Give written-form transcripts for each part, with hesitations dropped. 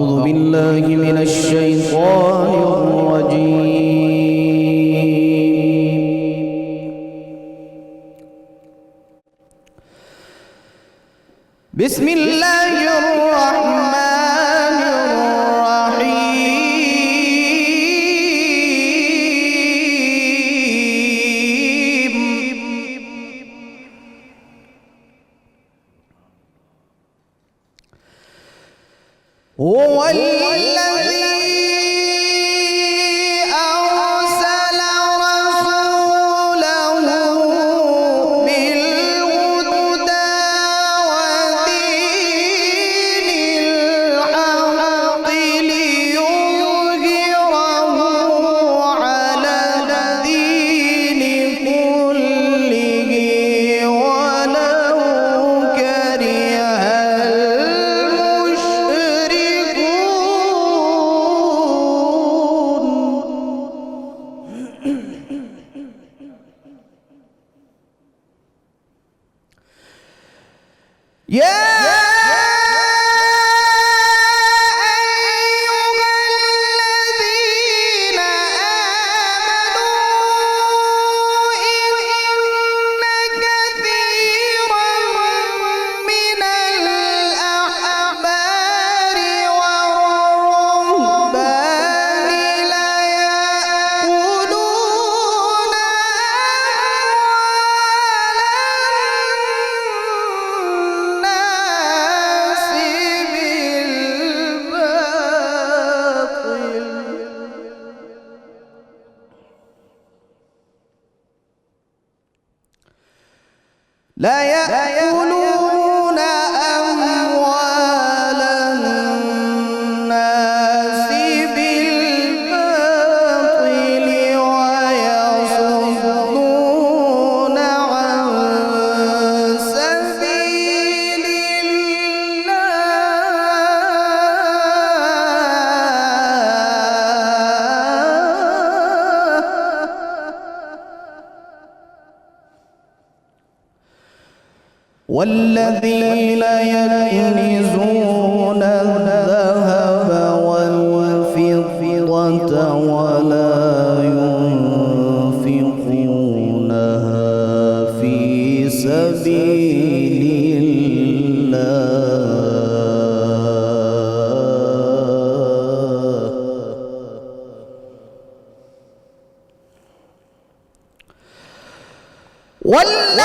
أعوذ بالله من الشيطان الرجيم. بسم الله الرحمن الرحيم. هو الذي أرسل رسوله بالهدى ودين الحق ليظهره على الدين كله ولو كره لا يأكلون أموال الناس بالباطل ويصدون عن سبيل والذين يكنزون الذهب والفضة ولا ينفقونها في سبيل الله والذين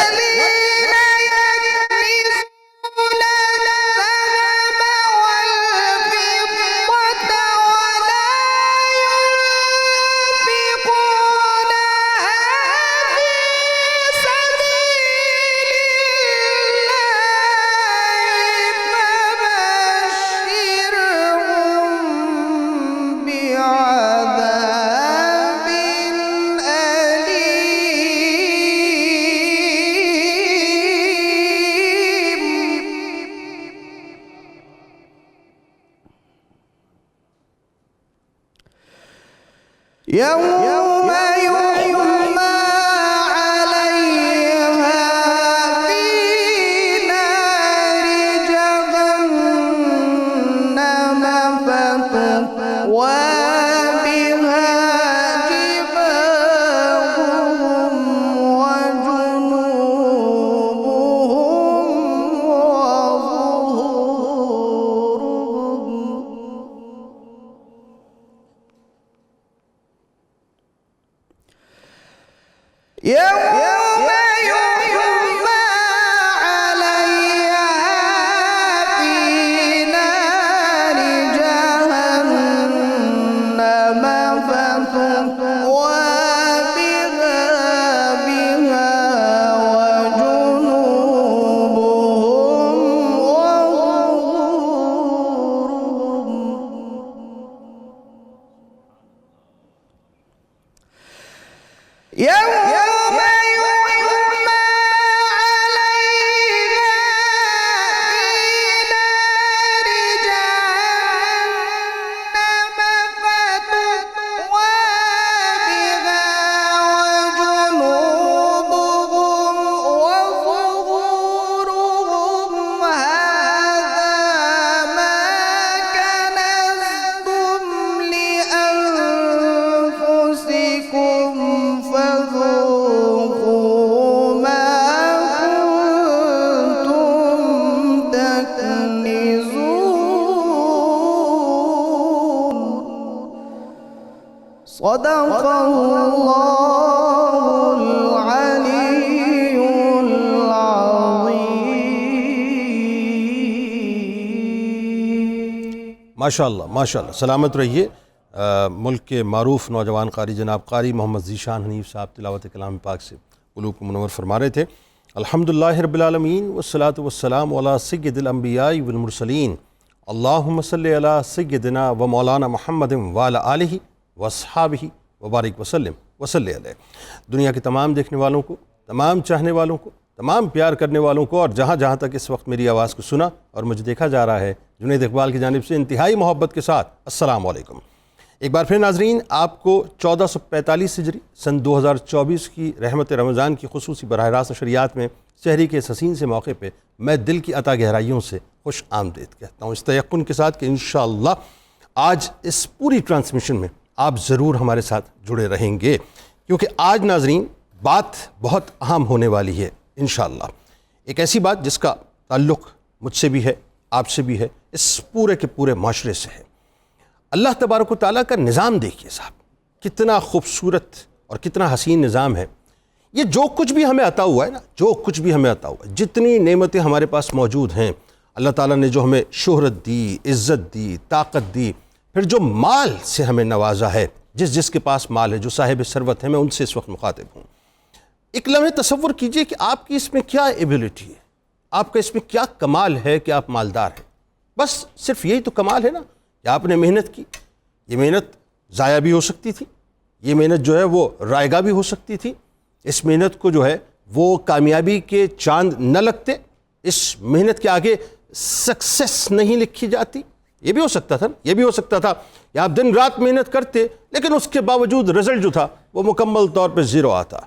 يوم يحمى عليها في نار جهنم فتكوى بها جباههم وجنوبهم وظهورهم يوم يحمى عليها في نار جهنم فتكوى بها وجنوبهم وظهورهم هذا ما كنز صدق اللہ العلی العظیم۔ ماشاءاللہ ماشاءاللہ، سلامت رہیے۔ ملک کے معروف نوجوان قاری جناب قاری محمد ذیشان حنیف صاحب تلاوت کلام پاک سے قلوب کو منور فرما رہے تھے۔ الحمدللہ رب العالمین والصلاۃ والسلام علی سید الانبیاء والمرسلین، اللہم صلی علی سیدنا و مولانا محمد وعلی آلہ واصحابہ وبارک وسلم وصلی علیہ۔ دنیا کے تمام دیکھنے والوں کو، تمام چاہنے والوں کو، تمام پیار کرنے والوں کو، اور جہاں جہاں تک اس وقت میری آواز کو سنا اور مجھے دیکھا جا رہا ہے، جنید اقبال کی جانب سے انتہائی محبت کے ساتھ السلام علیکم۔ ایک بار پھر ناظرین، آپ کو 1445 ہجری سن 2024 کی رحمت رمضان کی خصوصی براہ راست نشریات میں سحری کے اس حسین سے موقع پہ میں دل کی عطا گہرائیوں سے خوش آمدید کہتا ہوں، اس تیقن کے ساتھ کہ انشاءاللہ آج اس پوری ٹرانسمیشن میں آپ ضرور ہمارے ساتھ جڑے رہیں گے، کیونکہ آج ناظرین بات بہت اہم ہونے والی ہے انشاءاللہ۔ ایک ایسی بات جس کا تعلق مجھ سے بھی ہے، آپ سے بھی ہے، اس پورے کے پورے معاشرے سے ہے۔ اللہ تبارک و تعالیٰ کا نظام دیکھیے صاحب، کتنا خوبصورت اور کتنا حسین نظام ہے۔ یہ جو کچھ بھی ہمیں عطا ہوا ہے نا، جو کچھ بھی ہمیں عطا ہوا ہے، جتنی نعمتیں ہمارے پاس موجود ہیں، اللہ تعالیٰ نے جو ہمیں شہرت دی، عزت دی، طاقت دی، پھر جو مال سے ہمیں نوازا ہے، جس کے پاس مال ہے، جو صاحب ثروت ہے، میں ان سے اس وقت مخاطب ہوں۔ ایک لمحے تصور کیجئے کہ آپ کی اس میں کیا ایبیلٹی ہے، آپ کا اس میں کیا کمال ہے کہ آپ مالدار ہیں۔ بس صرف یہی تو کمال ہے نا کہ آپ نے محنت کی۔ یہ محنت ضائع بھی ہو سکتی تھی، یہ محنت جو ہے وہ رائگاں بھی ہو سکتی تھی، اس محنت کو جو ہے وہ کامیابی کے چاند نہ لگتے، اس محنت کے آگے سکسیس نہیں لکھی جاتی۔ یہ بھی ہو سکتا تھا، یہ بھی ہو سکتا تھا کہ آپ دن رات محنت کرتے لیکن اس کے باوجود رزلٹ جو تھا وہ مکمل طور پہ زیرو آتا۔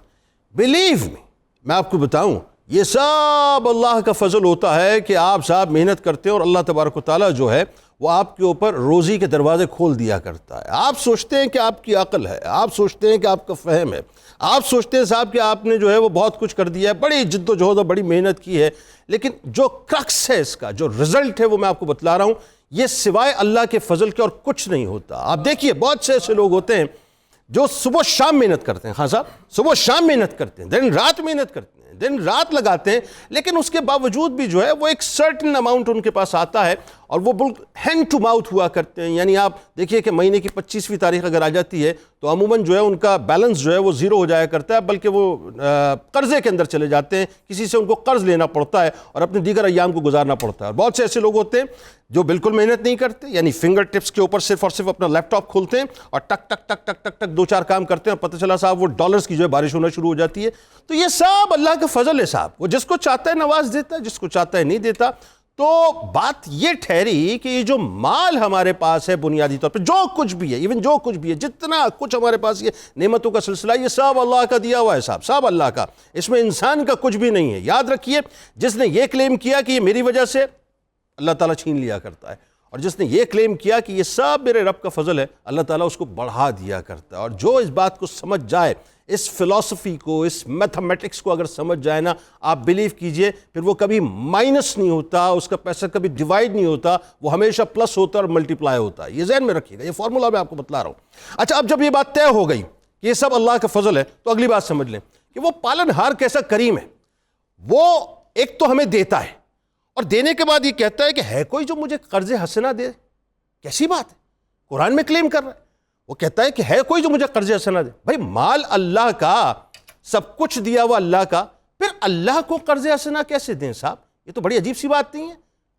بلیو می، میں آپ کو بتاؤں، یہ سب اللہ کا فضل ہوتا ہے کہ آپ صاحب محنت کرتے ہیں اور اللہ تبارک و تعالیٰ جو ہے وہ آپ کے اوپر روزی کے دروازے کھول دیا کرتا ہے۔ آپ سوچتے ہیں کہ آپ کی عقل ہے، آپ سوچتے ہیں کہ آپ کا فہم ہے، آپ سوچتے ہیں صاحب کہ آپ نے جو ہے وہ بہت کچھ کر دیا ہے، بڑی جد و جہد اور بڑی محنت کی ہے، لیکن جو کرکس ہے اس کا، جو رزلٹ ہے وہ میں آپ کو بتلا رہا ہوں، یہ سوائے اللہ کے فضل کے اور کچھ نہیں ہوتا۔ آپ دیکھیے بہت سے ایسے لوگ ہوتے ہیں جو صبح شام محنت کرتے ہیں، خان صاحب صبح شام محنت کرتے ہیں، دن رات محنت کرتے ہیں، دن رات لگاتے ہیں، لیکن اس کے باوجود بھی جو ہے وہ ایک سرٹن اماؤنٹ ان کے پاس آتا ہے اور وہ بالکل ہینڈ ٹو ماؤتھ ہوا کرتے ہیں۔ یعنی آپ دیکھیے کہ مہینے کی 25ویں تاریخ اگر آ جاتی ہے تو عموماً جو ہے ان کا بیلنس جو ہے وہ زیرو ہو جایا کرتا ہے، بلکہ وہ قرضے کے اندر چلے جاتے ہیں، کسی سے ان کو قرض لینا پڑتا ہے اور اپنے دیگر ایام کو گزارنا پڑتا ہے۔ اور بہت سے ایسے لوگ ہوتے ہیں جو بالکل محنت نہیں کرتے، یعنی فنگر ٹپس کے اوپر صرف اور صرف اپنا لیپ ٹاپ کھولتے ہیں اور ٹک ٹک ٹک ٹک ٹک ٹک دو چار کام کرتے ہیں اور پتہ چلا صاحب وہ ڈالرز کی جو ہے بارش ہونا شروع ہو جاتی ہے۔ تو یہ سب اللہ کا فضل ہے صاحب، وہ جس کو چاہتا ہے نواز دیتا ہے، جس کو چاہتا ہے نہیں دیتا۔ تو بات یہ ٹھہری کہ یہ جو مال ہمارے پاس ہے بنیادی طور پہ، جو کچھ بھی ہے، ایون جو کچھ بھی ہے، جتنا کچھ ہمارے پاس یہ نعمتوں کا سلسلہ، یہ سب اللہ کا دیا ہوا ہے صاحب، سب اللہ کا، اس میں انسان کا کچھ بھی نہیں ہے۔ یاد رکھیے، جس نے یہ کلیم کیا کہ یہ میری وجہ سے، اللہ تعالیٰ چھین لیا کرتا ہے، اور جس نے یہ کلیم کیا کہ یہ سب میرے رب کا فضل ہے، اللہ تعالیٰ اس کو بڑھا دیا کرتا ہے۔ اور جو اس بات کو سمجھ جائے، اس فلسفی کو، اس میتھمیٹکس کو اگر سمجھ جائے نا، آپ بلیو کیجئے پھر وہ کبھی مائنس نہیں ہوتا، اس کا پیسہ کبھی ڈیوائیڈ نہیں ہوتا، وہ ہمیشہ پلس ہوتا اور ملٹیپلائی ہوتا ہے۔ یہ ذہن میں رکھیے گا، یہ فارمولا میں آپ کو بتلا رہا ہوں۔ اچھا، اب جب یہ بات طے ہو گئی کہ یہ سب اللہ کا فضل ہے، تو اگلی بات سمجھ لیں کہ وہ پالن ہار کیسا کریم ہے۔ وہ ایک تو ہمیں دیتا ہے، اور دینے کے بعد یہ کہتا ہے کہ ہے کوئی جو مجھے قرض حسنہ دے۔ کیسی بات ہے، قرآن میں کلیم کر رہا ہے، وہ کہتا ہے کہ ہے کوئی جو مجھے قرض حسنہ دے۔ بھائی مال اللہ کا، سب کچھ دیا ہوا اللہ کا، پھر اللہ کو قرض حسنہ کیسے دیں صاحب؟ یہ تو بڑی عجیب سی بات نہیں ہے؟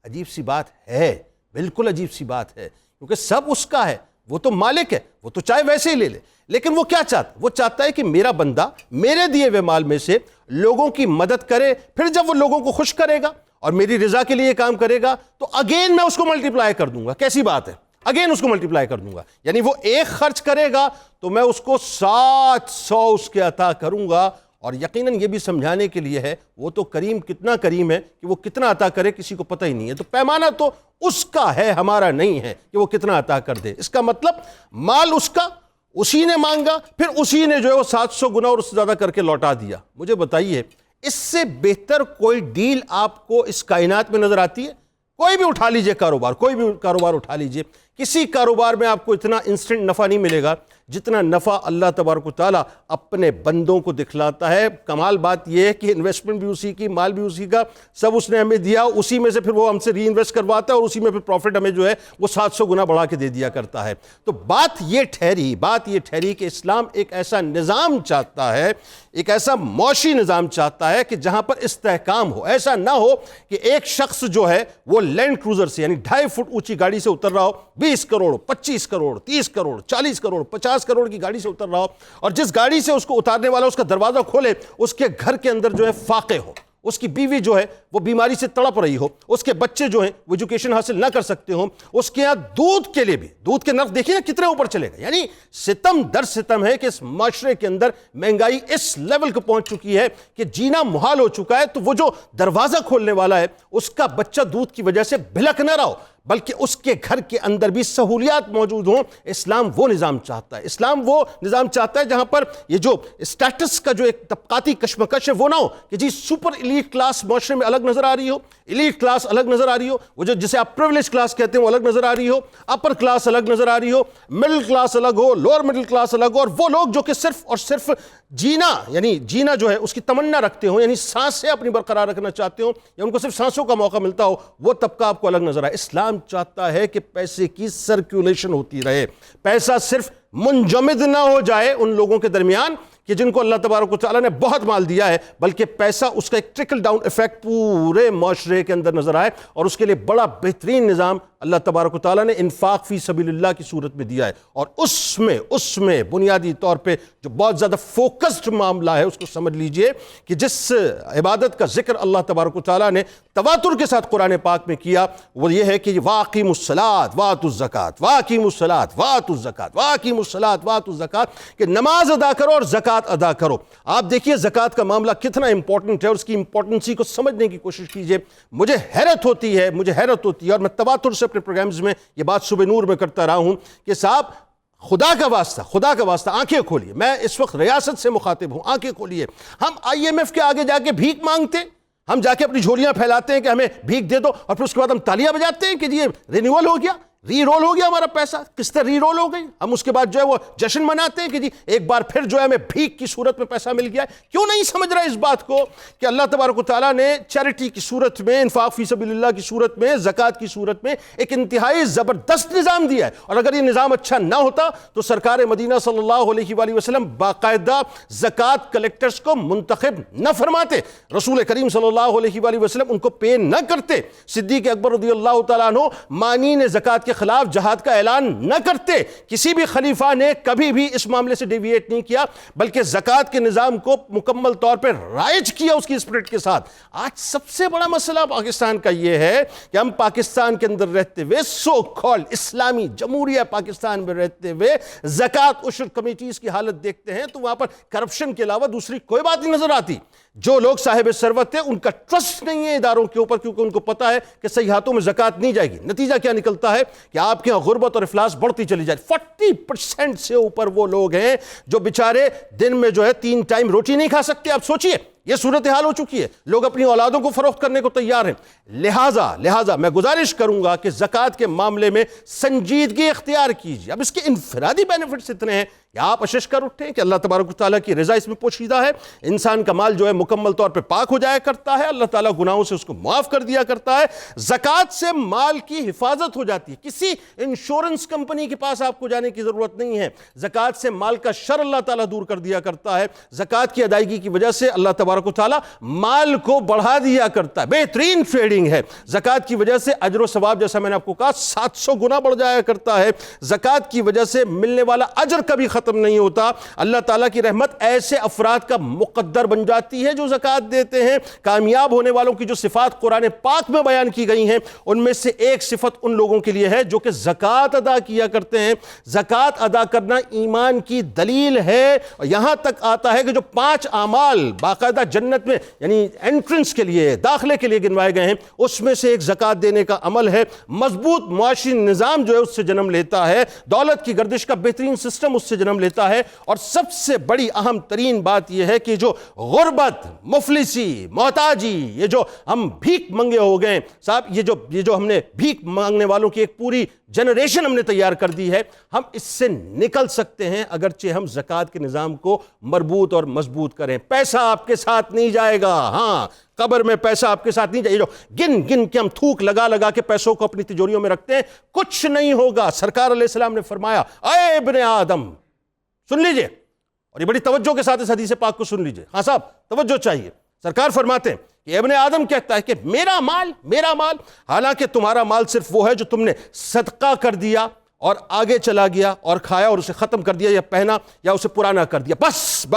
عجیب سی بات ہے، بالکل عجیب سی بات ہے، کیونکہ سب اس کا ہے، وہ تو مالک ہے، وہ تو چاہے ویسے ہی لے لے، لیکن وہ کیا چاہتا ہے؟ وہ چاہتا ہے کہ میرا بندہ میرے دیے ہوئے مال میں سے لوگوں کی مدد کرے، پھر جب وہ لوگوں کو خوش کرے گا اور میری رضا کے لیے کام کرے گا تو اگین میں اس کو ملٹیپلائی کر دوں گا۔ کیسی بات ہے؟ اگین اس کو ملٹیپلائی کر دوں گا، یعنی وہ ایک خرچ کرے گا تو میں اس کو 700 اس کے عطا کروں گا۔ اور یقیناً یہ بھی سمجھانے کے لیے ہے، وہ تو کریم کتنا کریم ہے کہ وہ کتنا عطا کرے کسی کو پتہ ہی نہیں ہے، تو پیمانہ تو اس کا ہے، ہمارا نہیں ہے کہ وہ کتنا عطا کر دے۔ اس کا مطلب مال اس کا، اسی نے مانگا، پھر اسی نے جو ہے وہ 700 گنا اور اس سے زیادہ کر کے لوٹا دیا۔ مجھے بتائیے اس سے بہتر کوئی ڈیل آپ کو اس کائنات میں نظر آتی ہے؟ کوئی بھی اٹھا لیجئے کاروبار، کوئی بھی کاروبار اٹھا لیجئے، کسی کاروبار میں آپ کو اتنا انسٹنٹ نفع نہیں ملے گا جتنا نفع اللہ تبارک و تعالیٰ اپنے بندوں کو دکھلاتا ہے۔ کمال بات یہ ہے کہ انویسٹمنٹ بھی اسی کی، مال بھی اسی کا، سب اس نے ہمیں دیا، اسی میں سے پھر وہ ہم سے ری انویسٹ کرواتا ہے اور اسی میں پھر پروفٹ ہمیں جو ہے وہ 700 گنا بڑھا کے دے دیا کرتا ہے۔ تو بات یہ ٹھہری کہ اسلام ایک ایسا نظام چاہتا ہے، ایک ایسا معاشی نظام چاہتا ہے کہ جہاں پر استحکام ہو۔ ایسا نہ ہو کہ ایک شخص جو ہے وہ لینڈ کروزر سے یعنی 2.5 فٹ اونچی گاڑی سے اتر رہا ہو، 20 کروڑ 25 کروڑ 30 کروڑ 40 کروڑ 50 کروڑ کی گاڑی سے اتر رہا ہو، اور جس گاڑی سے اس کو اتارنے والا اس کا دروازہ کھولے اس کے گھر کے اندر جو ہے فاقے ہو، اس کی بیوی جو ہے وہ بیماری سے تڑپ رہی ہو، اس کے بچے جو ہیں وہ ایجوکیشن حاصل نہ کر سکتے ہوں، اس کے ہاں دودھ کے لیے بھی دودھ کے نرخ دیکھیے نا کتنے اوپر چلے گئے۔ یعنی ستم در ستم ہے کہ اس معاشرے کے اندر مہنگائی اس لیول کو پہنچ چکی ہے کہ جینا محال ہو چکا ہے۔ تو وہ جو دروازہ کھولنے والا ہے اس کا بچہ دودھ کی وجہ سے بھلک نہ رہا ہو بلکہ اس کے گھر کے اندر بھی سہولیات موجود ہوں۔ اسلام وہ نظام چاہتا ہے، اسلام وہ نظام چاہتا ہے جہاں پر یہ جو اسٹیٹس کا جو ایک طبقاتی کشمکش ہے وہ نہ ہو کہ جی سپر ایلیٹ کلاس معاشرے میں الگ نظر آ رہی ہو، ایلیٹ کلاس الگ نظر آ رہی ہو، وہ جو جسے آپ پریویلیج کلاس کہتے ہیں وہ الگ نظر آ رہی ہو، اپر کلاس الگ نظر آ رہی ہو، مڈل کلاس الگ ہو، لوور مڈل کلاس الگ ہو، اور وہ لوگ جو کہ صرف اور صرف جینا جو ہے اس کی تمنا رکھتے ہوں، یعنی سانسیں اپنی برقرار رکھنا چاہتے ہوں یا ان کو صرف سانسوں کا موقع ملتا ہو، وہ طبقہ آپ کو الگ نظر آئے۔ اسلام چاہتا ہے کہ پیسے کی سرکولیشن ہوتی رہے، پیسہ صرف منجمد نہ ہو جائے ان لوگوں کے درمیان کہ جن کو اللہ تبارک و تعالیٰ نے بہت مال دیا ہے، بلکہ پیسہ اس کا ایک ٹرکل ڈاؤن ایفیکٹ پورے معاشرے کے اندر نظر آئے، اور اس کے لیے بڑا بہترین نظام اللہ تبارک و تعالیٰ نے انفاق فی سبیل اللہ کی صورت میں دیا ہے۔ اور اس میں بنیادی طور پہ جو بہت زیادہ فوکسڈ معاملہ ہے اس کو سمجھ لیجئے کہ جس عبادت کا ذکر اللہ تبارک و تعالیٰ نے تواتر کے ساتھ قرآن پاک میں کیا وہ یہ ہے کہ واقیموا الصلاۃ وآتوا الزکاۃ، واقیموا الصلاۃ وآتوا الزکاۃ، واقیموا الصلاۃ وآتوا الزکاۃ، کہ نماز ادا کرو اور زکوٰۃ ادا کرو۔ آپ دیکھیے زکوٰۃ کا معاملہ کتنا امپورٹنٹ ہے اور اس کی امپورٹنسی کو سمجھنے کی کوشش کیجئے۔ مجھے حیرت ہوتی ہے اور میں تواتر سے اپنے پروگرامز میں یہ بات صبح نور میں کرتا رہا ہوں کہ صاحب خدا کا واسطہ آنکھیں کھولیے، میں اس وقت ریاست سے مخاطب ہوں، آنکھیں کھولیے۔ ہم IMF کے آگے جا کے بھیک مانگتے، ہم جا کے اپنی جھولیاں پھیلاتے ہیں کہ ہمیں بھیک دے دو، اور پھر اس کے بعد ہم تالیاں بجاتے ہیں کہ جی رینیول ہو گیا، ری رول ہو گیا ہمارا پیسہ، قسطیں ری رول ہو گئی، ہم اس کے بعد جو ہے وہ جشن مناتے ہیں کہ جی ایک بار پھر جو ہے ہمیں بھیک کی صورت میں پیسہ مل گیا ہے۔ کیوں نہیں سمجھ رہا اس بات کو کہ اللہ تبارک و تعالیٰ نے چیریٹی کی صورت میں، انفاق فی سبیل اللہ کی صورت میں، زکوٰۃ کی صورت میں ایک انتہائی زبردست نظام دیا ہے، اور اگر یہ نظام اچھا نہ ہوتا تو سرکار مدینہ صلی اللہ علیہ وآلہ وسلم باقاعدہ زکوٰۃ کلیکٹرز کو منتخب نہ فرماتے، رسول کریم صلی اللہ علیہ وآلہ وسلم ان کو پے نہ کرتے، صدیق اکبر رضی اللہ تعالیٰ عنہ مانین زکوٰۃ کے خلاف جہاد کا اعلان نہ کرتے، کسی بھی خلیفہ نے کبھی بھی اس معاملے سے ڈیویٹ نہیں کیا بلکہ زکوٰۃ کے نظام کو مکمل طور پر رائج کیا اس کی اسپرٹ کے ساتھ۔ آج سب سے بڑا مسئلہ پاکستان کا یہ ہے کہ ہم پاکستان کے اندر رہتے ہوئے سو کالڈ اسلامی جمہوریہ پاکستان میں رہتے ہوئے زکوٰۃ عشر کمیٹیز کی حالت دیکھتے ہیں تو وہاں پر کرپشن کے علاوہ دوسری کوئی بات نہیں نظر آتی۔ جو لوگ صاحب ثروت ہیں ان کا ٹرسٹ نہیں ہے اداروں کے اوپر، کیونکہ ان کو پتا ہے کہ صحیح ہاتھوں میں زکوٰۃ نہیں جائے گی۔ نتیجہ کیا نکلتا ہے کہ آپ کے یہاں غربت اور افلاس بڑھتی چلی جائے۔ 40% سے اوپر وہ لوگ ہیں جو بیچارے دن میں جو ہے 3 ٹائم روٹی نہیں کھا سکتے۔ آپ سوچئے یہ صورتحال ہو چکی ہے، لوگ اپنی اولادوں کو فروخت کرنے کو تیار ہیں۔ لہٰذا میں گزارش کروں گا کہ زکوٰۃ کے معاملے میں سنجیدگی اختیار کیجیے۔ اب اس کے انفرادی بینیفٹس اتنے ہیں کہ آپ اشش کر اٹھیں کہ اللہ تبارک و تعالیٰ کی رضا اس میں پوشیدہ ہے، انسان کا مال جو ہے مکمل طور پہ پاک ہو جایا کرتا ہے، اللہ تعالیٰ گناہوں سے اس کو معاف کر دیا کرتا ہے، زکوٰۃ سے مال کی حفاظت ہو جاتی ہے، کسی انشورنس کمپنی کے پاس آپ کو جانے کی ضرورت نہیں ہے، زکوٰۃ سے مال کا شر اللہ تعالیٰ دور کر دیا کرتا ہے، زکوٰۃ کی ادائیگی کی وجہ سے اللہ تبارک و تعالیٰ مال کو بڑھا دیا کرتا ہے، بہترین ٹریڈنگ ہے، زکوٰۃ کی وجہ سے اجر و ثواب جیسا میں نے آپ کو کہا 700 گنا بڑھ جایا کرتا ہے، زکوٰۃ کی وجہ سے ملنے والا اجر کبھی ختم نہیں ہوتا، اللہ تعالیٰ کی رحمت ایسے افراد کا مقدر بن جاتی ہے جو زکوٰۃ دیتے ہیں۔ کامیاب ہونے والوں کی جو صفات قرآن پاک میں بیان کی گئی ہیں ان میں سے ایک صفت ان لوگوں کے لیے ہے جو کہ زکوٰۃ ادا کیا کرتے ہیں۔ زکوٰۃ ادا کرنا ایمان کی دلیل ہے، اور یہاں تک آتا ہے کہ جو 5 اعمال باقاعدہ راستہ جنت میں یعنی انٹرنس کے لیے، داخلے کے لیے گنوائے گئے ہیں، اس میں سے ایک زکوٰۃ دینے کا عمل ہے۔ مضبوط معاشی نظام جو ہے اس سے جنم لیتا ہے، دولت کی گردش کا بہترین سسٹم اس سے جنم لیتا ہے، اور سب سے بڑی اہم ترین بات یہ ہے کہ جو غربت، مفلسی، محتاجی، یہ جو ہم بھیک منگے ہو گئے صاحب، یہ جو ہم نے بھیک مانگنے والوں کی ایک پوری جنریشن ہم نے تیار کر دی ہے، ہم اس سے نکل سکتے ہیں اگرچہ ہم زکوٰۃ کے نظام کو مربوط اور مضبوط کریں۔ پیسہ آپ کے ساتھ نہیں جائے گا، ہاں قبر میں پیسہ آپ کے ساتھ نہیں جائے گا۔ جو گن گن کے ہم تھوک لگا لگا کے پیسوں کو اپنی تجوریوں میں رکھتے ہیں، کچھ نہیں ہوگا۔ سرکار علیہ السلام نے فرمایا، اے ابن آدم، سن لیجئے، اور یہ بڑی توجہ کے ساتھ اس حدیث پاک کو سن لیجئے، ہاں صاحب توجہ چاہیے۔ سرکار فرماتے ہیں کہ ابن آدم کہتا ہے کہ میرا مال، حالانکہ تمہارا مال صرف وہ ہے جو تم نے صدقہ کر دیا اور آگے چلا گیا اور کھایا اور اسے ختم کر دیا یا پہنا یا اسے پرانا کر دیا، بس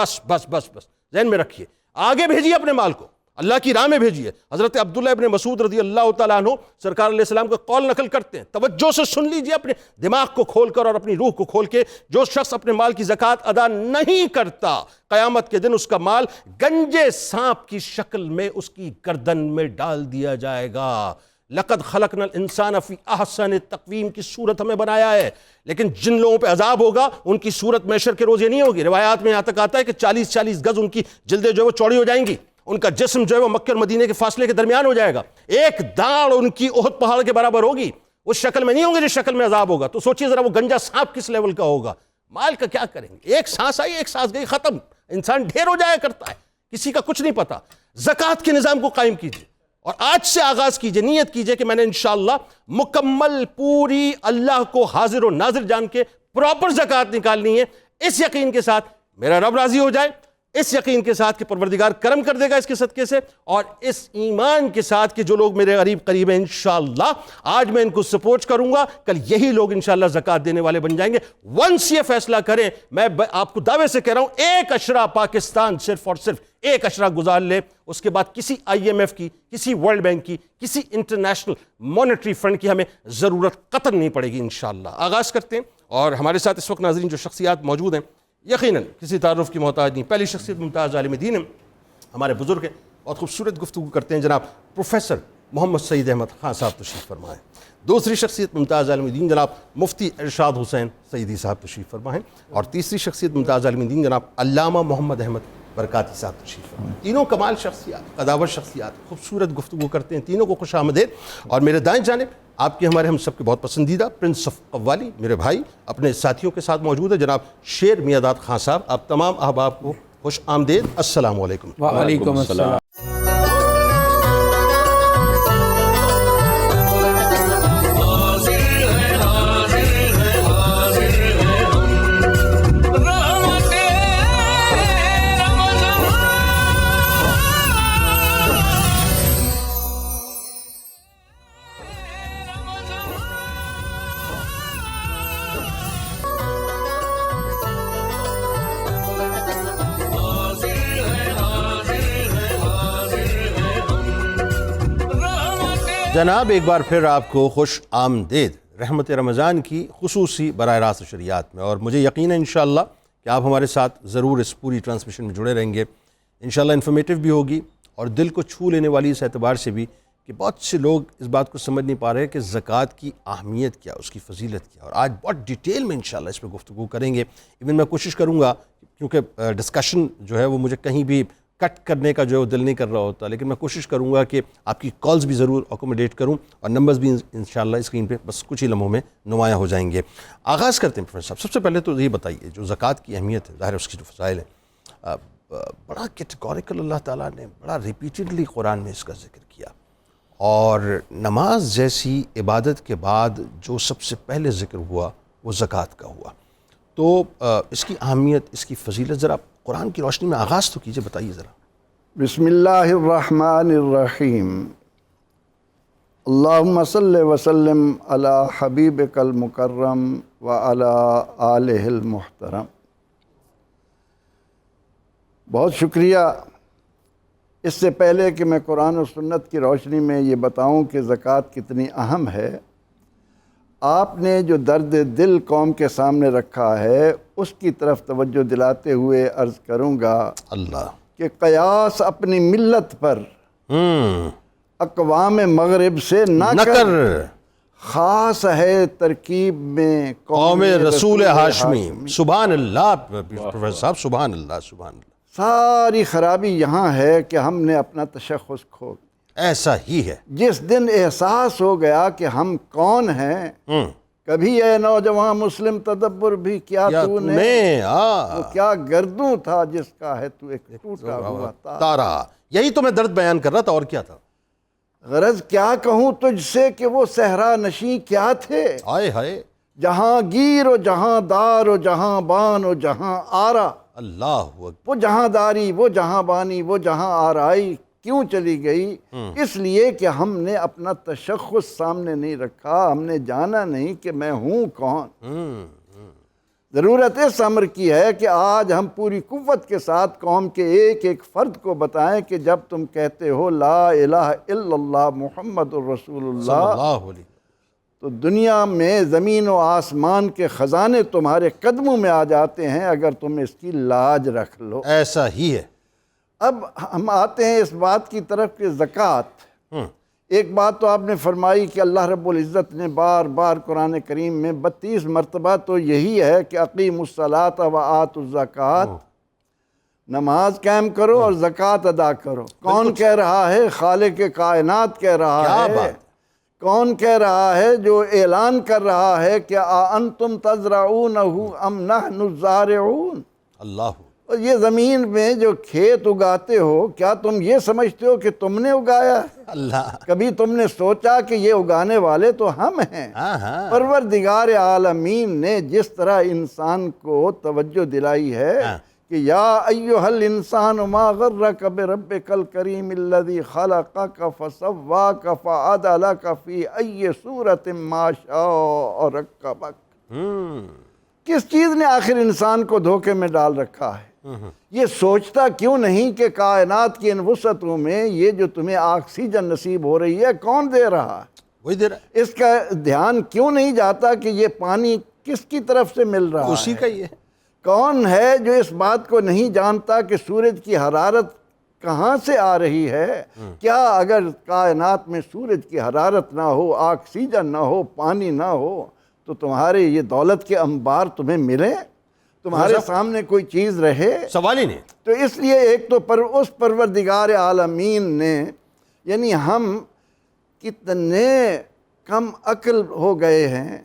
ذہن میں رکھیے، آگے بھیجیے اپنے مال کو، اللہ کی راہ میں بھیجیے۔ حضرت عبداللہ ابن مسعود رضی اللہ تعالیٰ عنہ سرکار علیہ السلام کا قول نقل کرتے ہیں، توجہ سے سن لیجیے اپنے دماغ کو کھول کر اور اپنی روح کو کھول کے، جو شخص اپنے مال کی زکوٰۃ ادا نہیں کرتا، قیامت کے دن اس کا مال گنجے سانپ کی شکل میں اس کی گردن میں ڈال دیا جائے گا۔ لقد خلقنا الانسان فی احسن تقویم کی صورت ہمیں بنایا ہے، لیکن جن لوگوں پہ عذاب ہوگا ان کی صورت محشر کے روز یہ نہیں ہوگی۔ روایات میں یہاں تک آتا ہے کہ 40 گز ان کی جلدیں جو ہے وہ چوڑی ہو جائیں گی، ان کا جسم جو ہے وہ مکہ اور مدینے کے فاصلے کے درمیان ہو جائے گا، ایک داڑھ ان کی احد پہاڑ کے برابر ہوگی، اس شکل میں نہیں ہوں گے جس شکل میں عذاب ہوگا۔ تو سوچیے ذرا وہ گنجا سانپ کس لیول کا ہوگا۔ مال کا کیا کریں گے؟ ایک سانس آئی، ایک سانس گئی، ختم، انسان ڈھیر ہو جایا کرتا ہے، کسی کا کچھ نہیں پتا۔ زکوٰۃ کے نظام کو قائم کیجیے اور آج سے آغاز کیجیے، نیت کیجیے کہ میں نے انشاءاللہ مکمل پوری اللہ کو حاضر و ناظر جان کے پراپر زکوٰۃ نکالنی ہے، اس یقین کے ساتھ میرا رب راضی ہو جائے، اس یقین کے ساتھ کہ پروردگار کرم کر دے گا اس کے صدقے سے، اور اس ایمان کے ساتھ کہ جو لوگ میرے قریب ہیں انشاءاللہ آج میں ان کو سپورٹ کروں گا، کل یہی لوگ انشاءاللہ زکوٰۃ دینے والے بن جائیں گے۔ ونس یہ فیصلہ کریں، میں آپ کو دعوے سے کہہ رہا ہوں، ایک عشرہ پاکستان صرف اور صرف ایک عشرہ گزار لے، اس کے بعد کسی IMF کی، کسی ورلڈ بینک کی، کسی انٹرنیشنل مانیٹری فنڈ کی ہمیں ضرورت قطعاً نہیں پڑے گی انشاءاللہ۔ آغاز کرتے ہیں، اور ہمارے ساتھ اس وقت ناظرین جو شخصیات موجود ہیں یقیناً کسی تعارف کی محتاج نہیں۔ پہلی شخصیت ممتاز عالم دین ہیں، ہمارے بزرگ ہیں، بہت خوبصورت گفتگو کرتے ہیں، جناب پروفیسر محمد سعید احمد خان صاحب تشریف فرمائیں۔ دوسری شخصیت ممتاز عالم دین جناب مفتی ارشاد حسین سعیدی صاحب تشریف فرمائیں، اور تیسری شخصیت ممتاز عالم دین جناب علامہ محمد احمد برکاتی صاحب تشریف فرمائیں۔ تینوں کمال شخصیات، قداور شخصیات، خوبصورت گفتگو کرتے ہیں، تینوں کو خوش آمدید۔ اور میرے دائیں جانب آپ کے ہمارے ہم سب کے بہت پسندیدہ پرنس آف قوالی میرے بھائی اپنے ساتھیوں کے ساتھ موجود ہے، جناب شیر میاں داد خان صاحب۔ آپ تمام احباب کو خوش آمدید، السلام علیکم۔ وعلیکم السلام۔ جناب ایک بار پھر آپ کو خوش آمدید رحمت رمضان کی خصوصی براہ راست نشریات میں، اور مجھے یقین ہے انشاءاللہ کہ آپ ہمارے ساتھ ضرور اس پوری ٹرانسمیشن میں جڑے رہیں گے۔ انشاءاللہ انفارمیٹیو بھی ہوگی اور دل کو چھو لینے والی اس اعتبار سے بھی کہ بہت سے لوگ اس بات کو سمجھ نہیں پا رہے کہ زکوٰۃ کی اہمیت کیا، اس کی فضیلت کیا، اور آج بہت ڈیٹیل میں انشاءاللہ اس پہ گفتگو کریں گے۔ ایون میں کوشش کروں گا کیونکہ ڈسکشن جو ہے وہ مجھے کہیں بھی کٹ کرنے کا جو ہے وہ دل نہیں کر رہا ہوتا، لیکن میں کوشش کروں گا کہ آپ کی کالز بھی ضرور اکوموڈیٹ کروں، اور نمبرز بھی انشاءاللہ اسکرین پہ بس کچھ ہی لمحوں میں نمایاں ہو جائیں گے۔ آغاز کرتے ہیں پروفیسر صاحب، سب سے پہلے تو یہ بتائیے جو زکوٰۃ کی اہمیت ہے، ظاہر ہے اس کی جو فضائل ہیں، بڑا کیٹیگوریکل اللہ تعالیٰ نے بڑا ریپیٹڈلی قرآن میں اس کا ذکر کیا، اور نماز جیسی عبادت کے بعد جو سب سے پہلے ذکر ہوا وہ زکوٰۃ کا ہوا، تو اس کی اہمیت، اس کی فضیلت ذرا قرآن کی روشنی میں آغاز تو کیجئے، بتائیے ذرا۔ بسم اللہ الرحمن الرحیم، اللہم صلی وسلم علی حبیبک المکرم وعلی آلہ المحترم۔ بہت شکریہ۔ اس سے پہلے کہ میں قرآن و سنت کی روشنی میں یہ بتاؤں کہ زکوٰۃ کتنی اہم ہے، آپ نے جو درد دل قوم کے سامنے رکھا ہے اس کی طرف توجہ دلاتے ہوئے عرض کروں گا اللہ کہ قیاس اپنی ملت پر اقوام مغرب سے نہ کر، خاص ہے ترکیب میں قوم رسول ہاشمی۔ سبحان اللہ پروفیسر صاحب، سبحان اللہ، سبحان اللہ۔ ساری خرابی یہاں ہے کہ ہم نے اپنا تشخص کھو دیا۔ ایسا ہی ہے۔ جس دن احساس ہو گیا کہ ہم کون ہیں، کبھی اے نوجوان مسلم تدبر بھی کیا تو نے، وہ کیا گردوں تھا جس کا ہے تو ایک ٹوٹا ہوا تارا۔ یہی تو میں درد بیان کر رہا تھا، اور کیا تھا؟ غرض کیا کہوں تجھ سے کہ وہ صحرا نشیں کیا تھے، ہائے ہائے، جہاں گیر و جہاں دار و جہاں بان و جہاں آرا۔ اللہ اکبر۔ وہ جہاں داری، وہ جہاں بانی، وہ جہاں آرائی کیوں چلی گئی؟ اس لیے کہ ہم نے اپنا تشخص سامنے نہیں رکھا، ہم نے جانا نہیں کہ میں ہوں کون۔ ضرورت اس امر کی ہے کہ آج ہم پوری قوت کے ساتھ قوم کے ایک ایک فرد کو بتائیں کہ جب تم کہتے ہو لا الہ الا اللہ محمد الرسول صلی اللہ علیہ، تو دنیا میں زمین و آسمان کے خزانے تمہارے قدموں میں آ جاتے ہیں اگر تم اس کی لاج رکھ لو۔ ایسا ہی ہے۔ اب ہم آتے ہیں اس بات کی طرف کہ زکوٰۃ۔ ایک بات تو آپ نے فرمائی کہ اللہ رب العزت نے بار بار قرآن کریم میں 32 مرتبہ تو یہی ہے کہ اقیموا الصلاۃ وآتوا الزکوٰۃ، نماز قائم کرو اور زکوٰۃ ادا کرو۔ کون کہہ رہا ہے؟ خالق کائنات کہہ رہا ہے۔ کون کہہ رہا ہے؟ جو اعلان کر رہا ہے کہ اَأَنتُمْ تَزْرَعُونَهُ أَمْ نَحْنُ الزَّارِعُونَ۔ اللہ، اور یہ زمین میں جو کھیت اگاتے ہو، کیا تم یہ سمجھتے ہو کہ تم نے اگایا ہے؟ اللہ، کبھی تم نے سوچا کہ یہ اگانے والے تو ہم ہیں؟ پروردگار عالمین نے جس طرح انسان کو توجہ دلائی ہے کہ یا ایہا الانسان ما غرک بربک الکریم الذی خلقک فسواک فعدلک فی ای صورت ما شاء رکبک۔ کس چیز نے آخر انسان کو دھوکے میں ڈال رکھا ہے؟ یہ سوچتا کیوں نہیں کہ کائنات کی ان وسعتوں میں یہ جو تمہیں آکسیجن نصیب ہو رہی ہے کون دے رہا ہے؟ وہی دے رہا ہے۔ اس کا دھیان کیوں نہیں جاتا کہ یہ پانی کس کی طرف سے مل رہا ہے؟ اسی کا ہی ہے۔ کون ہے جو اس بات کو نہیں جانتا کہ سورج کی حرارت کہاں سے آ رہی ہے؟ کیا اگر کائنات میں سورج کی حرارت نہ ہو، آکسیجن نہ ہو، پانی نہ ہو تو تمہارے یہ دولت کے انبار تمہیں ملیں؟ تمہارے سامنے کوئی چیز رہے؟ سوال ہی نہیں۔ تو اس لیے ایک تو اس پروردگار عالمین نے، یعنی ہم کتنے کم عقل ہو گئے ہیں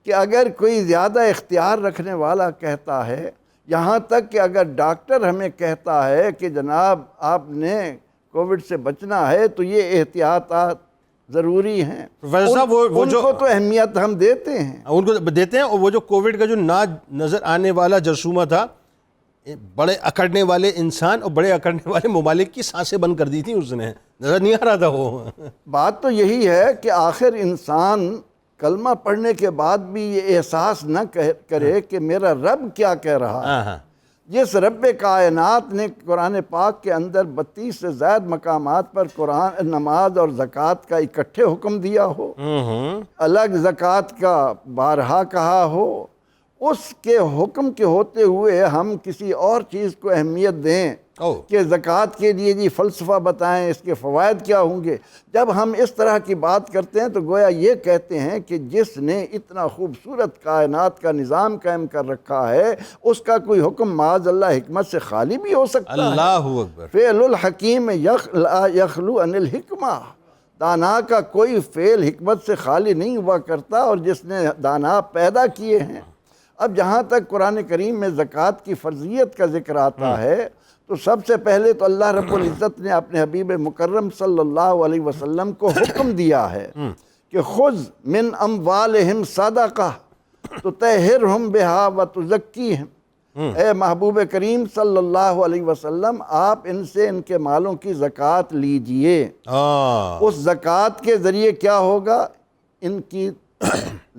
کہ اگر کوئی زیادہ اختیار رکھنے والا کہتا ہے، یہاں تک کہ اگر ڈاکٹر ہمیں کہتا ہے کہ جناب آپ نے کووڈ سے بچنا ہے تو یہ احتیاطات ضروری ہیں، پروفیسر صاحب وہ ان جو کو تو اہمیت ہم دیتے ہیں، ان کو دیتے ہیں۔ اور وہ جو کووڈ کا جو نظر آنے والا جرثومہ تھا، بڑے اکڑنے والے انسان اور بڑے اکڑنے والے ممالک کی سانسیں بند کر دی تھیں، اس نے نظر نہیں آ رہا تھا وہ۔ بات تو یہی ہے کہ آخر انسان کلمہ پڑھنے کے بعد بھی یہ احساس نہ کرے کہ میرا رب کیا کہہ رہا ہے۔ جس رب کائنات نے قرآن پاک کے اندر 32 سے زائد مقامات پر قرآن، نماز اور زکوٰۃ کا اکٹھے حکم دیا ہو، الگ زکوٰۃ کا بارہا کہا ہو، اس کے حکم کے ہوتے ہوئے ہم کسی اور چیز کو اہمیت دیں کہ زکوٰۃ کے لیے جی فلسفہ بتائیں، اس کے فوائد کیا ہوں گے۔ جب ہم اس طرح کی بات کرتے ہیں تو گویا یہ کہتے ہیں کہ جس نے اتنا خوبصورت کائنات کا نظام قائم کر رکھا ہے، اس کا کوئی حکم معاذ اللہ حکمت سے خالی بھی ہو سکتا ہے۔ اللہ اکبر۔ فعل الحکیم یخلو عن الحکمہ، دانا کا کوئی فعل حکمت سے خالی نہیں ہوا کرتا، اور جس نے دانا پیدا کیے ہیں۔ اب جہاں تک قرآن کریم میں زکوٰۃ کی فرضیت کا ذکر آتا ہے تو سب سے پہلے تو اللہ رب العزت نے اپنے حبیب مکرم صلی اللہ علیہ وسلم کو حکم دیا ہے کہ خذ من اموالہم صدقہ تطہرہم بہا وتزکیہم۔ اے محبوب کریم صلی اللہ علیہ وسلم، آپ ان سے ان کے مالوں کی زکوٰۃ لیجئے۔ اس زکوٰۃ کے ذریعے کیا ہوگا؟ ان کی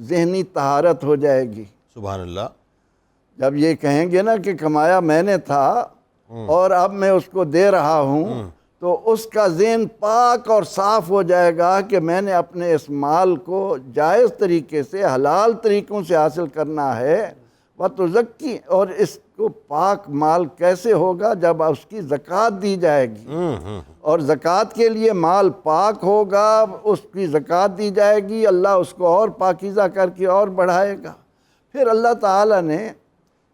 ذہنی طہارت ہو جائے گی۔ سبحان اللہ۔ جب یہ کہیں گے نا کہ کمایا میں نے تھا اور اب میں اس کو دے رہا ہوں، تو اس کا ذہن پاک اور صاف ہو جائے گا کہ میں نے اپنے اس مال کو جائز طریقے سے، حلال طریقوں سے حاصل کرنا ہے۔ وَتُزَكِّي، اور اس کو پاک مال کیسے ہوگا؟ جب اس کی زکوٰۃ دی جائے گی، اور زکوٰۃ کے لیے مال پاک ہوگا، اس کی زکوٰۃ دی جائے گی، اللہ اس کو اور پاکیزہ کر کے اور بڑھائے گا۔ پھر اللہ تعالیٰ نے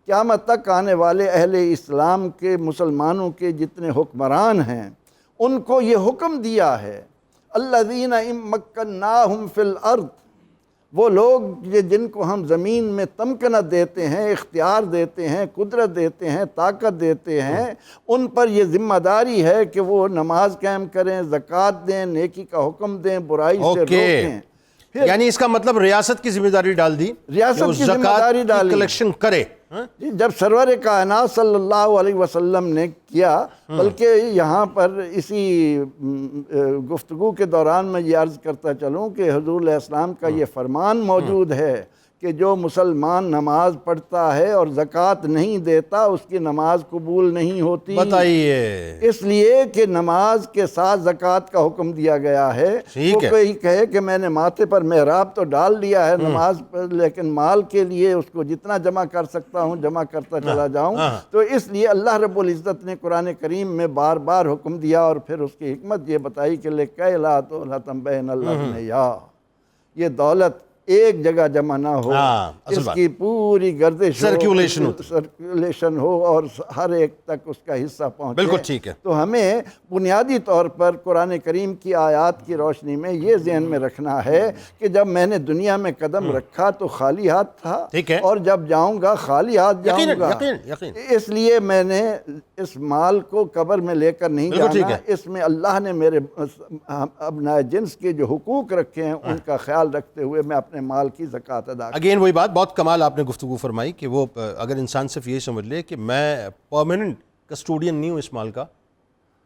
قیامت تک آنے والے اہل اسلام کے، مسلمانوں کے جتنے حکمران ہیں، ان کو یہ حکم دیا ہے، الذین ان مکناہم فی الارض، وہ لوگ جن کو ہم زمین میں تمکنت دیتے ہیں، اختیار دیتے ہیں، قدرت دیتے ہیں، طاقت دیتے ہیں، ان پر یہ ذمہ داری ہے کہ وہ نماز قائم کریں، زکوٰۃ دیں، نیکی کا حکم دیں، برائی سے روکیں۔ یعنی اس کا مطلب ریاست کی ذمہ داری ڈال دی، ریاست کی ذمہ داری ڈالی، کلیکشن کرے۔ جی، جب سرور کائنات صلی اللہ علیہ وسلم نے کیا، بلکہ یہاں پر اسی گفتگو کے دوران میں یہ عرض کرتا چلوں کہ حضور علیہ السلام کا یہ فرمان موجود ہے کہ جو مسلمان نماز پڑھتا ہے اور زکوٰۃ نہیں دیتا، اس کی نماز قبول نہیں ہوتی۔ بتائیے، اس لیے کہ نماز کے ساتھ زکوٰۃ کا حکم دیا گیا ہے۔ وہ کوئی کہے کہ میں نے ماتھے پر محراب تو ڈال دیا ہے نماز پر، لیکن مال کے لیے اس کو جتنا جمع کر سکتا ہوں جمع کرتا چلا جاؤں، تو اس لیے اللہ رب العزت نے قرآن کریم میں بار بار حکم دیا، اور پھر اس کی حکمت یہ بتائی کہ لِکَیْ لَا تُؤْلَةً بَیْنَ الْأَغْنِیَاءِ، یہ دولت ایک جگہ جمع نہ ہو، اس کی پوری گردش سرکولیشن ہو اور ہر ایک تک اس کا حصہ پہنچے۔ بالکل ٹھیک ہے۔ تو ہمیں بنیادی طور پر قرآن کریم کی آیات کی روشنی میں یہ ذہن میں رکھنا ہے کہ جب میں نے دنیا میں قدم رکھا تو خالی ہاتھ تھا، اور جب جاؤں گا خالی ہاتھ جاؤں گا۔ اس لیے میں نے اس مال کو قبر میں لے کر نہیں جانا، اس میں اللہ نے میرے ابنائے جنس کے جو حقوق رکھے ہیں ان کا خیال رکھتے ہوئے میں اپنے مال کی زکوٰۃ ادا کروں۔ اگین وہی بات، بہت کمال آپ نے گفتگو فرمائی کہ وہ اگر انسان صرف یہ سمجھ لے کہ میں پرماننٹ کسٹوڈین نہیں ہوں اس مال کا،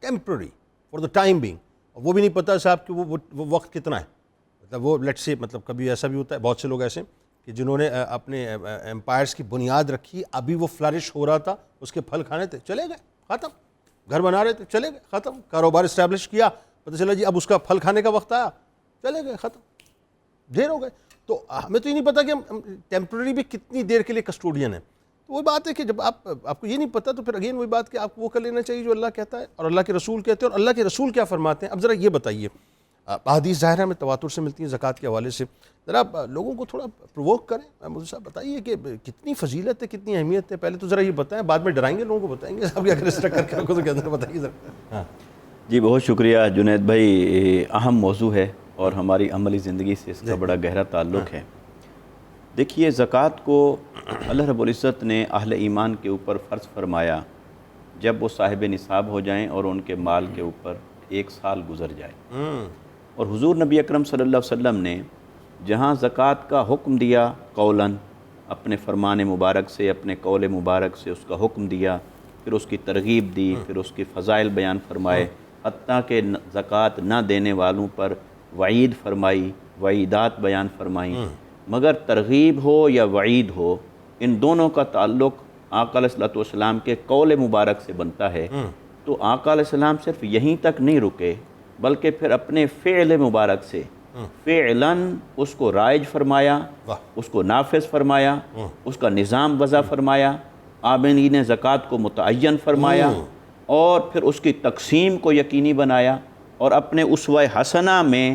temporary for the time being, وہ بھی نہیں پتہ صاحب کہ وہ وقت کتنا ہے، مطلب وہ لیٹس سے، مطلب کبھی ایسا بھی ہوتا ہے بہت سے لوگ ایسے کہ جنہوں نے اپنے امپائرز کی بنیاد رکھی، ابھی وہ فلرش ہو رہا تھا، اس کے پھل کھانے تھے، چلے گئے، ختم، گھر بنا رہے تھے، چلے گئے، ختم، کاروبار اسٹیبلش کیا، پتہ چلا جی اب اس کا پھل کھانے کا وقت آیا، چلے گئے، ختم، ڈھیر ہو گئے۔ تو ہمیں تو یہ نہیں پتا کہ ہم ٹیمپرری بھی کتنی دیر کے لیے کسٹوڈین ہیں۔ تو وہ بات ہے کہ جب آپ کو یہ نہیں پتا تو پھر اگین وہی بات کہ آپ کو وہ کر لینا چاہیے جو اللہ کہتا ہے اور اللہ کے رسول کہتے ہیں، اور اللہ کے رسول کیا فرماتے ہیں۔ اب ذرا یہ بتائیے، احادیث ظاہر ہے ہمیں تواتر سے ملتی ہیں زکوٰۃ کے حوالے سے، ذرا آپ لوگوں کو تھوڑا پرووک کریں، مجھے صاحب بتائیے کہ کتنی فضیلت ہے، کتنی اہمیت ہے، پہلے تو ذرا یہ بتائیں، بعد میں ڈرائیں گے لوگوں کو، بتائیں گے صاحب اگر اس طرح کر کے رکھو تو کیا بتائیے ذرا۔ جی بہت شکریہ جنید بھائی، اہم موضوع ہے اور ہماری عملی زندگی سے اس کا بڑا گہرا تعلق ہے۔ دیکھیے، زکوٰۃ کو اللہ رب العزت نے اہل ایمان کے اوپر فرض فرمایا جب وہ صاحب نصاب ہو جائیں اور ان کے مال کے اوپر 1 سال گزر جائے، اور حضور نبی اکرم صلی اللہ علیہ وسلم نے جہاں زکوٰۃ کا حکم دیا قولاً، اپنے فرمان مبارک سے، اپنے قول مبارک سے اس کا حکم دیا، پھر اس کی ترغیب دی، پھر اس کی فضائل بیان فرمائے، حتیٰ کہ زکوٰۃ نہ دینے والوں پر وعید فرمائی، وعیدات بیان فرمائیں۔ مگر ترغیب ہو یا وعید ہو، ان دونوں کا تعلق آقا علیہ السلام کے قول مبارک سے بنتا ہے۔ تو آقا علیہ السلام صرف یہیں تک نہیں رکے، بلکہ پھر اپنے فعل مبارک سے فعلاً اس کو رائج فرمایا، اس کو نافذ فرمایا، اس کا نظام وضع فرمایا، عاملین زکوٰۃ کو متعین فرمایا، اور پھر اس کی تقسیم کو یقینی بنایا، اور اپنے اسوہ حسنہ میں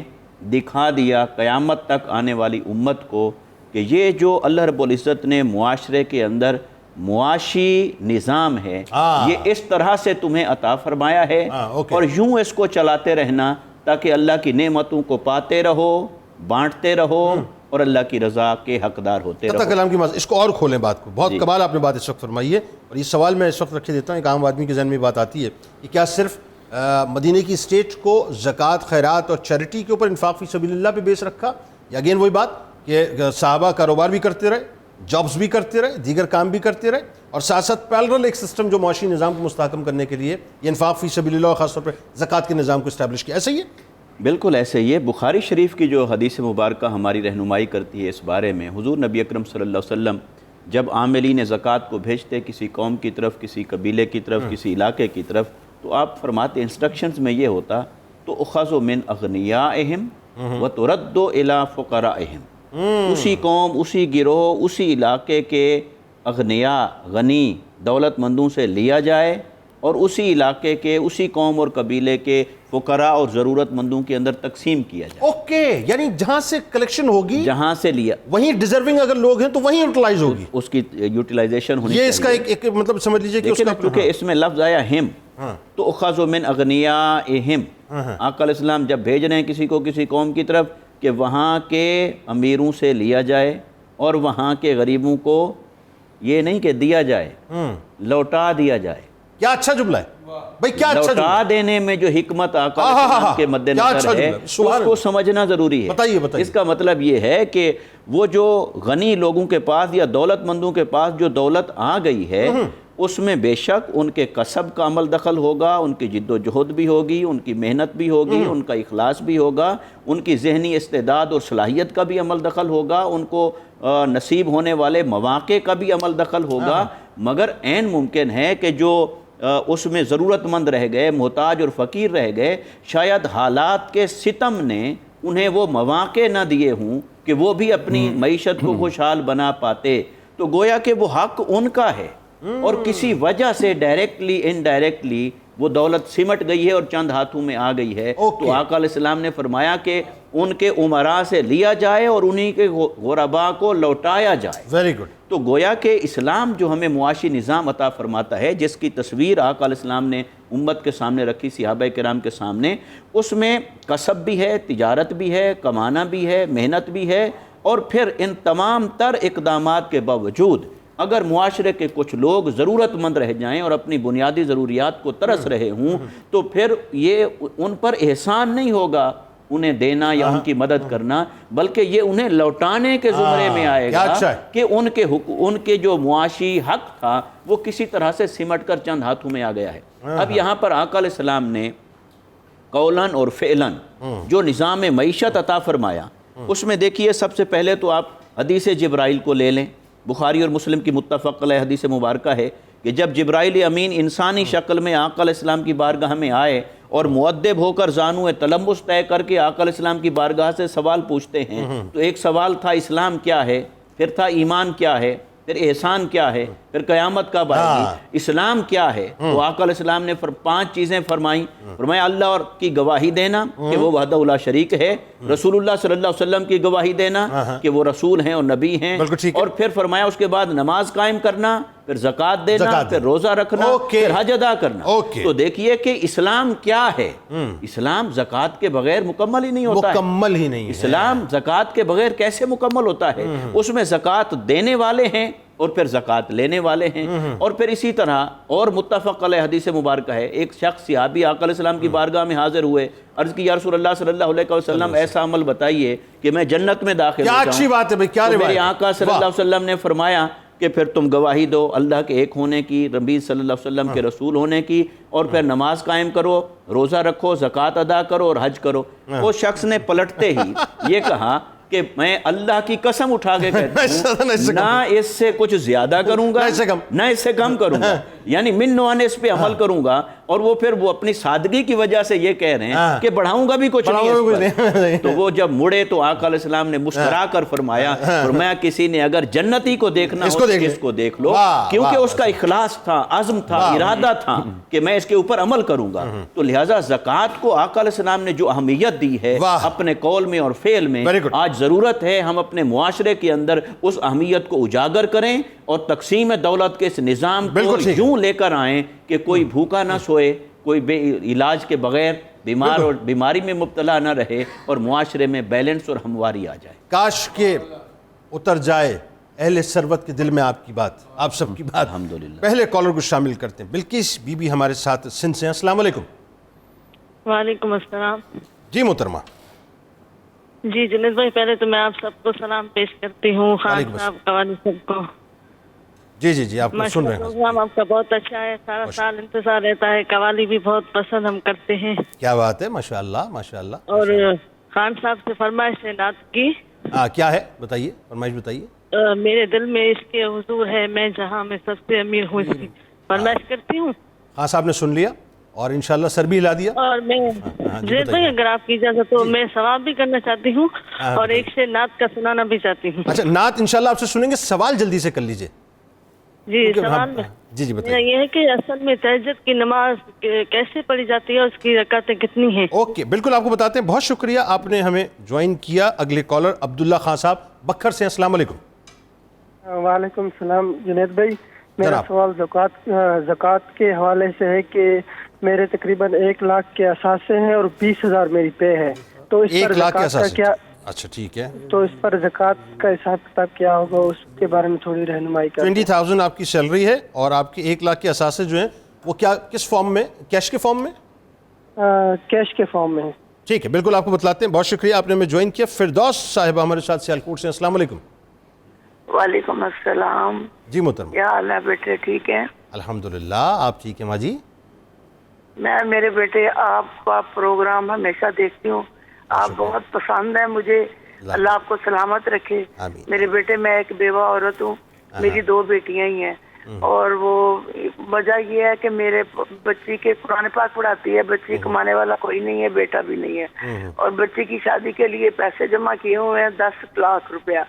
دکھا دیا قیامت تک آنے والی امت کو کہ یہ جو اللہ رب العزت نے معاشرے کے اندر معاشی نظام ہے، یہ اس طرح سے تمہیں عطا فرمایا ہے، اور یوں اس کو چلاتے رہنا تاکہ اللہ کی نعمتوں کو پاتے رہو، بانٹتے رہو، اور اللہ کی رضا کے حقدار ہوتے رہو۔ کلام کی اس کو اور کھولیں بات کو، بہت کمال آپ نے بات اس وقت فرمائی ہے، اور یہ سوال میں اس وقت رکھے دیتا ہوں، ایک عام آدمی کے ذہن میں بات آتی ہے کہ کیا صرف مدینہ کی اسٹیٹ کو زکوٰۃ، خیرات اور چیریٹی کے اوپر انفاق فی سبیل اللہ پہ بیس رکھا، یا اگین وہی بات کہ صحابہ کاروبار بھی کرتے رہے، جابز بھی کرتے رہے، دیگر کام بھی کرتے رہے، اور ساتھ ساتھ پیرلل ایک سسٹم جو معاشی نظام کو مستحکم کرنے کے لیے یہ انفاق فی سبیل اللہ اور خاص طور پر زکوٰۃ کے نظام کو اسٹیبلش کیا، ایسا ہی ہے؟ بالکل ایسے ہی ہے۔ بخاری شریف کی جو حدیث مبارکہ ہماری رہنمائی کرتی ہے اس بارے میں، حضور نبی اکرم صلی اللہ علیہ وسلم جب عاملین زکوٰۃ کو بھیجتے کسی قوم کی طرف، کسی قبیلے کی طرف، کسی علاقے کی طرف، تو آپ فرماتے انسٹرکشنز میں یہ ہوتا تو اخذ من اغنیائہم وترد الی فقرائہم، اسی قوم، اسی گروہ، اسی علاقے کے اغنیاء، غنی دولت مندوں سے لیا جائے اور اسی علاقے کے اسی قوم اور قبیلے کے فقراء اور ضرورت مندوں کے اندر تقسیم کیا جائے۔ اوکے، یعنی جہاں سے کلیکشن ہوگی جہاں سے لیا وہیں ڈیزرونگ اگر لوگ ہیں تو وہیں یوٹیلائز ہوگی، اس کی یوٹیلائزیشن ہونی یہ اس کا چاہیے۔ ایک مطلب سمجھ لیجئے کہ اس لیکن کا چونکہ اس میں لفظ آیا ہم تو اخذ من اغنیائہم، آقا علیہ السلام جب بھیج رہے ہیں کسی کو کسی قوم کی طرف کہ وہاں کے امیروں سے لیا جائے اور وہاں کے غریبوں کو یہ نہیں کہ دیا جائے، لوٹا دیا جائے۔ کیا اچھا جملہ ہے بھائی، کیا اچھا جملہ لوٹا دینے میں جو حکمت آقا علیہ السلام کے مد نظر ہے اس کو سمجھنا ضروری ہے۔ بتائیے بتائیے۔ اس کا مطلب یہ ہے کہ وہ جو غنی لوگوں کے پاس یا دولت مندوں کے پاس جو دولت آ گئی ہے اس میں بے شک ان کے کسب کا عمل دخل ہوگا، ان کی جد و جہد بھی ہوگی، ان کی محنت بھی ہوگی، ان کا اخلاص بھی ہوگا، ان کی ذہنی استعداد اور صلاحیت کا بھی عمل دخل ہوگا، ان کو نصیب ہونے والے مواقع کا بھی عمل دخل ہوگا، مگر عین ممکن ہے کہ جو اس میں ضرورت مند رہ گئے، محتاج اور فقیر رہ گئے، شاید حالات کے ستم نے انہیں وہ مواقع نہ دیے ہوں کہ وہ بھی اپنی معیشت کو خوشحال بنا پاتے، تو گویا کہ وہ حق ان کا ہے اور کسی وجہ سے ڈائریکٹلی انڈائریکٹلی وہ دولت سمٹ گئی ہے اور چند ہاتھوں میں آ گئی ہے۔ تو آقا علیہ السلام نے فرمایا کہ ان کے عمراء سے لیا جائے اور انہی کے غرباء کو لوٹایا جائے۔ Very good. تو گویا کہ اسلام جو ہمیں معاشی نظام عطا فرماتا ہے، جس کی تصویر آقا علیہ السلام نے امت کے سامنے رکھی، صحابہ کرام کے سامنے، اس میں کسب بھی ہے، تجارت بھی ہے، کمانا بھی ہے، محنت بھی ہے، اور پھر ان تمام تر اقدامات کے باوجود اگر معاشرے کے کچھ لوگ ضرورت مند رہ جائیں اور اپنی بنیادی ضروریات کو ترس رہے ہوں تو پھر یہ ان پر احسان نہیں ہوگا انہیں دینا یا ان کی مدد کرنا، بلکہ یہ انہیں لوٹانے کے زمرے میں آئے گا کہ ان کے جو معاشی حق تھا وہ کسی طرح سے سمٹ کر چند ہاتھوں میں آ گیا ہے۔ اب یہاں پر آقا علیہ السلام نے قولاً اور فعلاً جو نظام معیشت عطا فرمایا، اس میں دیکھیے سب سے پہلے تو آپ حدیث جبرائیل کو لے لیں۔ بخاری اور مسلم کی متفق علیہ حدیث مبارکہ ہے کہ جب جبرائیل امین انسانی شکل میں آقا علیہ السلام کی بارگاہ میں آئے اور مؤدب ہو کر زانو تلمس طے کر کے آقا علیہ السلام کی بارگاہ سے سوال پوچھتے ہیں، تو ایک سوال تھا اسلام کیا ہے، پھر تھا ایمان کیا ہے، پھر احسان کیا ہے، پھر قیامت کب آئے گی، اسلام کیا ہے۔ تو آقا علیہ السلام نے 5 چیزیں فرمائیں۔ فرمایا اللہ اور کی گواہی دینا کہ وہ وحدہ لا شریک ہے، رسول اللہ صلی اللہ علیہ وسلم کی گواہی دینا کہ وہ رسول ہیں اور نبی ہیں، اور پھر فرمایا اس کے بعد نماز قائم کرنا، پھر زکوٰۃ دینا، پھر روزہ رکھنا، پھر حج ادا کرنا۔ تو دیکھیے کہ اسلام کیا ہے۔ اسلام زکوٰۃ کے بغیر مکمل ہی نہیں ہوتا ہے، مکمل ہی نہیں ہے۔ اسلام زکوٰۃ کے بغیر کیسے مکمل ہوتا ہے؟ اس میں زکوٰۃ دینے والے ہیں اور پھر زکوٰۃ لینے والے ہیں، اور پھر اسی طرح اور متفق علیہ حدیث مبارکہ ہے، ایک شخص صحابی آقا علیہ السلام کی بارگاہ میں حاضر ہوئے، عرض کی یا رسول اللہ صلی اللہ علیہ وسلم ایسا عمل بتائیے کہ میں جنت میں داخل ہو جاؤں۔ کیا اچھی بات ہے بھائی، کیا روایت ہے۔ میرے آقا صلی اللہ علیہ وسلم نے فرمایا کہ پھر تم گواہی دو اللہ کے ایک ہونے کی، نبی صلی اللہ علیہ وسلم کے رسول ہونے کی، اور پھر نماز قائم کرو، روزہ رکھو، زکوٰۃ ادا کرو اور حج کرو۔ وہ شخص نے پلٹتے ہی یہ کہا کہ میں اللہ کی قسم اٹھا کے کہتا ہوں نہ اس سے کچھ زیادہ کروں گا نہ اس سے کم کروں گا، یعنی من نوعانے اس پہ عمل کروں گا، اور وہ پھر وہ اپنی سادگی کی وجہ سے یہ کہہ رہے ہیں کہ بڑھاؤں گا بھی کچھ نہیں۔ تو وہ جب مڑے تو آقا علیہ السلام نے مسکرا کر فرمایا کسی نے اگر جنتی کو دیکھنا ہو تو اس کو دیکھ لو، کیونکہ اس کا اخلاص تھا، عزم تھا، ارادہ تھا کہ میں اس کے اوپر عمل کروں گا۔ تو لہٰذا زکوٰۃ کو آقا علیہ السلام نے جو اہمیت دی ہے اپنے قول میں اور فعل میں، آج ضرورت ہے ہم اپنے معاشرے کے اندر اس اہمیت کو اجاگر کریں اور تقسیم دولت کے اس نظام کو یوں لے کر آئیں کہ کوئی بھوکا نہ سوئے، کوئی بے علاج کے بغیر بیمار اور بیماری میں مبتلا نہ رہے، اور معاشرے میں بیلنس اور ہمواری آ جائے۔ کاش کہ اتر جائے اہل ثروت کے دل میں آپ کی بات، آپ سب کی بات۔ الحمدللہ۔ پہلے کالر کو شامل کرتے ہیں، بلقیس بی بی ہمارے ساتھ سندھ سے ہیں۔ السلام علیکم۔ وعلیکم السلام۔ جی محترمہ۔ جی جنید بھائی، پہلے تو میں آپ سب کو سلام پیش کرتی ہوں، خان صاحب، قوالی سب کو۔ جی جی جی، آپ کو سن رہے ہیں۔ پروگرام آپ کا بہت اچھا ہے، سارا سال انتظار رہتا ہے، قوالی بھی بہت پسند ہم کرتے ہیں۔ کیا بات ہے، ماشاءاللہ ماشاءاللہ۔ اور خان صاحب سے فرمائش ہے نعت کی۔ کیا ہے بتائیے، فرمائش بتائیے۔ میرے دل میں اس کے حضور ہے، میں جہاں میں سب سے امیر ہوں، اس کی فرمائش کرتی ہوں۔ خان صاحب نے سن لیا اور انشاءاللہ سر بھی ہلا دیا۔ اور میں جنید بھائی اگر آپ کی اجازت ہو میں ثواب بھی کرنا چاہتی ہوں اور ایک سے نعت کا سنانا بھی چاہتی ہوں۔ اچھا، نعت انشاءاللہ آپ سے سنیں گے، سوال جلدی سے کر لیجئے۔ جی کیونکہ سوال ہم- جی جی میرا بتائیے. یہ ہے کہ اصل میں تہجد کی نماز کیسے پڑھی جاتی ہے اور اس کی رکعتیں کتنی ہیں؟ اوکے بالکل آپ کو بتاتے ہیں. بہت شکریہ آپ نے ہمیں جوائن کیا. اگلے کالر عبداللہ خان صاحب بکھر سے. السلام علیکم. وعلیکم السلام جنید بھائی. میرا جناب. سوال زکوٰۃ کے حوالے سے ہے کہ میرے تقریباً 1 لاکھ کے اثاثے ہیں اور 20,000 میری پے ہے, تو اس پر 1 لاکھ کے زکوٰۃ کا اساس. کیا, اچھا ٹھیک ہے. تو اس پر زکوٰۃ کا حساب کتاب کیا ہوگا, اس کے بارے میں تھوڑی رہنمائی کریں. 20,000 آپ کی سیلری ہے اور آپ کے 1 لاکھ کے اثاثے جو ہیں وہ کیا کس فارم میں, کیش کے فارم میں؟ کیش کے فارم میں. ٹھیک ہے بالکل آپ کو بتلاتے ہیں. بہت شکریہ آپ نے ہمیں جوائن کیا. فردوس صاحبہ ہمارے ساتھ سیالکوٹ سے. السلام علیکم. وعلیکم السلام. جی محترم. کیا حال ہے بیٹے, ٹھیک ہے؟ الحمدللہ آپ ٹھیک ہیں ماں جی؟ میں میرے بیٹے آپ کا پروگرام ہمیشہ دیکھتی ہوں, آپ بہت پسند ہے مجھے. اللہ آپ کو سلامت رکھے. آمین. میرے بیٹے میں ایک بیوہ عورت ہوں, میری 2 بیٹیاں ہی ہیں, اور وہ وجہ یہ ہے کہ میرے بچی کے قرآن پاک پڑھاتی ہے, بچی کمانے والا کوئی نہیں ہے, بیٹا بھی نہیں ہے, اور بچی کی شادی کے لیے پیسے جمع کیے ہوئے ہیں 10 لاکھ روپیہ.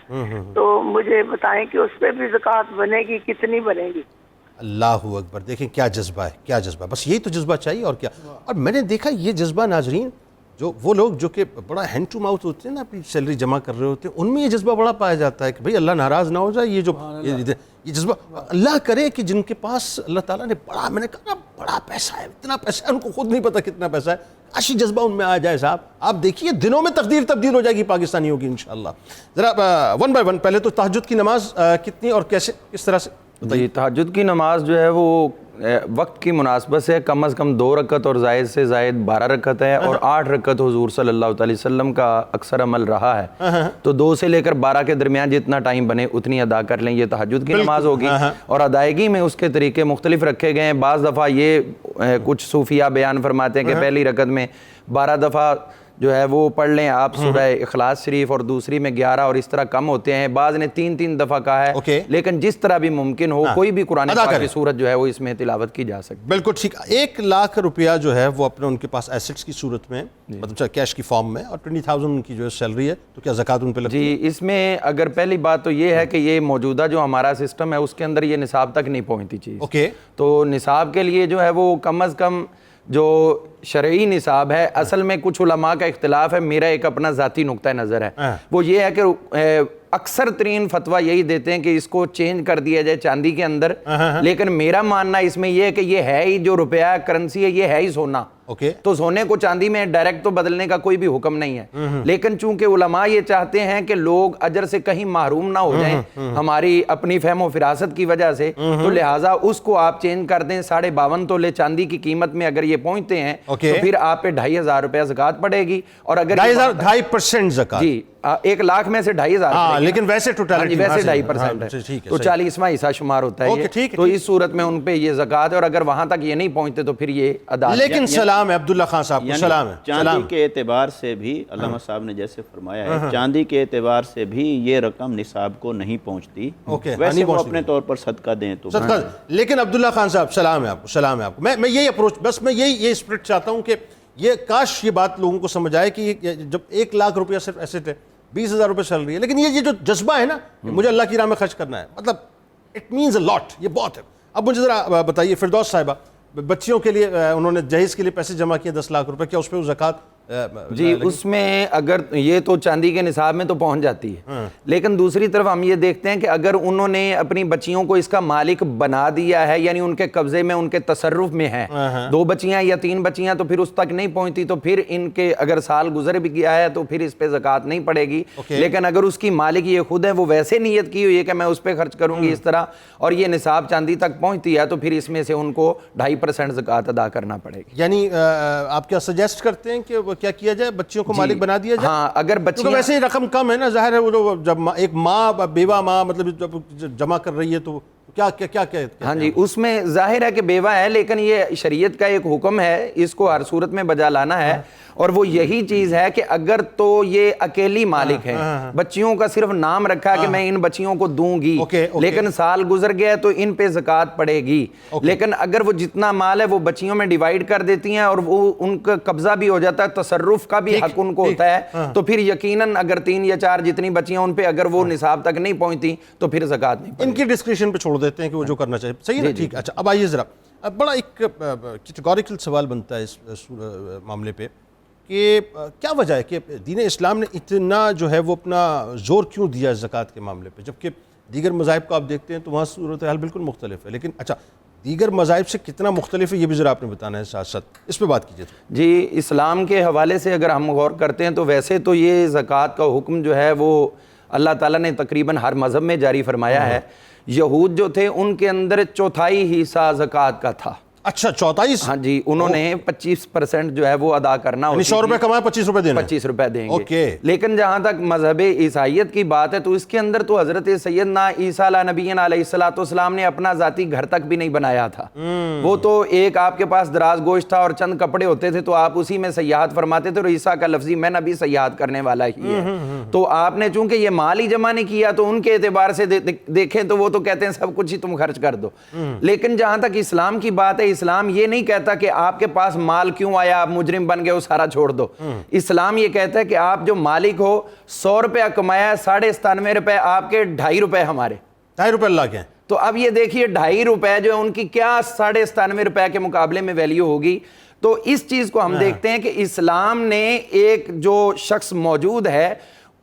تو مجھے بتائیں کہ اس پہ بھی زکوٰۃ بنے گی, کتنی بنے گی؟ اللہ اکبر. دیکھیں کیا جذبہ ہے, کیا جذبہ, بس یہی تو جذبہ چاہیے اور کیا. اور میں نے دیکھا یہ جذبہ ناظرین, جو وہ لوگ جو کہ بڑا ہینڈ ٹو ماؤتھ ہوتے ہیں نا, اپنی سیلری جمع کر رہے ہوتے ہیں, ان میں یہ جذبہ بڑا پایا جاتا ہے کہ بھئی اللہ ناراض نہ ہو جائے. یہ جذبہ اللہ کرے کہ جن کے پاس اللہ تعالیٰ نے بڑا, میں نے کہا بڑا پیسہ ہے, اتنا پیسہ ہے, ان کو خود نہیں پتا کتنا پیسہ ہے, کاشی جذبہ ان میں آ جائے صاحب. آپ دیکھیے دنوں میں تقدیر تبدیل ہو جائے گی پاکستانیوں کی انشاءاللہ. ذرا 1 بائی 1 پہلے تو تہجد کی نماز کتنی اور کیسے, کس طرح سے؟ جی تہجد کی نماز جو ہے وہ وقت کی مناسبت سے کم از کم 2 رکعت اور زائد سے زائد 12 رکعت ہے, اور 8 رکعت حضور صلی اللہ علیہ وسلم کا اکثر عمل رہا ہے. تو 2 سے لے کر 12 کے درمیان جتنا ٹائم بنے اتنی ادا کر لیں, یہ تہجد کی نماز ہوگی. اور ادائیگی میں اس کے طریقے مختلف رکھے گئے ہیں. بعض دفعہ یہ کچھ صوفیہ بیان فرماتے ہیں کہ پہلی رکعت میں 12 دفعہ جو ہے وہ پڑھ لیں آپ سورہ اخلاص شریف, اور دوسری میں 11, اور اس طرح کم ہوتے ہیں. بعض نے 3 دفعہ کہا ہے, لیکن جس طرح بھی ممکن ہو کوئی بھی قرآن پاک کی سورت جو ہے وہ اس میں تلاوت کی جا سکتی. بالکل ٹھیک. 1 لاکھ روپیہ جو ہے وہ اپنے ان کے پاس ایسٹس کی صورت میں, مطلب کیش کی فارم میں, اور 20,000 ان کی جو ہے سیلری ہے, تو کیا زکوٰۃ ان پہ لگتی ہے؟ جی اس میں اگر پہلی بات تو یہ ہے کہ یہ موجودہ جو ہمارا سسٹم ہے اس کے اندر یہ نصاب تک نہیں پہنچتی چیز. تو نصاب کے لیے جو ہے وہ کم از کم جو شرعی نصاب ہے, اصل میں کچھ علماء کا اختلاف ہے, میرا ایک اپنا ذاتی نقطہ نظر ہے, وہ یہ ہے کہ اکثر ترین فتویٰ یہی دیتے ہیں کہ اس کو چینج کر دیا جائے چاندی کے اندر. لیکن میرا ماننا اس میں یہ ہے کہ یہ ہے ہی جو روپیہ کرنسی ہے, یہ ہے ہی سونا. تو سونے کو چاندی میں ڈائریکٹ تو بدلنے کا کوئی بھی حکم نہیں ہے. لیکن چونکہ علماء یہ چاہتے ہیں کہ لوگ اجر سے کہیں محروم نہ ہو جائیں ہماری اپنی فہم و فراست کی وجہ سے, تو لہٰذا اس کو آپ چینج کر دیں. 52.5 تولے چاندی کی قیمت میں اگر یہ پہنچتے ہیں تو پھر آپ پہ 2,500 روپیہ زکوٰۃ پڑے گی. اور اگر 2.5% زکوٰۃ, جی 1 لاکھ میں سے 2,500, لیکن ویسے ٹوٹالٹی ویسے 2.5% ہے, تو 40واں حصہ شمار ہوتا ہے. تو اس صورت میں ان پہ یہ زکوٰۃ ہے, اور اگر وہاں تک یہ نہیں پہنچتے تو پھر یہ ادا. لیکن سلام ہے عبداللہ خان صاحب کو, سلام ہے. چاندی کے اعتبار سے بھی علامہ صاحب نے جیسے فرمایا ہے, چاندی کے اعتبار سے بھی یہ رقم نصاب کو نہیں پہنچتی. ویسے وہ اپنے طور پر صدقہ دیں تو صدقہ. لیکن عبداللہ خان صاحب سلام ہے آپ کو, سلام ہے آپ کو. میں یہی اپروچ, بس میں یہ اسپرٹ چاہتا ہوں کہ یہ کاش یہ بات لوگوں کو سمجھ آئے کہ جب 1 لاکھ روپیہ صرف ایسٹ ہے, 20,000 روپے چل رہی ہے, لیکن یہ جو جذبہ ہے نا کہ مجھے اللہ کی راہ میں خرچ کرنا ہے, مطلب اٹ مینز اے لاٹ, یہ بہت ہے. اب مجھے ذرا بتائیے فردوس صاحبہ, بچیوں کے لیے انہوں نے جہیز کے لیے پیسے جمع کیے 10 لاکھ روپے, کیا اس پہ زکوٰۃ؟ جی اس میں اگر یہ تو چاندی کے نصاب میں تو پہنچ جاتی ہے, لیکن دوسری طرف ہم یہ دیکھتے ہیں کہ اگر انہوں نے اپنی بچیوں کو اس کا مالک بنا دیا ہے, یعنی ان کے قبضے میں, ان کے تصرف میں ہے, 2 بچیاں یا 3 بچیاں, تو پھر اس تک نہیں پہنچتی. تو پھر ان کے اگر سال گزر بھی گیا ہے تو پھر اس پہ زکوٰۃ نہیں پڑے گی. لیکن اگر اس کی مالک یہ خود ہے, وہ ویسے نیت کی ہوئی ہے کہ میں اس پہ خرچ کروں گی اس طرح, اور یہ نصاب چاندی تک پہنچتی ہے, تو پھر اس میں سے ان کو 2.5% زکوٰۃ ادا کرنا پڑے گی. یعنی آپ کیا سجیسٹ کرتے ہیں کہ کیا کیا جائے, بچیوں کو مالک بنا دیا جائے؟ ہاں اگر بچیاں, ویسے ہی رقم کم ہے نا, ظاہر ہے وہ جب ایک ماں, بیوہ ماں مطلب جب جمع کر رہی ہے تو کیا ہاں جی اس میں ظاہر ہے کہ بیوہ ہے, لیکن یہ شریعت کا ایک حکم ہے, اس کو ہر صورت میں بجا لانا ہے. اور وہ یہی چیز ہے کہ اگر تو یہ اکیلی مالک ہے, بچیوں کا صرف نام رکھا کہ میں ان بچیوں کو دوں گی, لیکن سال گزر گیا تو ان پہ زکوٰۃ پڑے گی. لیکن اگر وہ جتنا مال ہے وہ بچیوں میں ڈیوائیڈ کر دیتی ہیں اور وہ ان کا قبضہ بھی ہو جاتا ہے, تصرف کا بھی حق ان کو ہوتا ہے, تو پھر یقیناً اگر 3 یا 4 جتنی بچیاں ان پہ اگر وہ نصاب تک نہیں پہنچتی تو پھر زکوٰۃ نہیں. ان کی ڈسکریشن پہ چھوڑ دیں دیتے ہیں کہ وہ جو کرنا چاہیے. صحیح ہے نا, ٹھیک. اچھا اب آئیے ذرا, اب بڑا ایک کیٹیگوریکل سوال بنتا ہے اس معاملے پہ کہ کیا وجہ ہے کہ دین اسلام نے اتنا جو ہے وہ اپنا زور کیوں دیا زکوٰۃ کے معاملے پہ, جبکہ دیگر مذاہب کو آپ دیکھتے ہیں تو وہاں صورتحال بالکل مختلف ہے. لیکن اچھا دیگر مذاہب سے کتنا مختلف ہے یہ بھی ذرا آپ نے بتانا ہے ساتھ ساتھ, اس پہ بات کیجیے. جی, اسلام کے حوالے سے اگر ہم غور کرتے ہیں تو ویسے تو یہ زکوٰۃ کا حکم جو ہے وہ اللہ تعالیٰ نے تقریباً ہر مذہب میں جاری فرمایا ہے. یہود جو تھے ان کے اندر 1/4 حصہ زکوٰۃ کا تھا. اچھا 34. ہاں جی, انہوں نے 25% جو ہے وہ ادا کرنا ہوتی 100 روپے کمائے 25 روپے دینا, 25 روپے دیں گے. اوکے. لیکن جہاں تک مذہب عیسائیت کی بات ہے تو اس کے اندر تو حضرت سیدنا عیسیٰ علیہ نبینا علیہ السلام نے اپنا ذاتی گھر تک بھی نہیں بنایا تھا. وہ تو ایک آپ کے پاس دراز گوشت تھا اور چند کپڑے ہوتے تھے تو آپ اسی میں سیاحت فرماتے تھے, اور عیسیٰ کا لفظی میں نبی سیاحت کرنے والا ہی ہے. تو آپ نے چونکہ یہ مال ہی جمع نہیں کیا تو ان کے اعتبار سے دیکھیں تو وہ تو کہتے ہیں سب کچھ ہی تم خرچ کر دو. لیکن جہاں تک اسلام کی بات ہے, اسلام یہ نہیں کہتا کہ آپ کے پاس مال کیوں آیا, آپ مجرم بن گئے, وہ سارا چھوڑ دو. اسلام یہ کہتا ہے کہ آپ جو مالک ہو 100 روپیہ کمایا, 97.5 روپے آپ کے, 2.5 روپے ہمارے. 2.5 روپے اللہ کے. تو اب یہ دیکھیے 2.5 روپے جو ہے ان کی کیا 97.5 روپے کے مقابلے میں ویلیو ہوگی. تو اس چیز کو ہم دیکھتے ہیں کہ اسلام نے ایک جو شخص موجود ہے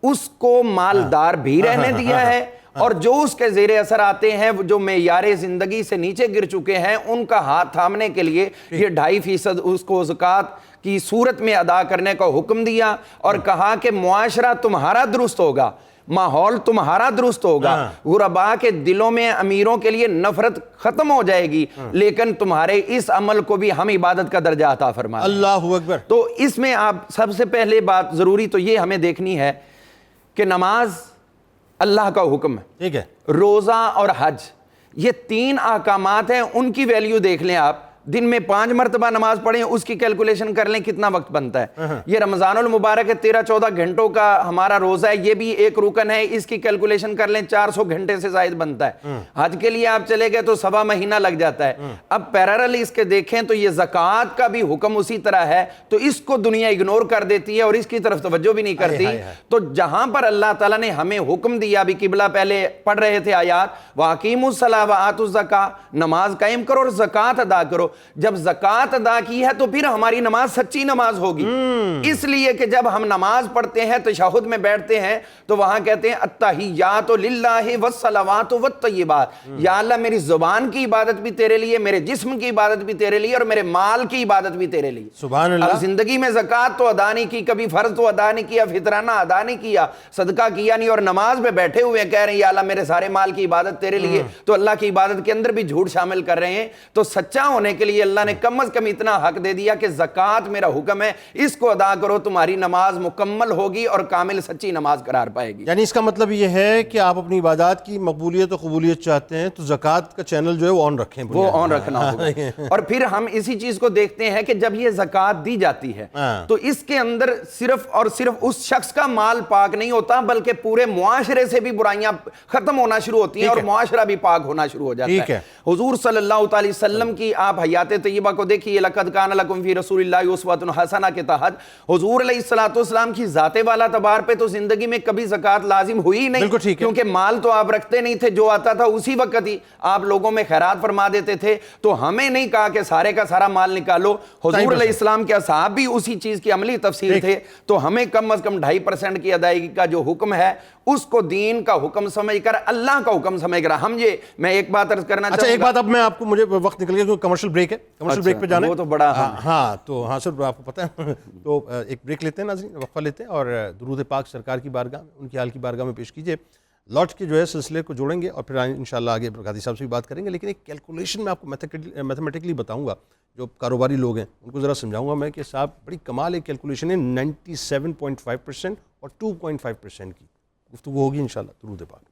اس کو مالدار بھی رہنے دیا ہے, اور جو اس کے زیر اثر آتے ہیں جو معیار زندگی سے نیچے گر چکے ہیں ان کا ہاتھ تھامنے کے لیے یہ 2.5% اس کو زکوٰۃ کی صورت میں ادا کرنے کا حکم دیا, اور کہا کہ معاشرہ تمہارا درست ہوگا, ماحول تمہارا درست ہوگا, غرباء کے دلوں میں امیروں کے لیے نفرت ختم ہو جائے گی, لیکن تمہارے اس عمل کو بھی ہم عبادت کا درجہ عطا فرمائیں. اللہ اکبر. تو اس میں آپ سب سے پہلے بات ضروری تو یہ ہمیں دیکھنی ہے کہ نماز اللہ کا حکم ہے, ٹھیک ہے, روزہ اور حج یہ 3 احکامات ہیں, ان کی ویلیو دیکھ لیں آپ. دن میں 5 مرتبہ نماز پڑھیں, اس کی کیلکولیشن کر لیں کتنا وقت بنتا ہے. یہ رمضان المبارک ہے 13-14 گھنٹوں کا ہمارا روزہ ہے, یہ بھی ایک رکن ہے, اس کی کیلکولیشن کر لیں 400 گھنٹے سے زائد بنتا ہے. حج کے لیے آپ چلے گئے تو 1.25 مہینہ لگ جاتا ہے. اب پیرالل اس کے دیکھیں تو یہ زکوٰۃ کا بھی حکم اسی طرح ہے, تو اس کو دنیا اگنور کر دیتی ہے اور اس کی طرف توجہ بھی نہیں کرتی. تو جہاں پر اللہ تعالیٰ نے ہمیں حکم دیا, بھی قبلہ پہلے پڑھ رہے تھے آیات, وَأَقِیمُوا الصَّلَاةَ وَآتُوا الزَّکَاۃَ, نماز قائم کرو اور زکوٰۃ ادا کرو. جب زکوٰۃ ادا کی ہے تو پھر ہماری نماز سچی نماز ہوگی. اس لیے کہ جب ہم نماز پڑھتے ہیں تشہد میں بیٹھتے ہیں تو وہاں کہتے ہیں التحیات للہ والصلوات والطیبات, یا اللہ میری زبان کی عبادت بھی تیرے لیے, میرے جسم کی عبادت بھی تیرے لیے, اور میرے مال کی عبادت بھی تیرے لیے. سبحان اللہ. اب زندگی میں زکوٰۃ تو ادا نہیں کی, کبھی فرض تو ادا نہیں کیا, فطرانہ ادا نہیں کیا, صدقہ کیا نہیں, اور نماز میں بیٹھے ہوئے کہہ رہے ہیں یا اللہ میرے سارے مال کی عبادت تیرے لیے, تو اللہ کی عبادت کے اندر بھی جھوٹ شامل کر رہے ہیں. تو سچا ہونے کے لیے اللہ نے کم از کم اتنا حق دے دیا کہ زکوٰۃ میرا حکم ہے, اس کو ادا کرو, تمہاری نماز مکمل ہوگی اور کامل سچی نماز قرار پائے گی. یعنی اس کا مطلب یہ ہے کہ آپ اپنی عبادات کی مقبولیت و قبولیت چاہتے ہیں تو زکوٰۃ کا چینل جو ہے وہ آن رکھیں, وہ آن رکھنا ہوگا. اور پھر ہم اسی چیز کو دیکھتے ہیں کہ جب یہ زکوٰۃ دی جاتی ہے تو اس کے اندر صرف اور صرف اس شخص کا مال پاک نہیں ہوتا, بلکہ پورے معاشرے سے بھی برائیاں ختم ہونا شروع ہوتی ہیں اور معاشرہ بھی پاک ہونا شروع ہو جاتا ہے. حضور صلی اللہ علیہ وسلم کی آپ حیات طیبہ کو دیکھیے, لقد کان لکم فی رسول اللہ اسوۃ حسنہ کے تحت حضور علیہ السلام کی ذات والا تبار پہ تو زندگی میں کبھی زکوٰۃ لازم ہوئی نہیں, کیونکہ مال تو آپ رکھتے نہیں تھے, جو آتا تھا اسی وقت ہی آپ لوگوں میں خیرات فرما دیتے تھے. تو ہمیں نہیں کہا کہ سارے کا سارا مال نکالو, حضور علیہ السلام کے اصحاب بھی اسی چیز کی عملی تفسیر تھے. تو ہمیں کم از کم 2.5% کی ادائیگی کا جو حکم ہے اس کو دین کا حکم سمجھ کر, اللہ کا حکم سمجھ کر ہم یہ, میں ایک بات عرض کرنا چاہوں گا. ایک بات اب میں آپ کو, مجھے وقت نکل گیا کیونکہ کمرشل بریک ہے, کمرشل بریک پہ جانا ہے. وہ تو بڑا ہاں, تو ہاں سر آپ کو پتہ ہے, تو ایک بریک لیتے ہیں ناظرین, وقفہ لیتے ہیں, اور درود پاک سرکار کی بارگاہ میں, ان کی حال کی بارگاہ میں پیش کیجیے. لوٹ کے جو ہے سلسلے کو جوڑیں گے اور پھر انشاءاللہ آگے قاضی صاحب سے بھی بات کریں گے. لیکن ایک کیلکولیشن میں آپ کو میتھمیٹکلی بتاؤں گا, جو کاروباری لوگ ہیں ان کو ذرا سمجھاؤں گا میں کہ صاحب بڑی کمال ایک کیلکولیشن ہے, 97.5% اور 2.5% کی گفتگو ہوگی انشاءاللہ. درود پاک.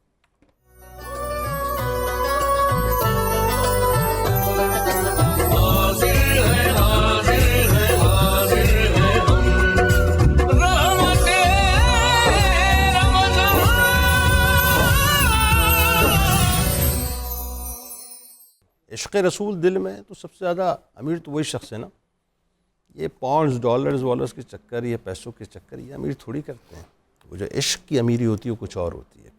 عشق رسول دل میں تو سب سے زیادہ امیر تو وہی شخص ہے نا. یہ پاؤنڈز ڈالرز کے چکر, یہ پیسوں کے چکر, یہ امیر تھوڑی کرتے ہیں. وہ جو عشق کی امیری ہوتی ہے وہ کچھ اور ہوتی ہے.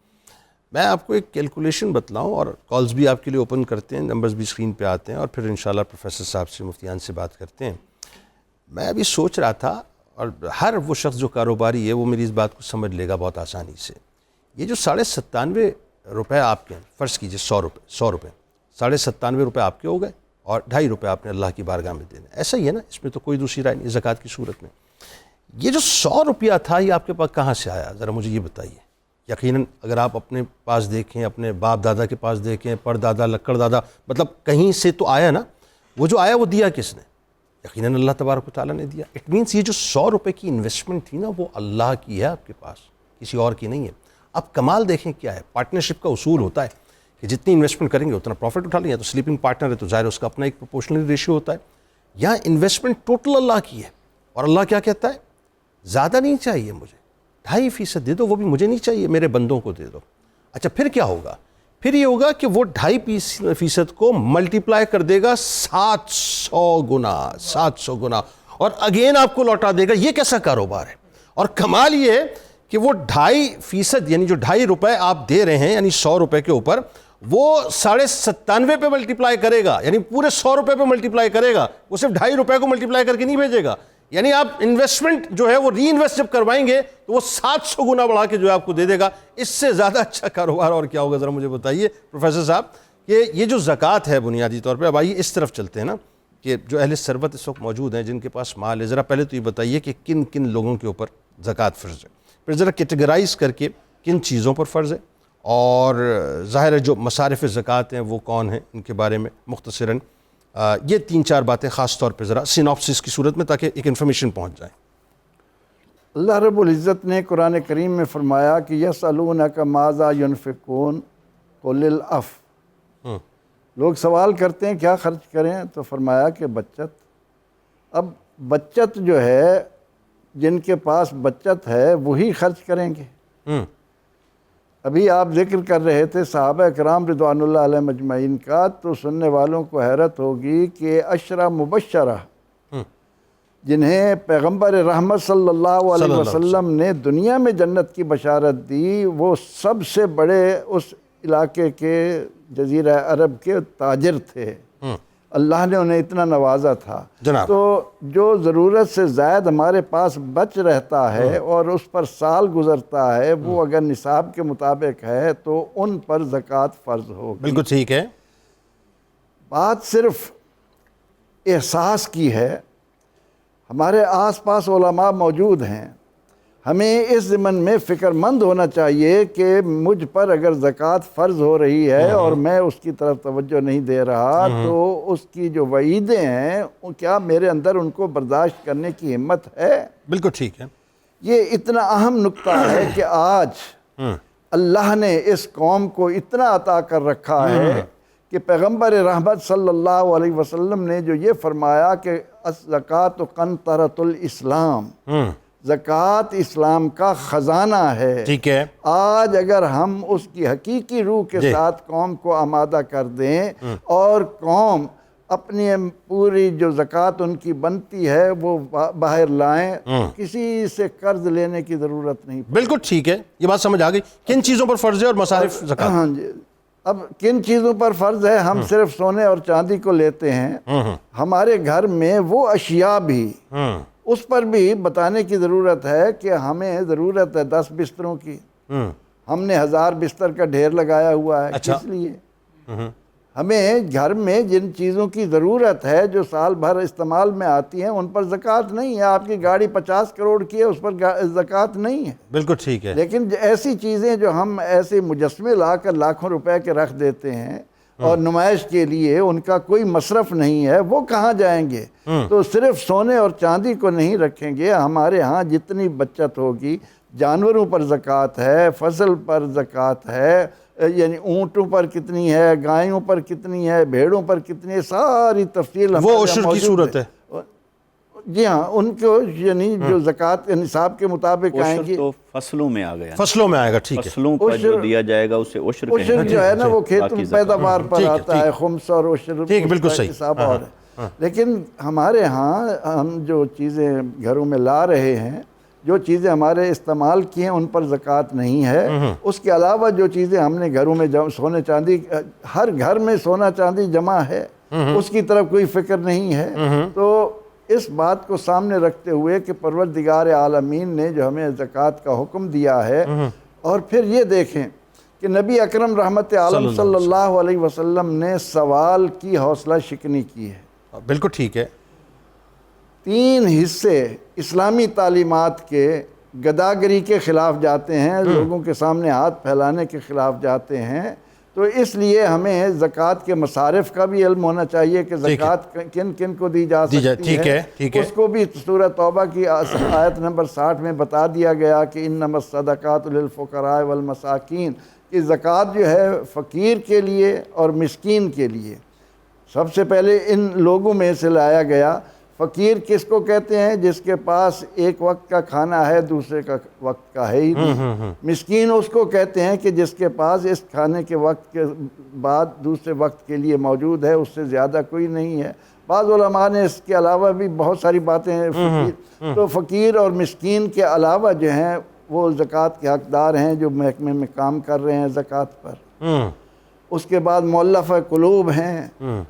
میں آپ کو ایک کیلکولیشن بتلاؤں اور کالز بھی آپ کے لیے اوپن کرتے ہیں, نمبرز بھی اسکرین پہ آتے ہیں, اور پھر انشاءاللہ پروفیسر صاحب سے, مفتیان سے بات کرتے ہیں. میں ابھی سوچ رہا تھا, اور ہر وہ شخص جو کاروباری ہے وہ میری اس بات کو سمجھ لے گا بہت آسانی سے. یہ جو 97.5 روپے آپ کے ہیں, فرض کیجئے 100 روپے 97.5 روپے آپ کے ہو گئے, اور 2.5 روپے آپ نے اللہ کی بارگاہ میں دینے. ایسا ہی ہے نا, اس میں تو کوئی دوسری رائے نہیں زکوٰۃ کی صورت میں. یہ جو 100 روپیہ تھا یہ آپ کے پاس کہاں سے آیا, ذرا مجھے یہ بتائیے. یقیناً اگر آپ اپنے پاس دیکھیں, اپنے باپ دادا کے پاس دیکھیں, پر دادا, لکڑ دادا, مطلب کہیں سے تو آیا نا. وہ جو آیا وہ دیا کس نے؟ یقیناً اللہ تبارک و تعالیٰ نے دیا. اٹ مینس یہ جو 100 روپے کی انویسٹمنٹ تھی نا وہ اللہ کی ہے آپ کے پاس, کسی اور کی نہیں ہے. اب کمال دیکھیں کیا ہے, پارٹنرشپ کا اصول ہوتا ہے کہ جتنی انویسٹمنٹ کریں گے اتنا پروفٹ اٹھا لیں. یا تو سلیپنگ پارٹنر ہے تو ظاہر اس کا اپنا ایک پروپورشنل ریشیو ہوتا ہے. یہاں انویسٹمنٹ ٹوٹل اللہ کی ہے, اور اللہ کیا کہتا ہے, زیادہ نہیں چاہیے مجھے, 2.5% دے دو, وہ بھی مجھے نہیں چاہیے, میرے بندوں کو دے دو. اچھا پھر کیا ہوگا؟ پھر یہ ہوگا کہ وہ 2.5% کو ملٹیپلائی کر دے گا 700 گنا, اور اگین آپ کو لوٹا دے گا. یہ کیسا کاروبار ہے؟ اور کمال یہ ہے کہ وہ 2.5% یعنی جو 2.5 روپے آپ دے رہے ہیں, یعنی 100 روپے کے اوپر وہ 97.5 پہ ملٹیپلائی کرے گا, یعنی پورے 100 روپے پہ ملٹیپلائی کرے گا. وہ صرف 2.5 روپے کو ملٹیپلائی کر کے نہیں بھیجے گا. یعنی آپ انویسٹمنٹ جو ہے وہ ری انویسٹ جب کروائیں گے تو وہ 700 گنا بڑھا کے جو ہے آپ کو دے دے گا. اس سے زیادہ اچھا کاروبار اور کیا ہوگا؟ ذرا مجھے بتائیے پروفیسر صاحب کہ یہ جو زکوٰۃ ہے بنیادی طور پہ. اب آئیے اس طرف چلتے ہیں نا, کہ جو اہل ثروت اس وقت موجود ہیں جن کے پاس مال ہے, ذرا پہلے تو یہ بتائیے کہ کن کن لوگوں کے اوپر زکوٰۃ فرض ہے, پھر ذرا کیٹیگرائز کر کے کن چیزوں پر فرض ہے, اور ظاہر ہے جو مصارف زکوٰۃ ہیں وہ کون ہیں, ان کے بارے میں مختصراً یہ 3-4 باتیں خاص طور پہ ذرا سینopsis کی صورت میں, تاکہ ایک انفارمیشن پہنچ جائے. اللہ رب العزت نے قرآن کریم میں فرمایا کہ یسألونک ماذا ینفقون قل العفو. لوگ سوال کرتے ہیں کیا خرچ کریں, تو فرمایا کہ بچت. اب بچت جو ہے, جن کے پاس بچت ہے وہی خرچ کریں گے. ابھی آپ ذکر کر رہے تھے صحابہ اکرام رضوان اللہ علیہ مجمعین کا, تو سننے والوں کو حیرت ہوگی کہ 10 مبشرہ جنہیں پیغمبر رحمت صلی اللہ علیہ وسلم نے دنیا میں جنت کی بشارت دی, وہ سب سے بڑے اس علاقے کے جزیرہ عرب کے تاجر تھے. اللہ نے انہیں اتنا نوازا تھا. تو جو ضرورت سے زائد ہمارے پاس بچ رہتا ہے اور اس پر سال گزرتا ہے, وہ اگر نصاب کے مطابق ہے تو ان پر زکوٰۃ فرض ہوگی. بالکل ٹھیک ہے. بات صرف احساس کی ہے. ہمارے آس پاس علماء موجود ہیں, ہمیں اس ضمن میں فکر مند ہونا چاہیے کہ مجھ پر اگر زکوٰۃ فرض ہو رہی ہے اور میں اس کی طرف توجہ نہیں دے رہا, تو اس کی جو وعیدیں ہیں کیا میرے اندر ان کو برداشت کرنے کی ہمت ہے؟ بالکل ٹھیک ہے. یہ اتنا اہم نقطہ ہے کہ آج اللہ نے اس قوم کو اتنا عطا کر رکھا ہے کہ پیغمبر رحمت صلی اللہ علیہ وسلم نے جو یہ فرمایا کہ الزکوٰۃ قنطرۃ الاسلام, زکوٰۃ اسلام کا خزانہ ہے. ٹھیک ہے. آج اگر ہم اس کی حقیقی روح کے ساتھ قوم کو آمادہ کر دیں اور قوم اپنی پوری جو زکوٰۃ ان کی بنتی ہے وہ باہر لائیں, کسی سے قرض لینے کی ضرورت نہیں. بالکل ٹھیک ہے, یہ بات سمجھ آ گئی. کن چیزوں پر فرض ہے اور مصارف زکوٰۃ؟ ہاں جی. اب کن چیزوں پر فرض ہے؟ ہم صرف سونے اور چاندی کو لیتے ہیں. ہمارے گھر میں وہ اشیاء بھی, اس پر بھی بتانے کی ضرورت ہے کہ ہمیں ضرورت ہے 10 بستروں کی, ہم نے 1000 بستر کا ڈھیر لگایا ہوا ہے. کس لیے؟ ہمیں گھر میں جن چیزوں کی ضرورت ہے جو سال بھر استعمال میں آتی ہیں ان پر زکوٰۃ نہیں ہے. آپ کی گاڑی 50 کروڑ کی ہے, اس پر زکوٰۃ نہیں ہے. بالکل ٹھیک ہے. لیکن ایسی چیزیں جو ہم ایسے مجسمے لا کر لاکھوں روپے کے رکھ دیتے ہیں اور نمائش کے لیے, ان کا کوئی مصرف نہیں ہے, وہ کہاں جائیں گے؟ تو صرف سونے اور چاندی کو نہیں رکھیں گے. ہمارے ہاں جتنی بچت ہوگی, جانوروں پر زکوٰۃ ہے, فصل پر زکوٰۃ ہے, یعنی اونٹوں پر کتنی ہے, گایوں پر کتنی ہے, بھیڑوں پر کتنی ہے, ساری تفصیل وہ عشر کی صورت ہے. جی ہاں, ان کو یعنی جو زکوٰۃ نصاب کے مطابق آئیں گی. تو فصلوں میں آ گیا, فصلوں میں آئے گا. ٹھیک ہے. فصلوں پر جو دیا جائے گا اسے عشر کہیں گے. عشر جو ہے نا وہ کھیت پیداوار پر آتا ہے, خمس اور عشر. ٹھیک, بالکل صحیح. حساب اور ہے. لیکن ہمارے ہاں ہم جو چیزیں گھروں میں لا رہے ہیں جو چیزیں ہمارے استعمال کی ہیں ان پر زکوٰۃ نہیں ہے۔ اس کے علاوہ جو چیزیں ہم نے گھروں میں سونے چاندی، ہر گھر میں سونا چاندی جمع ہے، اس کی طرف کوئی فکر نہیں ہے۔ تو اس بات کو سامنے رکھتے ہوئے کہ پروردگار عالمین نے جو ہمیں زکوٰۃ کا حکم دیا ہے، اور پھر یہ دیکھیں کہ نبی اکرم رحمت عالم صلی اللہ علیہ وسلم نے سوال کی حوصلہ شکنی کی ہے۔ بالکل ٹھیک ہے۔ 3 حصے اسلامی تعلیمات کے گداگری کے خلاف جاتے ہیں، لوگوں کے سامنے ہاتھ پھیلانے کے خلاف جاتے ہیں۔ تو اس لیے ہمیں زکوٰۃ کے مصارف کا بھی علم ہونا چاہیے کہ زکوٰۃ کن کن کو دی جا سکتی ہے، اس کو بھی سورہ توبہ کی آیت نمبر 60 میں بتا دیا گیا کہ انما الصدقات للفقراء والمساکین، کہ زکوٰۃ جو ہے فقیر کے لیے اور مسکین کے لیے۔ سب سے پہلے ان لوگوں میں سے لایا گیا۔ فقیر کس کو کہتے ہیں؟ جس کے پاس ایک وقت کا کھانا ہے، دوسرے کا وقت کا ہے ہی نہیں۔ مسکین اس کو کہتے ہیں کہ جس کے پاس اس کھانے کے وقت کے بعد دوسرے وقت کے لیے موجود ہے، اس سے زیادہ کوئی نہیں ہے۔ بعض علماء نے اس کے علاوہ بھی بہت ساری باتیں ہیں فقیر۔ تو فقیر اور مسکین کے علاوہ جو ہیں وہ زکوٰۃ کے حقدار ہیں جو محکمے میں کام کر رہے ہیں زکوٰۃ پر۔ اس کے بعد مؤلفہ قلوب ہیں،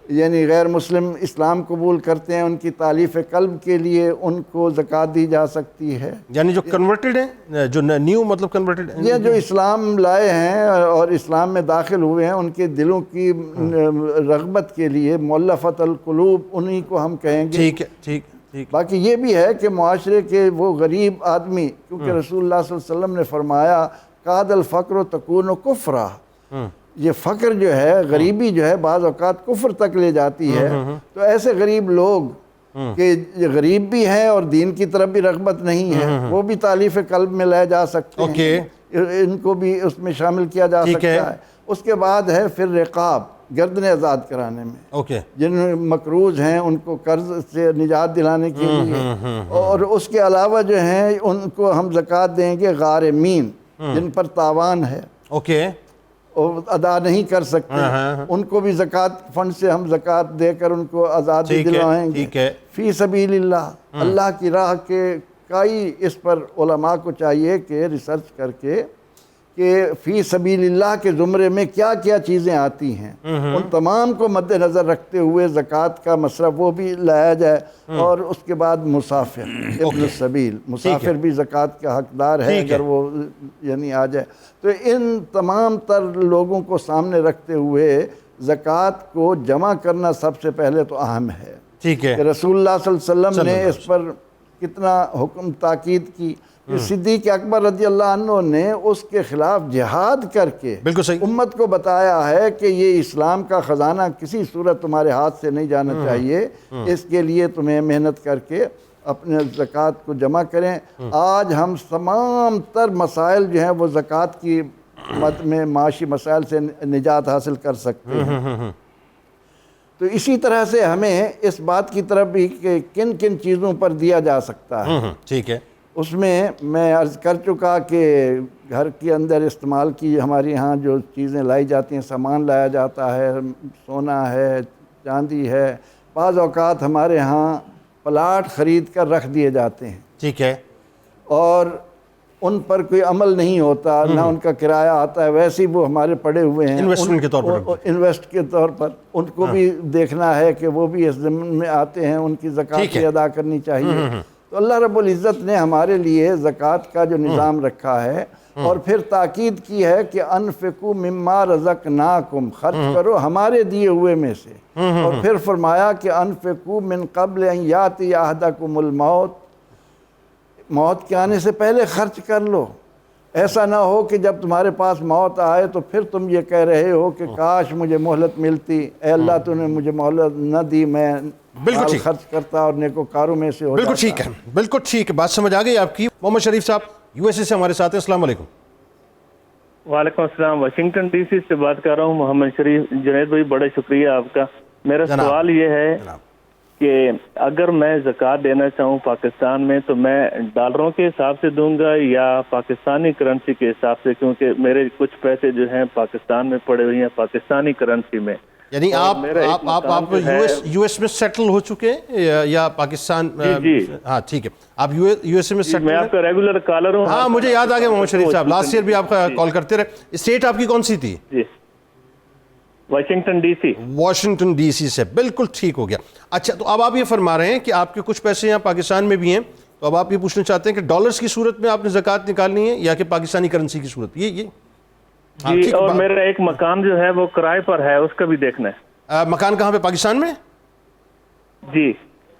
یعنی غیر مسلم اسلام قبول کرتے ہیں، ان کی تالیف قلب کے لیے ان کو زکوٰۃ دی جا سکتی ہے۔ یعنی جو کنورٹڈ ہیں، جو نیو مطلب کنورٹڈ ہیں، یہ جو اسلام لائے ہیں اور اسلام میں داخل ہوئے ہیں، ان کے دلوں کی رغبت کے لیے مؤلفۃ القلوب انہی کو ہم کہیں گے۔ ٹھیک ہے، ٹھیک۔ باقی یہ بھی ہے کہ معاشرے کے وہ غریب آدمی، کیونکہ رسول اللہ صلی اللہ علیہ وسلم نے فرمایا قاد الفقر تکون کفرا، یہ فقر جو ہے، غریبی جو ہے بعض اوقات کفر تک لے جاتی ہے۔ تو ایسے غریب لوگ کہ غریب بھی ہیں اور دین کی طرف بھی رغبت نہیں ہے، وہ بھی تالیف قلب میں لے جا سکتے ہیں، ان کو بھی اس میں شامل کیا جا سکتا ہے۔ اس کے بعد ہے پھر رقاب، گردنیں آزاد کرانے میں، جن مقروض ہیں ان کو قرض سے نجات دلانے کے لیے، اور اس کے علاوہ جو ہیں ان کو ہم زکوٰۃ دیں گے غارمین، جن پر تاوان ہے، ادا نہیں کر سکتے، ان کو بھی زکوٰۃ فنڈ سے ہم زکوٰۃ دے کر ان کو آزادی دلوائیں گے۔ فی سبیل اللہ، اللہ کی راہ کے کئی اس پر علماء کو چاہیے کہ ریسرچ کر کے کہ فی سبیل اللہ کے زمرے میں کیا کیا چیزیں آتی ہیں، ان تمام کو مد نظر رکھتے ہوئے زکوٰۃ کا مصرف وہ بھی لایا جائے۔ اور اس کے بعد مسافر، ابن السبیل، مسافر بھی زکوٰۃ کا حقدار ہے اگر وہ یعنی آ جائے۔ تو ان تمام تر لوگوں کو سامنے رکھتے ہوئے زکوٰۃ کو جمع کرنا سب سے پہلے تو اہم ہے۔ کہ رسول اللہ صلی اللہ علیہ وسلم نے اس پر کتنا حکم تاکید کی کہ صدیق اکبر رضی اللہ عنہ نے اس کے خلاف جہاد کر کے امت کو بتایا ہے کہ یہ اسلام کا خزانہ کسی صورت تمہارے ہاتھ سے نہیں جانا چاہیے، اس کے لیے تمہیں محنت کر کے اپنے زکوٰۃ کو جمع کریں۔ آج ہم تمام تر مسائل جو ہیں وہ زکوٰۃ کی مد میں معاشی مسائل سے نجات حاصل کر سکتے ہیں۔ تو اسی طرح سے ہمیں اس بات کی طرف بھی کہ کن کن چیزوں پر دیا جا سکتا ہے، ٹھیک ہے، اس میں عرض کر چکا کہ گھر کے اندر استعمال کی ہمارے ہاں جو چیزیں لائی جاتی ہیں، سامان لایا جاتا ہے، سونا ہے، چاندی ہے، بعض اوقات ہمارے ہاں پلاٹ خرید کر رکھ دیے جاتے ہیں، ٹھیک ہے، اور ان پر کوئی عمل نہیں ہوتا، نہ ان کا کرایہ آتا ہے، ویسے ہی وہ ہمارے پڑے ہوئے ہیں انویسٹمنٹ کے طور پر، انویسٹ کے طور پر۔ ان کو بھی دیکھنا ہے کہ وہ بھی اس ضمن میں آتے ہیں، ان کی زکوٰۃ بھی ادا کرنی چاہیے۔ تو اللہ رب العزت نے ہمارے لیے زکوٰۃ کا جو نظام رکھا ہے، اور پھر تاکید کی ہے کہ انفقوا مما رزقناکم، خرچ کرو ہمارے دیے ہوئے میں سے، اور پھر فرمایا کہ انفقوا من قبل ان یاتی احدکم الموت، موت کے آنے سے پہلے خرچ کر لو۔ ایسا نہ ہو کہ جب تمہارے پاس موت آئے تو پھر تم یہ کہہ رہے ہو کہ کاش مجھے مہلت ملتی، اے اللہ تو نے مجھے مہلت نہ دی، میں مال خرچ کرتا اور نیکوکاروں میں سے ہو جاتا۔ بالکل ٹھیک ہے، بالکل ٹھیک ہے، بات سمجھ آ گئی آپ کی۔ محمد شریف صاحب یو ایس اے سے ہمارے ساتھ ہیں، السلام علیکم۔ وعلیکم السلام، واشنگٹن ڈی سی سے بات کر رہا ہوں محمد شریف۔ جنید بھائی بڑا شکریہ آپ کا۔ میرا سوال یہ ہے کہ اگر میں زکوٰۃ دینا چاہوں پاکستان میں تو میں ڈالروں کے حساب سے دوں گا یا پاکستانی کرنسی کے حساب سے؟ کیونکہ میرے کچھ پیسے جو ہیں پاکستان میں پڑے ہوئے ہیں، پاکستانی کرنسی میں، یعنی آپ یو ایس میں سیٹل ہو چکے ہیں یا پاکستان؟ ہاں ٹھیک ہے، آپ یو ایس اے میں سیٹل؟ میں آپ کا ریگولر کالر ہوں. ہاں مجھے یاد آ گیا محمد شریف صاحب، لاسٹ ایئر بھی آپ کا کال کرتے رہے. اسٹیٹ آپ کی کون سی تھی؟ Washington D C. Washington D C سے، بالکل ٹھیک ہو گیا. اچھا تو اب آپ یہ فرما رہے ہیں کہ آپ کے کچھ پیسے یہاں پاکستان میں بھی ہیں، تو اب آپ یہ پوچھنا چاہتے ہیں کہ ڈالرز کی صورت میں آپ نے زکوٰۃ نکالنی ہے یا کہ پاکستانی کرنسی کی صورت؟ یہ جی، اور میرا ایک مکان جو ہے وہ کرائے پر ہے، اس کا بھی دیکھنا ہے. مکان کہاں پہ؟ پاکستان میں؟ جی.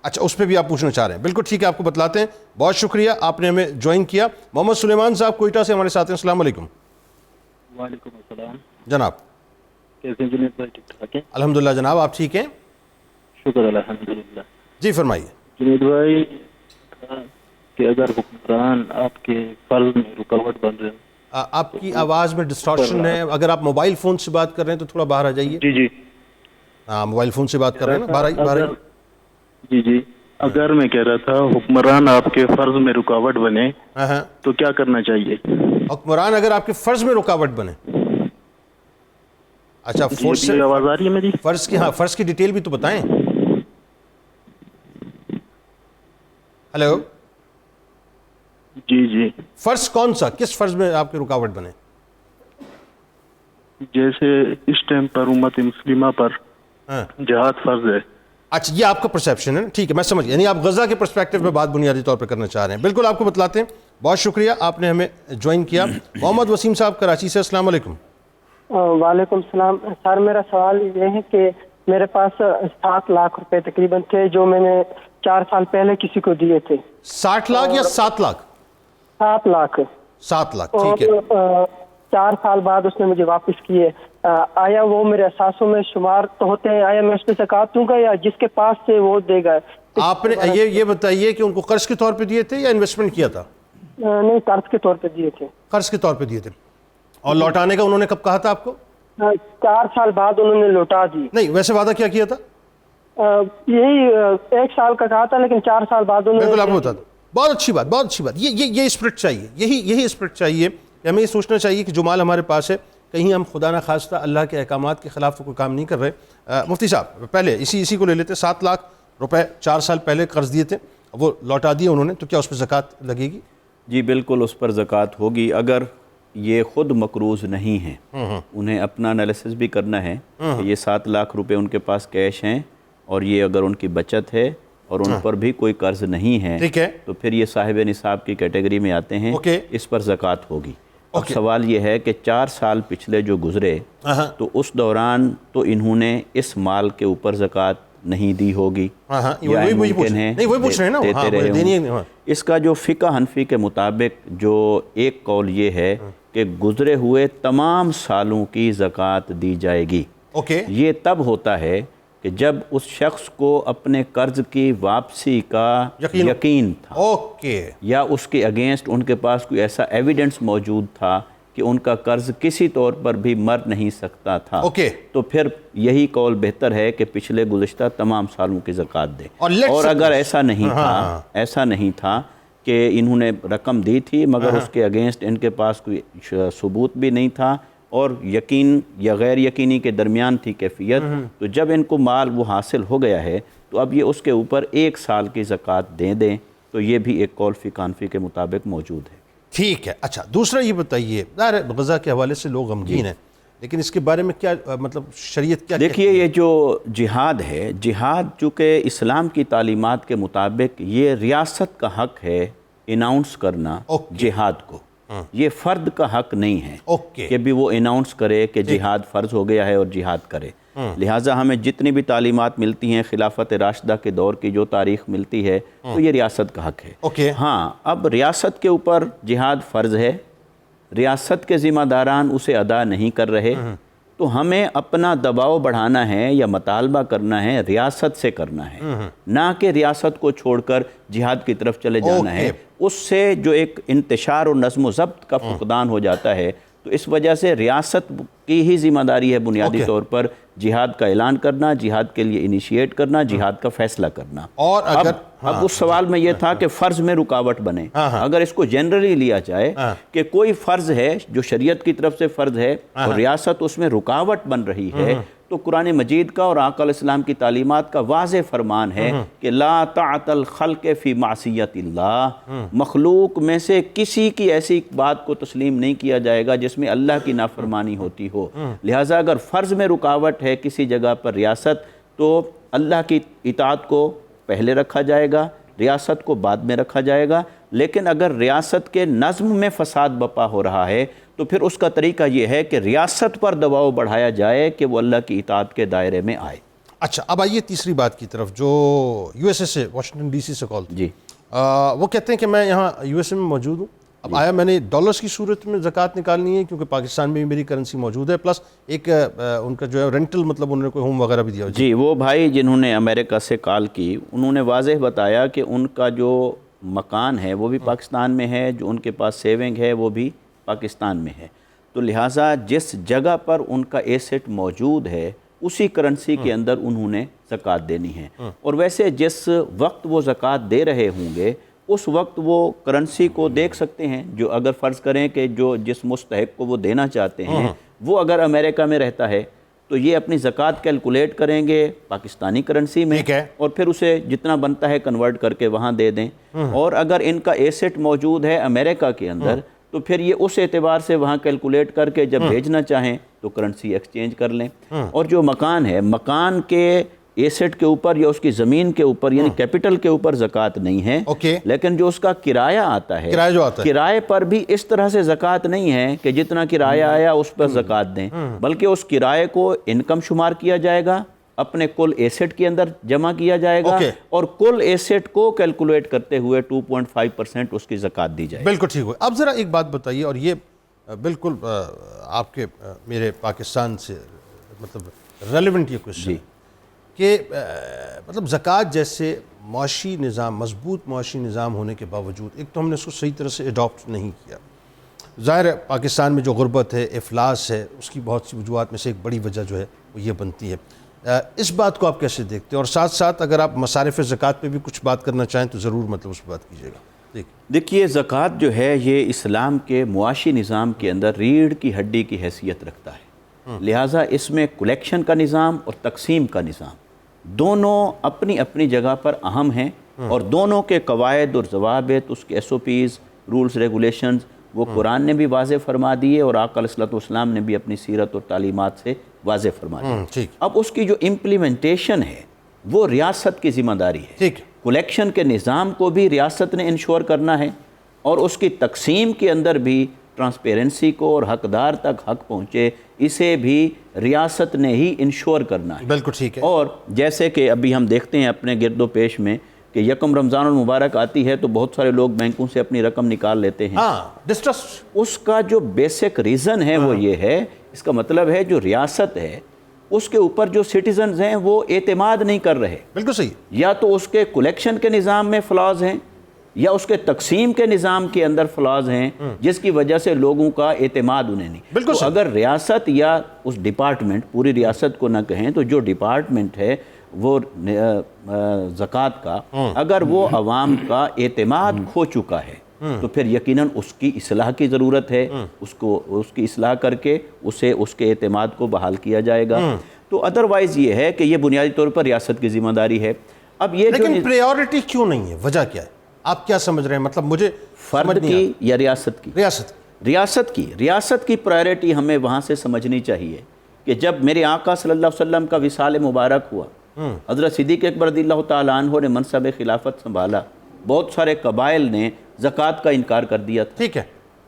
اچھا اس پہ بھی آپ پوچھنا چاہ رہے ہیں، بالکل ٹھیک ہے، آپ کو بتلاتے ہیں. بہت شکریہ آپ نے ہمیں جوائن کیا. محمد سلیمان صاحب کوئٹہ سے ہمارے ساتھ ہیں. السلام علیکم. وعلیکم السلام جناب. کیسے جنید بھائی؟ ٹھیک ٹھاک ہے الحمدللہ جناب، آپ ٹھیک ہیں؟ شکر الحمدللہ. جی فرمائیے. جنید بھائی کہ اگر حکمران آپ کے فرض میں رکاوٹ بن رہے ہیں. آپ کی آواز میں ڈسٹارشن ہے، اگر آپ موبائل فون سے بات کر رہے ہیں تو تھوڑا باہر آ جائیے. جی جی. ہاں موبائل فون سے بات کر رہے ہیں نا، باہر آئیے. جی جی. اگر میں کہہ رہا تھا حکمران آپ کے فرض میں رکاوٹ بنے تو کیا کرنا چاہیے؟ حکمران اگر آپ کے فرض میں رکاوٹ بنے، اچھا فورس سے آواز آ رہی ہے میری؟ فرض کی، ہاں فرض کی ڈیٹیل بھی تو بتائیں. ہیلو جی جی. فرض کون سا، کس فرض میں آپ کی رکاوٹ بنے؟ جیسے اس ٹائم پر امت مسلمہ پر جہاد فرض ہے. اچھا یہ آپ کا پرسیپشن ہے، ٹھیک ہے میں سمجھ گیا، یعنی آپ غزہ کے پرسپیکٹو میں بات بنیادی طور پہ کرنا چاہ رہے ہیں. بالکل آپ کو بتلاتے ہیں. بہت شکریہ آپ نے ہمیں جوائن کیا. محمد وسیم صاحب کراچی سے، السلام علیکم. وعلیکم السلام. سر میرا سوال یہ ہے کہ میرے پاس 7 لاکھ روپے تقریباً تھے جو میں نے 4 سال پہلے کسی کو دیے تھے. 60 لاکھ یا 7 لاکھ؟ 7 لاکھ. 7 لاکھ ٹھیک ہے. 4 سال بعد اس نے مجھے واپس کیے. آیا وہ میرے اثاثوں میں شمار تو ہوتے ہیں؟ آیا میں اس پہ زکوٰۃ دوں گا یا جس کے پاس سے وہ دے گا؟ آپ نے یہ بتائیے کہ ان کو قرض کے طور پہ دیے تھے یا انویسٹمنٹ کیا تھا؟ نہیں قرض کے طور پہ دیے تھے. قرض کے طور پہ دیے تھے. اور لوٹانے کا انہوں نے کب کہا تھا آپ کو؟ 4 سال بعد انہوں نے لوٹا دی. نہیں ویسے وعدہ کیا کیا تھا؟ یہی 1 سال کا کہا تھا لیکن 4 سال بعد انہوں نے. بالکل آپ کو بتا دوں. بہت اچھی بات، بہت اچھی بات. یہ اسپرٹ چاہیے، یہی اسپرٹ چاہیے کہ ہمیں یہ سوچنا چاہیے کہ جو مال ہمارے پاس ہے کہیں ہم خدا نہ خواستہ اللہ کے احکامات کے خلاف کوئی کام نہیں کر رہے. مفتی صاحب پہلے اسی کو لے لیتے. 7 لاکھ روپے 4 سال پہلے قرض دیے تھے، وہ لوٹا دیے انہوں نے، تو کیا اس پہ زکوٰۃ لگے گی؟ جی بالکل اس پر زکوٰۃ ہوگی. اگر یہ خود مقروض نہیں ہیں، انہیں اپنا انالیسس بھی کرنا ہے کہ یہ 7 لاکھ روپے ان کے پاس کیش ہیں اور یہ اگر ان کی بچت ہے اور ان پر بھی کوئی قرض نہیں ہے تو پھر یہ صاحب نصاب کی کیٹیگری میں آتے ہیں، اس پر زکوٰۃ ہوگی. اب سوال یہ ہے کہ 4 سال پچھلے جو گزرے تو اس دوران تو انہوں نے اس مال کے اوپر زکوٰۃ نہیں دی ہوگی یا ممکن ہے دیتے رہے ہوں. اس کا جو فقہ حنفی کے مطابق جو ایک قول یہ ہے کہ گزرے ہوئے تمام سالوں کی زکوٰۃ دی جائے گی. یہ تب ہوتا ہے کہ جب اس شخص کو اپنے قرض کی واپسی کا یقین تھا یا اس کے اگینسٹ ان کے پاس کوئی ایسا ایویڈنس موجود تھا کہ ان کا قرض کسی طور پر بھی مر نہیں سکتا تھا. تو پھر یہی قول بہتر ہے کہ پچھلے گزشتہ تمام سالوں کی زکوٰۃ دے. اور اگر ایسا نہیں تھا کہ انہوں نے رقم دی تھی مگر اس کے اگینسٹ ان کے پاس کوئی ثبوت بھی نہیں تھا اور یقین یا غیر یقینی کے درمیان تھی کیفیت، تو جب ان کو مال وہ حاصل ہو گیا ہے تو اب یہ اس کے اوپر 1 سال کی زکوٰۃ دیں. تو یہ بھی ایک قول فقہ حنفی کے مطابق موجود ہے. ٹھیک ہے. اچھا دوسرا یہ بتائیے، غزہ کے حوالے سے لوگ غمگین ہیں لیکن اس کے بارے میں کیا مطلب شریعت کیا؟ دیکھیے یہ جو جہاد ہے، جہاد چونکہ اسلام کی تعلیمات کے مطابق یہ ریاست کا حق ہے اناؤنس کرنا جہاد کو، یہ فرد کا حق نہیں ہے کہ بھی وہ اناؤنس کرے کہ جہاد فرض ہو گیا ہے اور جہاد کرے. لہٰذا ہمیں جتنی بھی تعلیمات ملتی ہیں خلافت راشدہ کے دور کی جو تاریخ ملتی ہے تو یہ ریاست کا حق ہے. ہاں اب ریاست کے اوپر جہاد فرض ہے، ریاست کے ذمہ داران اسے ادا نہیں کر رہے تو ہمیں اپنا دباؤ بڑھانا ہے یا مطالبہ کرنا ہے ریاست سے کرنا ہے، نہ کہ ریاست کو چھوڑ کر جہاد کی طرف چلے جانا ہے. اس سے جو ایک انتشار اور نظم و ضبط کا فقدان ہو جاتا ہے تو اس وجہ سے ریاست کی ہی ذمہ داری ہے بنیادی طور پر جہاد کا اعلان کرنا، جہاد کے لیے انیشیٹ کرنا، جہاد کا فیصلہ کرنا. اور اب اس سوال میں یہ تھا کہ فرض میں رکاوٹ بنے. اگر اس کو جنرلی لیا جائے کہ کوئی فرض ہے جو شریعت کی طرف سے فرض ہے اور ریاست اس میں رکاوٹ بن رہی ہے تو قرآن مجید کا اور آقا علیہ السلام کی تعلیمات کا واضح فرمان ہے کہ لا طاعت الخلق فی معصیت اللہ، مخلوق میں سے کسی کی ایسی بات کو تسلیم نہیں کیا جائے گا جس میں اللہ کی نافرمانی ہوتی ہو۔ لہٰذا اگر فرض میں رکاوٹ ہے کسی جگہ پر ریاست، تو اللہ کی اطاعت کو پہلے رکھا جائے گا، ریاست کو بعد میں رکھا جائے گا۔ لیکن اگر ریاست کے نظم میں فساد بپا ہو رہا ہے تو پھر اس کا طریقہ یہ ہے کہ ریاست پر دباؤ بڑھایا جائے کہ وہ اللہ کی اطاعت کے دائرے میں آئے۔ اچھا، اب آئیے تیسری بات کی طرف، جو یو ایس اے سے، واشنگٹن ڈی سی سے کال تھی۔ جی، وہ کہتے ہیں کہ میں یہاں یو ایس اے میں موجود ہوں، اب آیا میں نے ڈالرز کی صورت میں زکوٰۃ نکالنی ہے کیونکہ پاکستان میں بھی میری کرنسی موجود ہے، پلس ایک ان کا جو ہے رینٹل، مطلب انہوں نے کوئی ہوم وغیرہ بھی دیا۔ جی، وہ بھائی جنہوں نے امریکہ سے کال کی انہوں نے واضح بتایا کہ ان کا جو مکان ہے وہ بھی پاکستان میں ہے، جو ان کے پاس سیونگ ہے وہ بھی پاکستان میں ہے، تو لہٰذا جس جگہ پر ان کا ایسٹ موجود ہے اسی کرنسی کے اندر انہوں نے زکوٰۃ دینی ہے۔ اور ویسے جس وقت وہ زکوٰۃ دے رہے ہوں گے اس وقت وہ کرنسی کو دیکھ سکتے ہیں، جو اگر فرض کریں کہ جس مستحق کو وہ دینا چاہتے ہیں وہ اگر امریکہ میں رہتا ہے تو یہ اپنی زکوٰۃ کیلکولیٹ کریں گے پاکستانی کرنسی میں، اور پھر اسے جتنا بنتا ہے کنورٹ کر کے وہاں دے دیں۔ اور اگر ان کا ایسٹ موجود ہے امریکہ کے اندر تو پھر یہ اس اعتبار سے وہاں کیلکولیٹ کر کے جب بھیجنا چاہیں تو کرنسی ایکسچینج کر لیں۔ اور جو مکان ہے، مکان کے ایسٹ کے اوپر یا اس کی زمین کے اوپر یعنی کیپٹل کے اوپر زکوٰۃ نہیں ہے، لیکن جو اس کا کرایہ آتا ہے، کرائے پر بھی اس طرح سے زکوٰۃ نہیں ہے کہ جتنا کرایہ آیا اس پر زکوٰۃ دیں، بلکہ اس کرائے کو انکم شمار کیا جائے گا، اپنے کل ایسٹ کے اندر جمع کیا جائے گا، اور کل ایسٹ کو کیلکولیٹ کرتے ہوئے 2.5% اس کی زکوٰۃ دی جائے گی۔ بالکل ٹھیک ہوئے۔ اب ذرا ایک بات بتائیے، اور یہ بالکل آپ کے میرے پاکستان سے مطلب ریلیونٹ یہ کوشچن کہ مطلب زکوٰۃ جیسے معاشی نظام، مضبوط معاشی نظام ہونے کے باوجود ایک تو ہم نے اس کو صحیح طرح سے اڈاپٹ نہیں کیا۔ ظاہر ہے پاکستان میں جو غربت ہے، افلاس ہے، اس کی بہت سی وجوہات میں سے ایک بڑی وجہ جو ہے وہ یہ بنتی ہے۔ اس بات کو آپ کیسے دیکھتے ہیں؟ اور ساتھ ساتھ اگر آپ مصارف زکوٰۃ پہ بھی کچھ بات کرنا چاہیں تو ضرور مطلب اس پہ بات کیجیے گا۔ دیکھیے، زکوٰۃ جو ہے یہ اسلام کے معاشی نظام کے اندر ریڑھ کی ہڈی کی حیثیت رکھتا ہے، لہٰذا اس میں کلیکشن کا نظام اور تقسیم کا نظام دونوں اپنی اپنی جگہ پر اہم ہیں، اور دونوں کے قواعد اور ضوابط، اس کے SOPs، رولز ریگولیشنز وہ قرآن نے بھی واضح فرما دیے اور آقا علیہ السلام نے بھی اپنی سیرت اور تعلیمات سے واضح فرما دیے۔ اب اس کی جو امپلیمنٹیشن ہے وہ ریاست کی ذمہ داری ہے۔ کلیکشن کے نظام کو بھی ریاست نے انشور کرنا ہے، اور اس کی تقسیم کے اندر بھی ٹرانسپیرنسی کو اور حقدار تک حق پہنچے اسے بھی ریاست نے ہی انشور کرنا ہے۔ بالکل ٹھیک ہے۔ اور جیسے کہ ابھی ہم دیکھتے ہیں اپنے گرد و پیش میں کہ یکم رمضان المبارک آتی ہے تو بہت سارے لوگ بینکوں سے اپنی رقم نکال لیتے ہیں۔ اس کا جو بیسک ریزن ہے وہ یہ ہے، اس کا مطلب ہے جو ریاست ہے اس کے اوپر جو سٹیزنز ہیں وہ اعتماد نہیں کر رہے۔ بالکل صحیح۔ یا تو اس کے کلیکشن کے نظام میں فلاز ہیں یا اس کے تقسیم کے نظام کے اندر فلاز ہیں، جس کی وجہ سے لوگوں کا اعتماد انہیں نہیں۔ بالکل تو اگر ریاست یا اس ڈپارٹمنٹ، پوری ریاست کو نہ کہیں تو جو ڈپارٹمنٹ ہے وہ زکوٰۃ کا، اگر وہ عوام کا اعتماد کھو چکا ہے تو پھر یقیناً اس کی اصلاح کی ضرورت ہے، اس کی اصلاح کر کے اس کے اعتماد کو بحال کیا جائے گا۔ تو ادروائز یہ ہے کہ یہ بنیادی طور پر ریاست کی ذمہ داری ہے۔ اب یہ لیکن پریورٹی کیوں نہیں ہے؟ وجہ کیا ہے؟ آپ کیا سمجھ رہے ہیں؟ مطلب مجھے فرد کی یا ریاست کی؟ ریاست کی پرائیورٹی ہمیں وہاں سے سمجھنی چاہیے کہ جب میرے آقا صلی اللہ علیہ وسلم کا وصال مبارک ہوا، حضرت صدیق اکبر رضی اللہ تعالیٰ عنہ نے منصب خلافت سنبھالا، بہت سارے قبائل نے زکوٰۃ کا انکار کر دیا تھا۔ ٹھیک ہے۔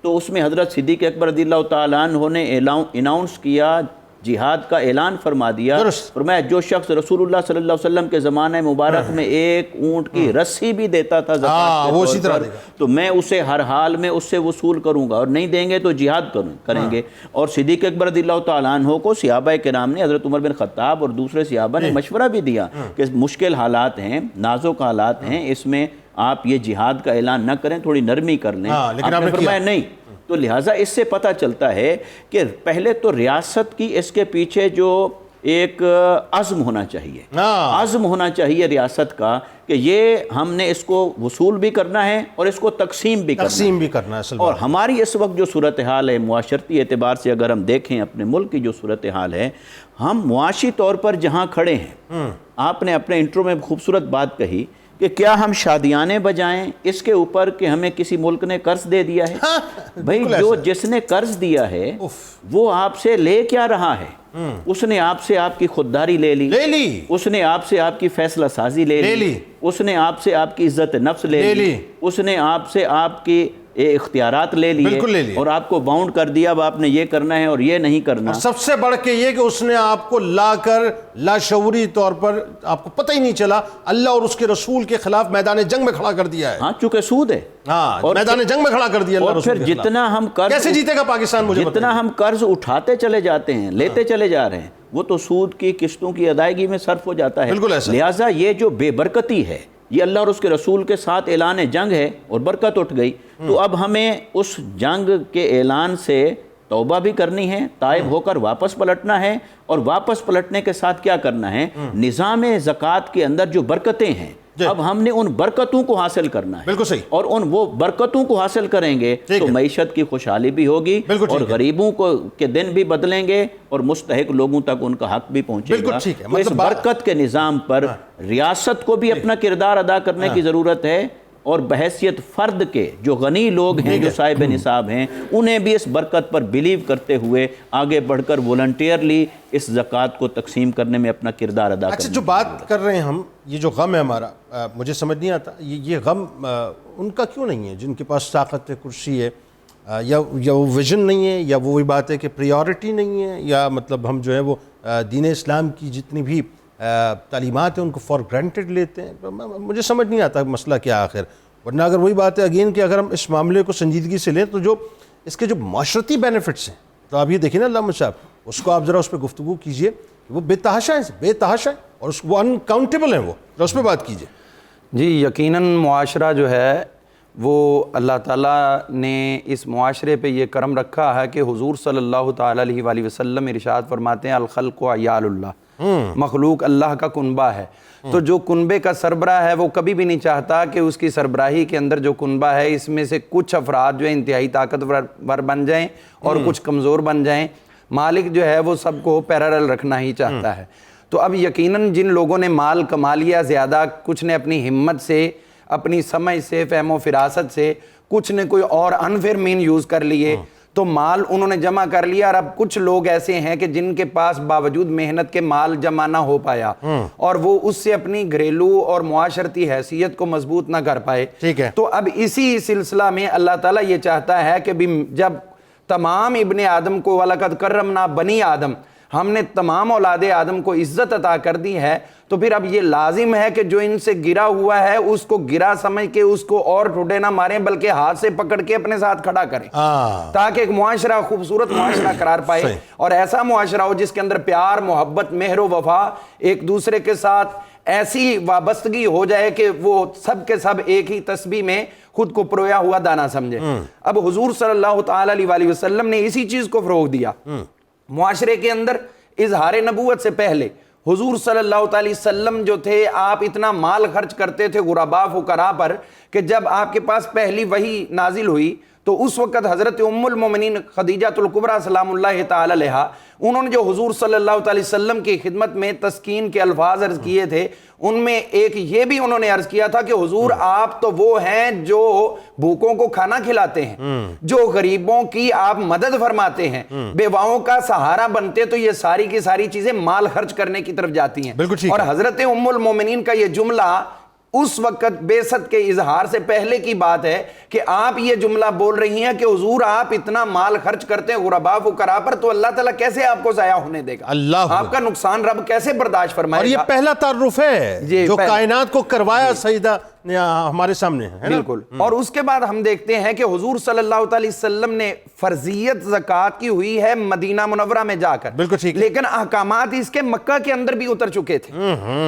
تو اس میں حضرت صدیق اکبر رضی اللہ تعالیٰ عنہ نے اناؤنس کیا، جہاد کا اعلان فرما دیا، فرمایا جو شخص رسول اللہ صلی اللہ علیہ وسلم کے زمانہ مبارک میں ایک اونٹ کی رسی بھی دیتا تھا زکوٰۃ کے طور پر، تو میں اسے ہر حال میں اس سے وصول کروں گا، اور نہیں دیں گے تو جہاد کریں گے۔ اور صدیق اکبر رضی اللہ تعالیٰ عنہ کو صحابہ کرام نے، حضرت عمر بن خطاب اور دوسرے صحابہ نے مشورہ بھی دیا کہ مشکل حالات ہیں، نازک حالات ہیں، اس میں آپ یہ جہاد کا اعلان نہ کریں، تھوڑی نرمی کر لیں۔ آپ نے فرمایا نہیں۔ تو لہٰذا اس سے پتہ چلتا ہے کہ پہلے تو ریاست کی اس کے پیچھے جو ایک عزم ہونا چاہیے، عزم ہونا چاہیے ریاست کا کہ یہ ہم نے اس کو وصول بھی کرنا ہے اور اس کو تقسیم بھی کرنا ہے۔ اور ہماری اس وقت جو صورتحال ہے معاشرتی اعتبار سے اگر ہم دیکھیں اپنے ملک کی جو صورتحال ہے، ہم معاشی طور پر جہاں کھڑے ہیں، آپ نے اپنے انٹرو میں خوبصورت بات کہی کہ کیا ہم شادیانے بجائیں اس کے اوپر کہ ہمیں کسی ملک نے قرض دے دیا ہے؟ بھئی جو جس نے قرض دیا ہے وہ آپ سے لے کیا رہا ہے؟ اس نے آپ سے آپ کی خودداری لے لی، اس نے آپ سے آپ کی فیصلہ سازی لے لی، اس نے آپ سے آپ کی عزت نفس لے لی، اس نے آپ سے آپ کی اختیارات لے لیے اور آپ کو باؤنڈ کر دیا اب آپ نے یہ کرنا ہے اور یہ نہیں کرنا۔ سب سے بڑھ کے یہ کہ اس نے آپ کو لا کر لاشعوری طور پر آپ کو پتہ ہی نہیں چلا اللہ اور اس کے رسول کے خلاف میدان جنگ میں کھڑا کر دیا ہے۔ ہاں چونکہ سود ہے، میدان جنگ میں کھڑا کر دیا اللہ اور پھر جتنا ہم قرض کیسے جیتے گا پاکستان؟ مجھے جتنا ہم قرض اٹھاتے چلے جاتے ہیں، لیتے چلے جا رہے ہیں، وہ تو سود کی قسطوں کی ادائیگی میں صرف ہو جاتا ہے۔ لہٰذا یہ جو بے برکتی ہے، یہ اللہ اور اس کے رسول کے ساتھ اعلان جنگ ہے اور برکت اٹھ گئی، تو اب ہمیں اس جنگ کے اعلان سے توبہ بھی کرنی ہے، تائب ہو کر واپس پلٹنا ہے، اور واپس پلٹنے کے ساتھ کیا کرنا ہے؟ نظام زکوٰۃ کے اندر جو برکتیں ہیں اب ہم نے ان برکتوں کو حاصل کرنا ہے، بالکل صحیح، اور وہ برکتوں کو حاصل کریں گے تو معیشت کی خوشحالی بھی ہوگی اور غریبوں کے دن بھی بدلیں گے اور مستحق لوگوں تک ان کا حق بھی پہنچے گا۔ تو اس برکت کے نظام پر ریاست کو بھی اپنا کردار ادا کرنے کی ضرورت ہے، اور بحیثیت فرد کے جو غنی لوگ ہیں جو صاحب نصاب ہیں انہیں بھی اس برکت پر بلیو کرتے ہوئے آگے بڑھ کر والنٹیئرلی اس زکوٰۃ کو تقسیم کرنے میں اپنا کردار ادا کرنا۔ اچھا جو بات کر رہے ہیں ہم، یہ جو غم ہے ہمارا، مجھے سمجھ نہیں آتا یہ غم ان کا کیوں نہیں ہے جن کے پاس طاقت کرسی ہے، یا وہ ویژن نہیں ہے، یا وہی بات ہے کہ پریورٹی نہیں ہے، یا مطلب ہم جو ہے وہ دین اسلام کی جتنی بھی تعلیمات ہیں ان کو فار گرانٹیڈ لیتے ہیں۔ مجھے سمجھ نہیں آتا مسئلہ کیا آخر، ورنہ اگر وہی بات ہے اگین کہ اگر ہم اس معاملے کو سنجیدگی سے لیں تو جو اس کے جو معاشرتی بینیفٹس ہیں، تو آپ یہ دیکھیں نا علامہ صاحب، اس کو آپ ذرا اس پہ گفتگو کیجئے، وہ بے تحاشا ہیں اور وہ انکاؤنٹیبل ہیں، وہ اس پہ بات کیجئے۔ جی یقیناً معاشرہ جو ہے وہ اللہ تعالیٰ نے اس معاشرے پہ یہ کرم رکھا ہے کہ حضور صلی اللہ تعالیٰ علیہ وآلہ وسلم ارشاد فرماتے ہیں الخلق و عیال اللہ، مخلوق اللہ کا کنبہ ہے۔ تو جو کنبے کا سربراہ ہے وہ کبھی بھی نہیں چاہتا کہ اس کی سربراہی کے اندر جو کنبہ ہے اس میں سے کچھ افراد جو انتہائی طاقتور بن جائیں اور کچھ کمزور بن جائیں۔ مالک جو ہے وہ سب کو پیرالل رکھنا ہی چاہتا ہے۔ تو اب یقیناً جن لوگوں نے مال کما لیا زیادہ، کچھ نے اپنی ہمت سے، اپنی سمجھ سے، فہم و فراست سے، کچھ نے کوئی اور انفیئر مین یوز کر لیے، تو مال انہوں نے جمع کر لیا، اور اب کچھ لوگ ایسے ہیں کہ جن کے پاس باوجود محنت کے مال جمع نہ ہو پایا اور وہ اس سے اپنی گھریلو اور معاشرتی حیثیت کو مضبوط نہ کر پائے۔ تو اب اسی سلسلہ میں اللہ تعالیٰ یہ چاہتا ہے کہ جب تمام ابن آدم کو وَلَقَدْ كَرَّمْنَا بنی آدم، ہم نے تمام اولاد آدم کو عزت عطا کر دی ہے، تو پھر اب یہ لازم ہے کہ جو ان سے گرا ہوا ہے اس کو گرا سمجھ کے اس کو اور ٹھوٹے نہ ماریں، بلکہ ہاتھ سے پکڑ کے اپنے ساتھ کھڑا کریں تاکہ ایک معاشرہ خوبصورت معاشرہ قرار پائے، اور ایسا معاشرہ ہو جس کے اندر پیار، محبت، مہر و وفا، ایک دوسرے کے ساتھ ایسی وابستگی ہو جائے کہ وہ سب کے سب ایک ہی تسبیح میں خود کو پرویا ہوا دانا سمجھے۔ اب حضور صلی اللہ تعالیٰ علیہ وسلم نے اسی چیز کو فروغ دیا۔ معاشرے کے اندر اظہار نبوت سے پہلے حضور صلی اللہ علیہ وسلم جو تھے، آپ اتنا مال خرچ کرتے تھے غرباء فقراء پر کہ جب آپ کے پاس پہلی وحی نازل ہوئی تو اس وقت حضرت ام المومنین خدیجہ الکبریٰ سلام اللہ تعالی علیہا، انہوں نے جو حضور صلی اللہ علیہ وسلم کی خدمت میں تسکین کے الفاظ عرض کیے تھے، ان میں ایک یہ بھی انہوں نے عرض کیا تھا کہ حضور آپ تو وہ ہیں جو بھوکوں کو کھانا کھلاتے ہیں، جو غریبوں کی آپ مدد فرماتے ہیں، بیواؤں کا سہارا بنتے، تو یہ ساری کی ساری چیزیں مال خرچ کرنے کی طرف جاتی ہیں۔ اور حضرت ام المومنین کا یہ جملہ اس وقت بعثت کے اظہار سے پہلے کی بات ہے کہ آپ یہ جملہ بول رہی ہیں کہ حضور آپ اتنا مال خرچ کرتے ہیں غرباء فقراء پر، تو اللہ تعالیٰ کیسے آپ کو ضائع ہونے دے گا؟ آپ کا نقصان رب کیسے برداشت فرمائے گا؟ اور یہ پہلا تعارف ہے جو کائنات کو کروایا سیدہ ہمارے سامنے ہے بالکل. اور اس کے بعد ہم دیکھتے ہیں کہ حضور صلی اللہ علیہ وسلم نے فرضیت زکوٰۃ کی ہوئی ہے مدینہ منورہ میں جا کر, بالکل ٹھیک, لیکن احکامات اس کے مکہ کے اندر بھی اتر چکے تھے.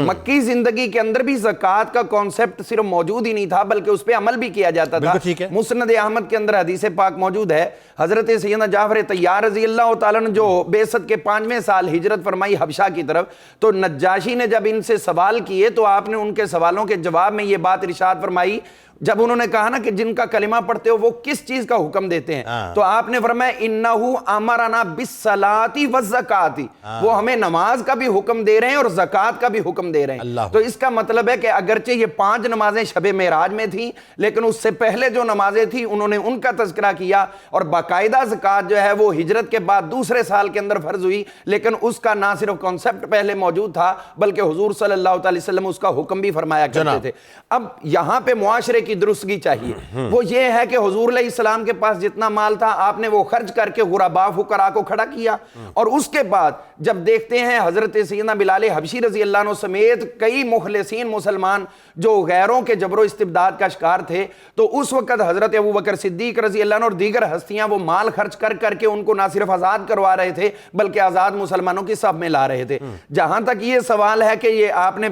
مکی زندگی کے اندر بھی زکوٰۃ کا کانسیپٹ صرف موجود ہی نہیں تھا بلکہ اس پہ عمل بھی کیا جاتا تھا. مسند احمد کے اندر حدیث پاک موجود ہے, حضرت سیدنا جعفر طیار رضی اللہ تعالیٰ نے جو بعثت کے 5ویں سال ہجرت فرمائی حبشہ کی طرف, تو نجاشی نے جب ان سے سوال کیے تو آپ نے ان کے سوالوں کے جواب میں یہ بات ارشاد فرمائی, جب انہوں نے کہا نا کہ جن کا کلمہ پڑھتے ہو وہ کس چیز کا حکم دیتے ہیں, تو آپ نے فرمایا انہو امرنا بالصلاۃ والزکاۃ, وہ ہمیں نماز کا بھی حکم دے رہے ہیں اور زکوٰۃ کا بھی حکم دے رہے ہیں. تو اس کا مطلب ہے کہ اگرچہ یہ 5 نمازیں شب معراج میں تھیں, لیکن اس سے پہلے جو نمازیں تھیں انہوں نے ان کا تذکرہ کیا, اور باقاعدہ زکوٰۃ جو ہے وہ ہجرت کے بعد دوسرے سال کے اندر فرض ہوئی, لیکن اس کا نہ صرف کانسیپٹ پہلے موجود تھا بلکہ حضور صلی اللہ علیہ وسلم اس کا حکم بھی فرمایا کرتے تھے. اب یہاں پہ معاشرے کی درستگی چاہیے, وہ یہ ہے کہ حضور علیہ السلام کے پاس جتنا مال تھا آپ نے وہ خرچ کر کے غرباء فقراء کو کھڑا کیا, اور اس کے بعد جب دیکھتے ہیں حضرت سیدنا بلال حبشی رضی اللہ عنہ سمیت کئی مخلصین مسلمان جو غیروں کے جبر و استبداد کا شکار تھے, تو اس وقت حضرت ابوبکر صدیق رضی اللہ عنہ اور دیگر ہستیاں وہ مال خرچ کر کر کے ان کو نہ صرف آزاد کروا رہے تھے بلکہ آزاد مسلمانوں کی صف میں لا رہے تھے. جہاں تک یہ سوال ہے کہ یہ آپ نے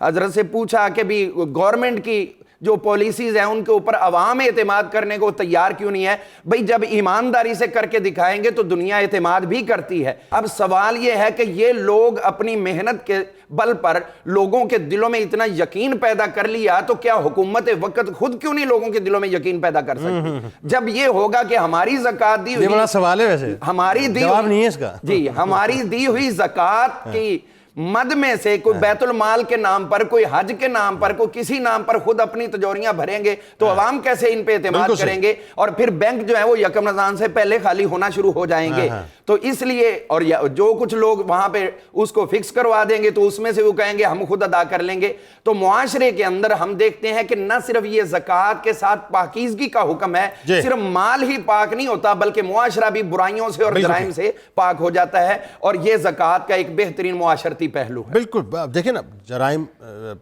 حضرت سے پوچھا کہ بھی گورنمنٹ کی جو پالیسیز ہیں ان کے اوپر عوام اعتماد کرنے کو تیار کیوں نہیں ہے, بھئی جب ایمانداری سے کر کے دکھائیں گے تو دنیا اعتماد بھی کرتی ہے. اب سوال یہ ہے کہ یہ لوگ اپنی محنت کے بل پر لوگوں کے دلوں میں اتنا یقین پیدا کر لیا, تو کیا حکومت وقت خود کیوں نہیں لوگوں کے دلوں میں یقین پیدا کر سکتی؟ جب یہ ہوگا کہ ہماری زکوٰۃ دی ہوئی, یہ بڑا سوال ہے ویسے, ہماری جواب نہیں ہے اس کا, جی ہماری دی ہوئی زکوٰۃ کی مد میں سے کوئی بیت المال کے نام پر, کوئی حج کے نام پر, کوئی کسی نام پر خود اپنی تجوریاں بھریں گے تو عوام کیسے ان پہ اعتماد کریں گے, اور پھر بینک جو ہے وہ یکم رمضان سے پہلے خالی ہونا شروع ہو جائیں گے. تو اس لیے, اور جو کچھ لوگ وہاں پہ اس کو فکس کروا دیں گے تو اس میں سے وہ کہیں گے ہم خود ادا کر لیں گے. تو معاشرے کے اندر ہم دیکھتے ہیں کہ نہ صرف یہ زکوٰۃ کے ساتھ پاکیزگی کا حکم ہے, صرف مال ہی پاک نہیں ہوتا بلکہ معاشرہ بھی برائیوں سے اور جرائم سے پاک ہو جاتا ہے, اور یہ زکوٰۃ کا ایک بہترین معاشرتی پہلو ہے. بالکل. دیکھیں نا, جرائم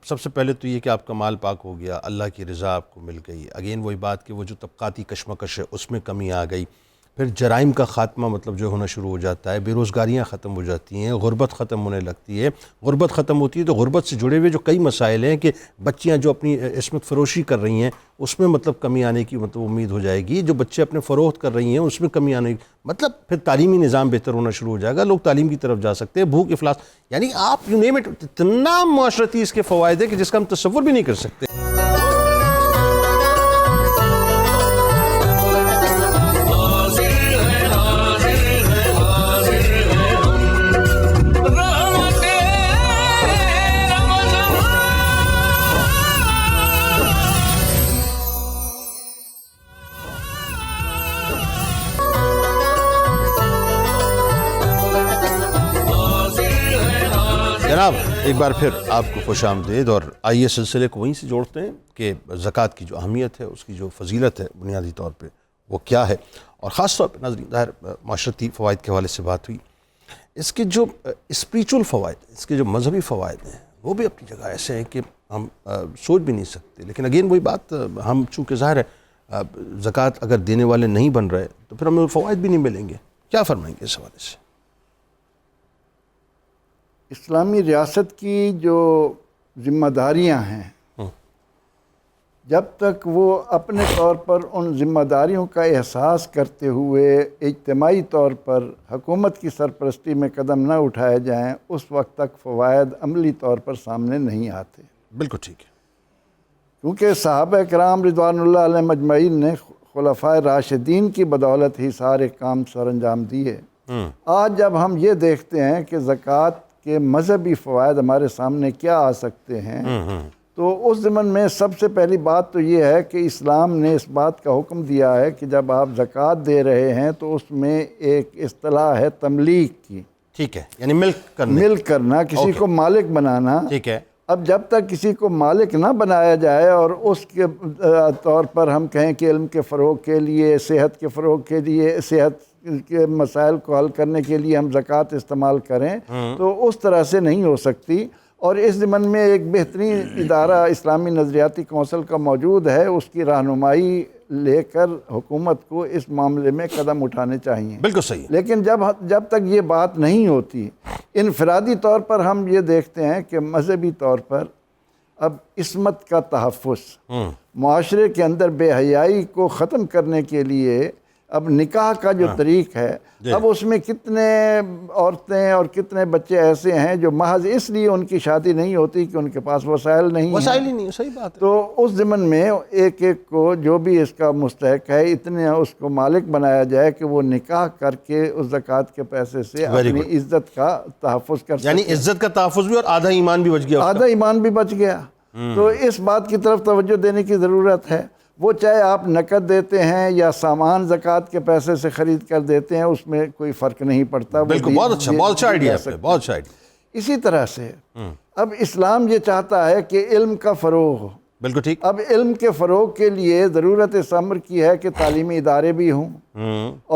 سب سے پہلے تو یہ کہ آپ کا مال پاک ہو گیا, اللہ کی رضا آپ کو مل گئی. اگین وہی بات کہ وہ جو طبقاتی کشمکش ہے اس میں کمی آ گئی. پھر جرائم کا خاتمہ مطلب جو ہونا شروع ہو جاتا ہے, بے روزگاریاں ختم ہو جاتی ہیں, غربت ختم ہونے لگتی ہے. غربت ختم ہوتی ہے تو غربت سے جڑے ہوئے جو کئی مسائل ہیں کہ بچیاں جو اپنی عصمت فروشی کر رہی ہیں اس میں مطلب کمی آنے کی مطلب امید ہو جائے گی. جو بچے اپنے فروخت کر رہی ہیں اس میں کمی آنے کی مطلب پھر تعلیمی نظام بہتر ہونا شروع ہو جائے گا, لوگ تعلیم کی طرف جا سکتے ہیں. بھوک افلاس, یعنی آپ یو نیم اٹ, اتنا معاشرتی اس کے فوائد ہے کہ جس کا ہم تصور بھی نہیں کر سکتے. جناب ایک بار پھر آپ کو خوش آمدید, اور آئیے سلسلے کو وہیں سے جوڑتے ہیں کہ زکوٰۃ کی جو اہمیت ہے, اس کی جو فضیلت ہے بنیادی طور پہ وہ کیا ہے, اور خاص طور پہ ناظرین ظاہر معاشرتی فوائد کے حوالے سے بات ہوئی. اس کے جو اسپریچول فوائد, اس کے جو مذہبی فوائد ہیں وہ بھی اپنی جگہ ایسے ہیں کہ ہم سوچ بھی نہیں سکتے. لیکن اگین وہی بات, ہم چونکہ ظاہر ہے زکوٰۃ اگر دینے والے نہیں بن رہے تو پھر ہمیں فوائد بھی نہیں ملیں گے. کیا فرمائیں گے اس حوالے سے؟ اسلامی ریاست کی جو ذمہ داریاں ہیں, جب تک وہ اپنے طور پر ان ذمہ داریوں کا احساس کرتے ہوئے اجتماعی طور پر حکومت کی سرپرستی میں قدم نہ اٹھائے جائیں, اس وقت تک فوائد عملی طور پر سامنے نہیں آتے. بالکل ٹھیک ہے. کیونکہ صحابہ کرام رضوان اللہ علیہ مجمعین نے خلفائے راشدین کی بدولت ہی سارے کام سر انجام دیے. آج جب ہم یہ دیکھتے ہیں کہ زکوٰۃ کے مذہبی فوائد ہمارے سامنے کیا آ سکتے ہیں, تو اس ضمن میں سب سے پہلی بات تو یہ ہے کہ اسلام نے اس بات کا حکم دیا ہے کہ جب آپ زکوٰۃ دے رہے ہیں تو اس میں ایک اصطلاح ہے تملیک کی. ٹھیک ہے, یعنی ملک کرنا, کسی کو مالک بنانا. ٹھیک ہے. اب جب تک کسی کو مالک نہ بنایا جائے اور اس کے طور پر ہم کہیں کہ علم کے فروغ کے لیے, صحت کے فروغ کے لیے, صحت کے مسائل کو حل کرنے کے لیے ہم زکوٰۃ استعمال کریں, تو اس طرح سے نہیں ہو سکتی. اور اس ضمن میں ایک بہترین ادارہ اسلامی نظریاتی کونسل کا موجود ہے، اس کی رہنمائی لے کر حکومت کو اس معاملے میں قدم اٹھانے چاہیے۔ بالکل صحیح۔ لیکن جب تک یہ بات نہیں ہوتی، انفرادی طور پر ہم یہ دیکھتے ہیں کہ مذہبی طور پر اب عصمت کا تحفظ، معاشرے کے اندر بے حیائی کو ختم کرنے کے لیے اب نکاح کا جو طریق ہے، اب اس میں کتنے عورتیں اور کتنے بچے ایسے ہیں جو محض اس لیے ان کی شادی نہیں ہوتی کہ ان کے پاس وسائل نہیں ہیں۔ وسائل ہی نہیں، صحیح بات ہے۔ تو اس ضمن میں ایک ایک کو جو بھی اس کا مستحق ہے اتنے اس کو مالک بنایا جائے کہ وہ نکاح کر کے اس زکوٰۃ کے پیسے سے اپنی عزت کا تحفظ کر سکے، یعنی عزت کا تحفظ بھی اور آدھا ایمان بھی بچ گیا، آدھا ایمان بھی بچ گیا۔ تو اس بات کی طرف توجہ دینے کی ضرورت ہے۔ وہ چاہے آپ نقد دیتے ہیں یا سامان زکوٰۃ کے پیسے سے خرید کر دیتے ہیں، اس میں کوئی فرق نہیں پڑتا۔ بالکل، بہت اچھا، بہت اچھا آئیڈیا ہے، بہت اچھا آئیڈیا۔ اسی طرح سے اب اسلام یہ چاہتا ہے کہ علم کا فروغ ہو۔ بالکل ٹھیک۔ اب علم کے فروغ کے لیے ضرورت اس امر کی ہے کہ تعلیمی ادارے بھی ہوں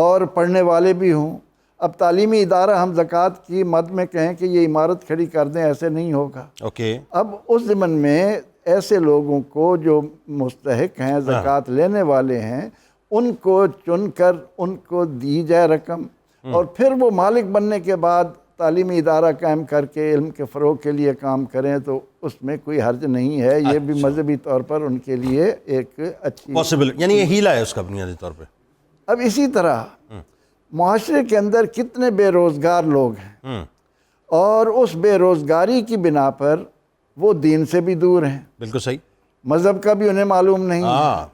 اور پڑھنے والے بھی ہوں۔ اب تعلیمی ادارہ ہم زکوٰۃ کی مد میں کہیں کہ یہ عمارت کھڑی کر دیں، ایسے نہیں ہوگا۔ اوکے، اب اس ضمن میں ایسے لوگوں کو جو مستحق ہیں، زکوٰۃ لینے والے ہیں، ان کو چن کر ان کو دی جائے رقم، اور پھر وہ مالک بننے کے بعد تعلیمی ادارہ قائم کر کے علم کے فروغ کے لیے کام کریں، تو اس میں کوئی حرج نہیں ہے۔ یہ بھی مذہبی طور پر ان کے لیے ایک اچھی پاسبل، یعنی یہ ہیلا ہے اس کا بنیادی طور پہ۔ اب اسی طرح معاشرے کے اندر کتنے بے روزگار لوگ ہیں، اور اس بے روزگاری کی بنا پر وہ دین سے بھی دور ہیں، بالکل صحیح، مذہب کا بھی انہیں معلوم نہیں ہے۔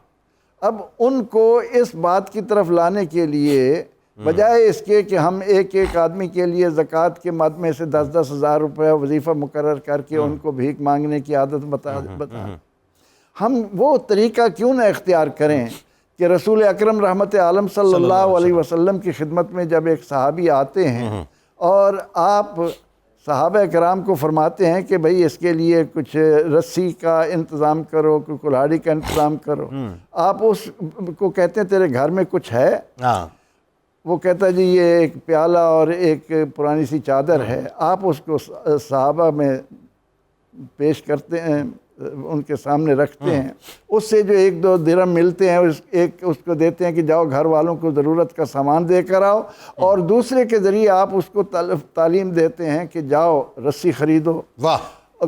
اب ان کو اس بات کی طرف لانے کے لیے بجائے اس کے کہ ہم ایک ایک آدمی کے لیے زکوٰۃ کے مد میں سے 10-10 ہزار روپے وظیفہ مقرر کر کے ان کو بھیک مانگنے کی عادت بتا ہم وہ طریقہ کیوں نہ اختیار کریں کہ رسول اکرم رحمت عالم صلی اللہ علیہ وسلم کی خدمت میں جب ایک صحابی آتے ہیں اور آپ صحابہ کرام کو فرماتے ہیں کہ بھئی اس کے لیے کچھ رسی کا انتظام کرو، کوئی کلہاڑی کا انتظام کرو، آپ اس کو کہتے ہیں تیرے گھر میں کچھ ہے؟ وہ کہتا ہے جی یہ ایک پیالہ اور ایک پرانی سی چادر ہے۔ آپ اس کو صحابہ میں پیش کرتے ہیں، ان کے سامنے رکھتے ہیں، اس سے جو 1-2 درہم ملتے ہیں اس کو دیتے ہیں کہ جاؤ گھر والوں کو ضرورت کا سامان دے کر آؤ، اور دوسرے کے ذریعے آپ اس کو تعلیم دیتے ہیں کہ جاؤ رسی خریدو،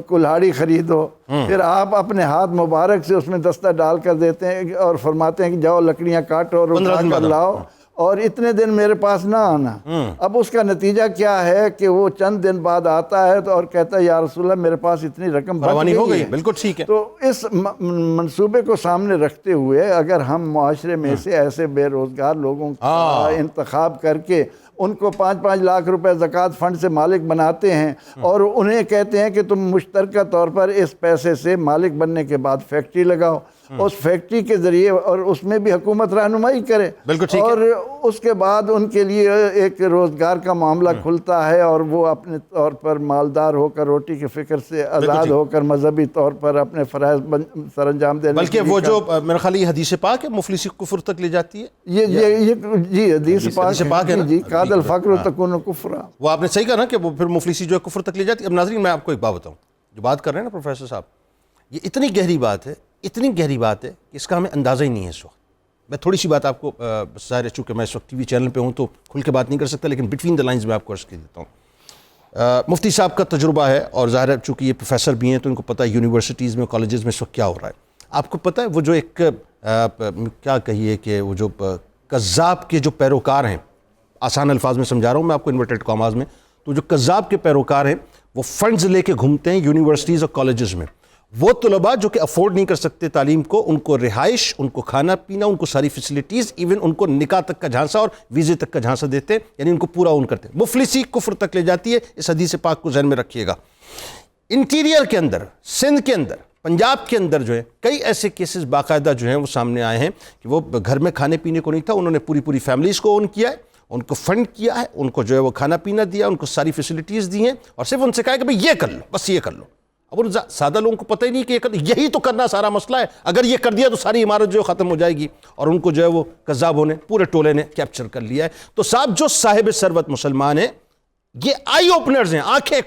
کلہاڑی خریدو، پھر آپ اپنے ہاتھ مبارک سے اس میں دستہ ڈال کر دیتے ہیں اور فرماتے ہیں کہ جاؤ لکڑیاں کاٹو اور اٹھا کر لاؤ، اور اتنے دن میرے پاس نہ آنا۔ اب اس کا نتیجہ کیا ہے کہ وہ چند دن بعد آتا ہے اور کہتا ہے یا رسول اللہ میرے پاس اتنی رقم بچ گئی ہے۔ بالکل ٹھیک ہے۔ تو اس منصوبے کو سامنے رکھتے ہوئے اگر ہم معاشرے میں سے ایسے بے روزگار لوگوں کا انتخاب کر کے ان کو 5-5 لاکھ روپے زکوٰۃ فنڈ سے مالک بناتے ہیں اور انہیں کہتے ہیں کہ تم مشترکہ طور پر اس پیسے سے مالک بننے کے بعد فیکٹری لگاؤ، اس فیکٹری کے ذریعے اور اس میں بھی حکومت رہنمائی کرے، اور اس کے بعد ان کے لیے ایک روزگار کا معاملہ کھلتا ہے اور وہ اپنے طور پر مالدار ہو کر روٹی کی فکر سے آزاد ہو کر مذہبی طور پر اپنے فرائض سر انجام دینے، بلکہ وہ جو میرا خیال یہ حدیث پاک ہے مفلسی کفر تک لے جاتی ہے، یہ جی حدیث پاک ہے جی، قاد الفقر تکون کفرا، وہ آپ نے صحیح کہا نا کہ وہ پھر مفلسی جو ہے کفر تک لے جاتی ہے۔ اب ناظرین میں آپ کو ایک بات بتاؤں، جو بات کر رہے ہیں نا پروفیسر صاحب، یہ اتنی گہری بات ہے، اتنی گہری بات ہے کہ اس کا ہمیں اندازہ ہی نہیں ہے اس وقت۔ میں تھوڑی سی بات آپ کو ظاہر ہے چونکہ میں اس وقت ٹی وی چینل پہ ہوں تو کھل کے بات نہیں کر سکتا، لیکن بٹوین دا لائنز میں آپ کو عرض کر دیتا ہوں۔ مفتی صاحب کا تجربہ ہے اور ظاہر ہے چونکہ یہ پروفیسر بھی ہیں تو ان کو پتہ ہے یونیورسٹیز میں کالجز میں اس وقت کیا ہو رہا ہے۔ آپ کو پتہ ہے وہ جو ایک کیا کہیے کہ وہ جو کذاب کے جو پیروکار ہیں، آسان الفاظ میں سمجھا رہا ہوں میں آپ کو انورٹڈ کاماز میں، تو جو کذاب کے پیروکار ہیں وہ فنڈز لے کے گھومتے ہیں یونیورسٹیز اور کالجز میں۔ وہ طلباء جو کہ افورڈ نہیں کر سکتے تعلیم کو، ان کو رہائش، ان کو کھانا پینا، ان کو ساری فیسلٹیز، ایون ان کو نکاح تک کا جھانسا اور ویزے تک کا جھانسا دیتے ہیں، یعنی ان کو پورا اون کرتے ہیں۔ مفلسی کفر تک لے جاتی ہے، اس حدیث پاک کو ذہن میں رکھیے گا۔ انٹیریئر کے اندر، سندھ کے اندر، پنجاب کے اندر جو ہے کئی ایسے کیسز باقاعدہ جو ہیں وہ سامنے آئے ہیں کہ وہ گھر میں کھانے پینے کو نہیں تھا، انہوں نے پوری فیملیز کو اون کیا ہے، ان کو فنڈ کیا ہے، ان کو جو ہے وہ کھانا پینا دیا، ان کو ساری فیسلٹیز دی ہیں، اور صرف ان سے کہا کہ بھئی یہ کر لو، بس یہ کر لو۔ اب ان سادہ لوگوں کو پتہ ہی نہیں کہ یہی تو کرنا سارا مسئلہ ہے، اگر یہ کر دیا تو ساری عمارت جو ہے ختم ہو جائے گی، اور ان کو جو ہے وہ کذابوں نے، پورے ٹولے نے کیپچر کر لیا ہے۔ تو صاحب جو صاحب ثروت مسلمان ہیں یہ آئی اوپنرز ہیں. آنکھیں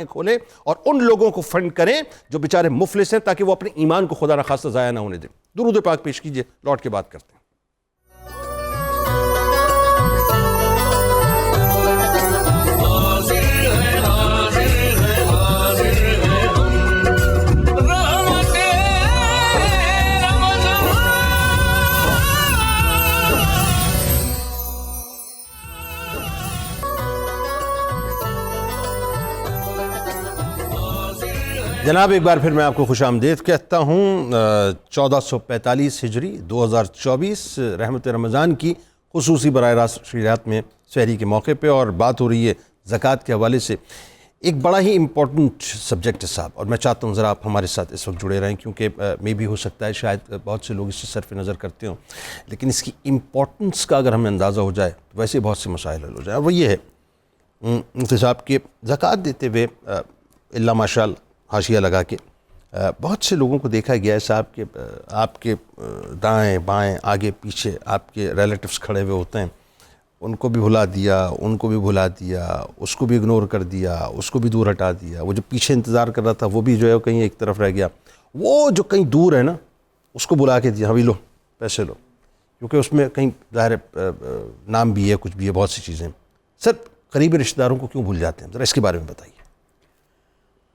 کھولیں اور ان لوگوں کو فنڈ کریں جو بیچارے مفلس ہیں, تاکہ وہ اپنے ایمان کو خدا نخواستہ ضائع نہ ہونے دیں. درود پاک پیش کیجئے, لوٹ کے بات کرتے ہیں. جناب ایک بار پھر میں آپ کو خوش آمدید کہتا ہوں. 1445 ہجری 2024 رحمت رمضان کی خصوصی براہ راست شریعت میں سحری کے موقع پہ, اور بات ہو رہی ہے زکوٰۃ کے حوالے سے. ایک بڑا ہی امپورٹنٹ سبجیکٹ ہے صاحب, اور میں چاہتا ہوں ذرا آپ ہمارے ساتھ اس وقت جڑے رہیں, کیونکہ میں بھی ہو سکتا ہے شاید بہت سے لوگ اس سے صرف نظر کرتے ہوں, لیکن اس کی امپورٹنس کا اگر ہمیں اندازہ ہو جائے تو ویسے بہت سے مسائل حل ہو جائیں. اور وہ یہ ہے مفتی صاحب کہ زکوٰۃ دیتے ہوئے اللہ ماشاء اللہ حاشیہ لگا کے بہت سے لوگوں کو دیکھا گیا ہے صاحب کہ آپ کے دائیں بائیں آگے پیچھے آپ کے ریلیٹیوز کھڑے ہوئے ہوتے ہیں, ان کو بھی بھلا دیا, ان کو بھی بھلا دیا, اس کو بھی اگنور کر دیا, اس کو بھی دور ہٹا دیا. وہ جو پیچھے انتظار کر رہا تھا وہ بھی جو ہے کہیں ایک طرف رہ گیا. وہ جو کہیں دور ہے نا اس کو بلا کے دیا, ہاں بھی لو پیسے لو, کیونکہ اس میں کہیں ظاہر نام بھی ہے, کچھ بھی ہے, بہت سی چیزیں. سر قریبی رشتہ داروں کو کیوں بھول جاتے ہیں, ذرا اس کے بارے میں بتائیے.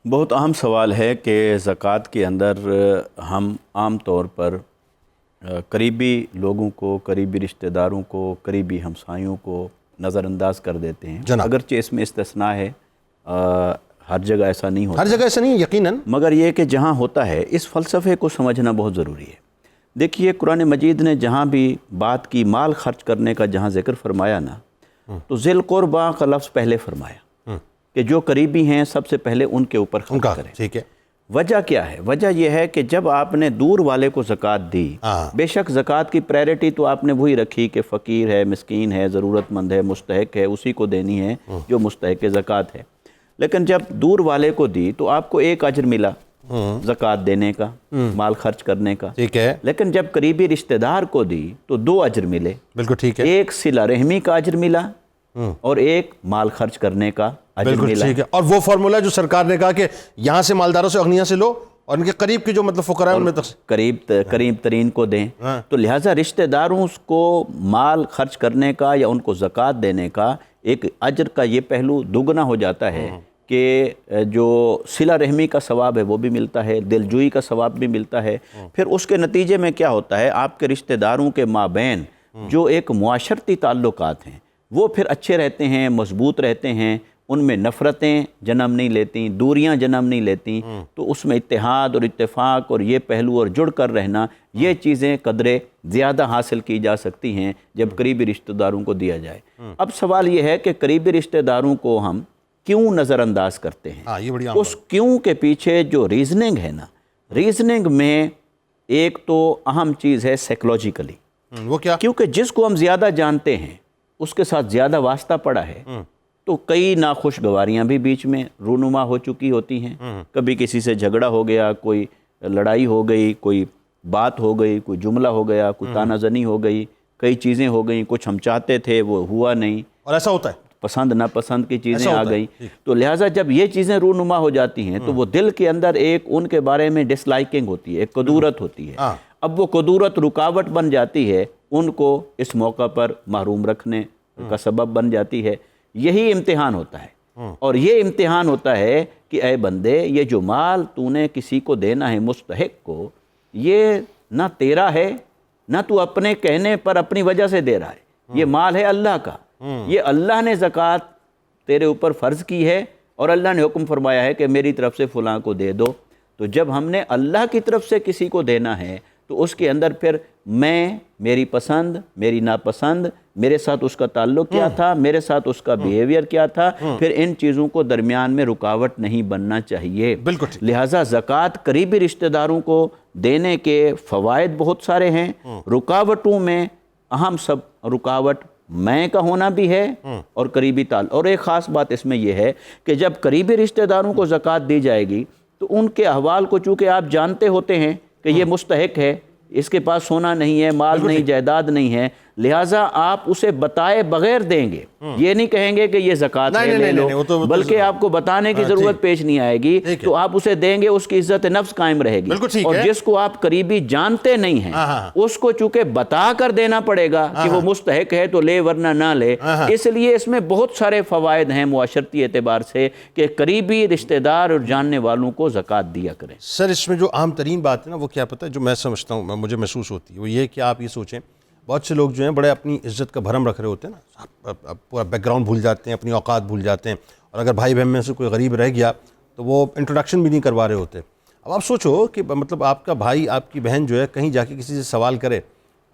بہت اہم سوال ہے کہ زکوٰۃ کے اندر ہم عام طور پر قریبی لوگوں کو, قریبی رشتہ داروں کو, قریبی ہمسایوں کو نظر انداز کر دیتے ہیں. اگرچہ اس میں استثناء ہے, ہر جگہ ایسا نہیں ہوتا, ہر جگہ ایسا نہیں ہے یقیناً, مگر یہ کہ جہاں ہوتا ہے اس فلسفے کو سمجھنا بہت ضروری ہے. دیکھیے قرآن مجید نے جہاں بھی بات کی مال خرچ کرنے کا جہاں ذکر فرمایا نا, تو ذی القربیٰ کا لفظ پہلے فرمایا کہ جو قریبی ہیں سب سے پہلے ان کے اوپر خرچ کریں. ٹھیک ہے. وجہ کیا ہے؟ وجہ یہ ہے کہ جب آپ نے دور والے کو زکوٰۃ دی, بے شک زکوٰۃ کی پریورٹی تو آپ نے وہی رکھی کہ فقیر ہے, مسکین ہے, ضرورت مند ہے, مستحق ہے, اسی کو دینی ہے جو مستحق زکوٰۃ ہے. لیکن جب دور والے کو دی تو آپ کو ایک اجر ملا زکوٰۃ دینے کا, مال خرچ کرنے کا. ٹھیک ہے. لیکن جب قریبی رشتہ دار کو دی تو 2 اجر ملے. بالکل ٹھیک ہے. ایک صلہ رحمی کا اجر ملا اور ایک مال خرچ کرنے کا اجر ملا. بالکل ٹھیک ہے. اور وہ فارمولہ جو سرکار نے کہا کہ یہاں سے مالداروں سے اغنیاء سے لو اور ان کے قریب کی جو مطلب فقراء ان میں قریب ترین کو دیں. تو لہٰذا رشتہ داروں کو مال خرچ کرنے کا یا ان کو زکوٰۃ دینے کا ایک اجر کا یہ پہلو دوگنا ہو جاتا ہے کہ جو صلہ رحمی کا ثواب ہے وہ بھی ملتا ہے, دلجوئی کا ثواب بھی ملتا ہے. پھر اس کے نتیجے میں کیا ہوتا ہے, آپ کے رشتہ داروں کے مابین جو ایک معاشرتی تعلقات ہیں وہ پھر اچھے رہتے ہیں, مضبوط رہتے ہیں, ان میں نفرتیں جنم نہیں لیتی, دوریاں جنم نہیں لیتی. تو اس میں اتحاد اور اتفاق اور یہ پہلو اور جڑ کر رہنا, یہ چیزیں قدرے زیادہ حاصل کی جا سکتی ہیں جب قریبی رشتہ داروں کو دیا جائے. اب سوال یہ ہے کہ قریبی رشتہ داروں کو ہم کیوں نظر انداز کرتے ہیں؟ اس کیوں کے پیچھے جو ریزننگ ہے نا, ریزننگ میں ایک تو اہم چیز ہے سائیکولوجیکلی. وہ کیا؟ کیونکہ جس کو ہم زیادہ جانتے ہیں اس کے ساتھ زیادہ واسطہ پڑا ہے, تو کئی ناخوشگواریاں بھی بیچ میں رونما ہو چکی ہوتی ہیں. کبھی کسی سے جھگڑا ہو گیا, کوئی لڑائی ہو گئی, کوئی بات ہو گئی, کوئی جملہ ہو گیا, کوئی تانہ زنی ہو گئی, کئی چیزیں ہو گئیں, کچھ ہم چاہتے تھے وہ ہوا نہیں, اور ایسا ہوتا ہے, پسند ناپسند کی چیزیں آ گئیں. تو لہٰذا جب یہ چیزیں رونما ہو جاتی ہیں تو وہ دل کے اندر ایک ان کے بارے میں ڈس لائکنگ ہوتی ہے, ایک کدورت ہوتی ہے. اب وہ کدورت رکاوٹ بن جاتی ہے, ان کو اس موقع پر محروم رکھنے کا سبب بن جاتی ہے. یہی امتحان ہوتا ہے, اور یہ امتحان ہوتا ہے کہ اے بندے, یہ جو مال تو نے کسی کو دینا ہے مستحق کو, یہ نہ تیرا ہے نہ تو اپنے کہنے پر اپنی وجہ سے دے رہا ہے, یہ مال ہے اللہ کا. یہ اللہ نے زکوٰۃ تیرے اوپر فرض کی ہے اور اللہ نے حکم فرمایا ہے کہ میری طرف سے فلاں کو دے دو. تو جب ہم نے اللہ کی طرف سے کسی کو دینا ہے تو اس کے اندر پھر میں, میری پسند, میری ناپسند, میرے ساتھ اس کا تعلق کیا تھا, میرے ساتھ اس کا بیہیویئر کیا تھا, پھر ان چیزوں کو درمیان میں رکاوٹ نہیں بننا چاہیے. لہٰذا زکوٰۃ قریبی رشتہ داروں کو دینے کے فوائد بہت سارے ہیں. رکاوٹوں میں اہم سب رکاوٹ میں کا ہونا بھی ہے اور قریبی تعلق. اور ایک خاص بات اس میں یہ ہے کہ جب قریبی رشتہ داروں کو زکوٰۃ دی جائے گی تو ان کے احوال کو چونکہ آپ جانتے ہوتے ہیں کہ یہ مستحق ہے, اس کے پاس سونا نہیں ہے, مال نہیں, جائیداد نہیں ہے, لہٰذا آپ اسے بتائے بغیر دیں گے، یہ نہیں کہیں گے کہ یہ زکوٰۃ ہے لے لو، بلکہ آپ کو بتانے کی ضرورت پیش نہیں آئے گی تو آپ اسے دیں گے، اس کی عزت نفس قائم رہے گی۔ اور جس کو آپ قریبی جانتے نہیں ہیں اس کو چونکہ بتا کر دینا پڑے گا کہ وہ مستحق ہے تو لے ورنہ نہ لے، اس لیے اس میں بہت سارے فوائد ہیں معاشرتی اعتبار سے کہ قریبی رشتہ دار اور جاننے والوں کو زکوٰۃ دیا کریں۔ سر اس میں جو عام ترین بات ہے نا وہ کیا پتہ ہے، جو میں سمجھتا ہوں، مجھے محسوس ہوتی ہے، وہ یہ کہ آپ یہ سوچیں بہت سے لوگ جو ہیں بڑے اپنی عزت کا بھرم رکھ رہے ہوتے ہیں نا، پورا بیک گراؤنڈ بھول جاتے ہیں، اپنی اوقات بھول جاتے ہیں، اور اگر بھائی بہن میں سے کوئی غریب رہ گیا تو وہ انٹروڈکشن بھی نہیں کروا رہے ہوتے۔ اب آپ سوچو کہ مطلب آپ کا بھائی، آپ کی بہن جو ہے کہیں جا کے کسی سے سوال کرے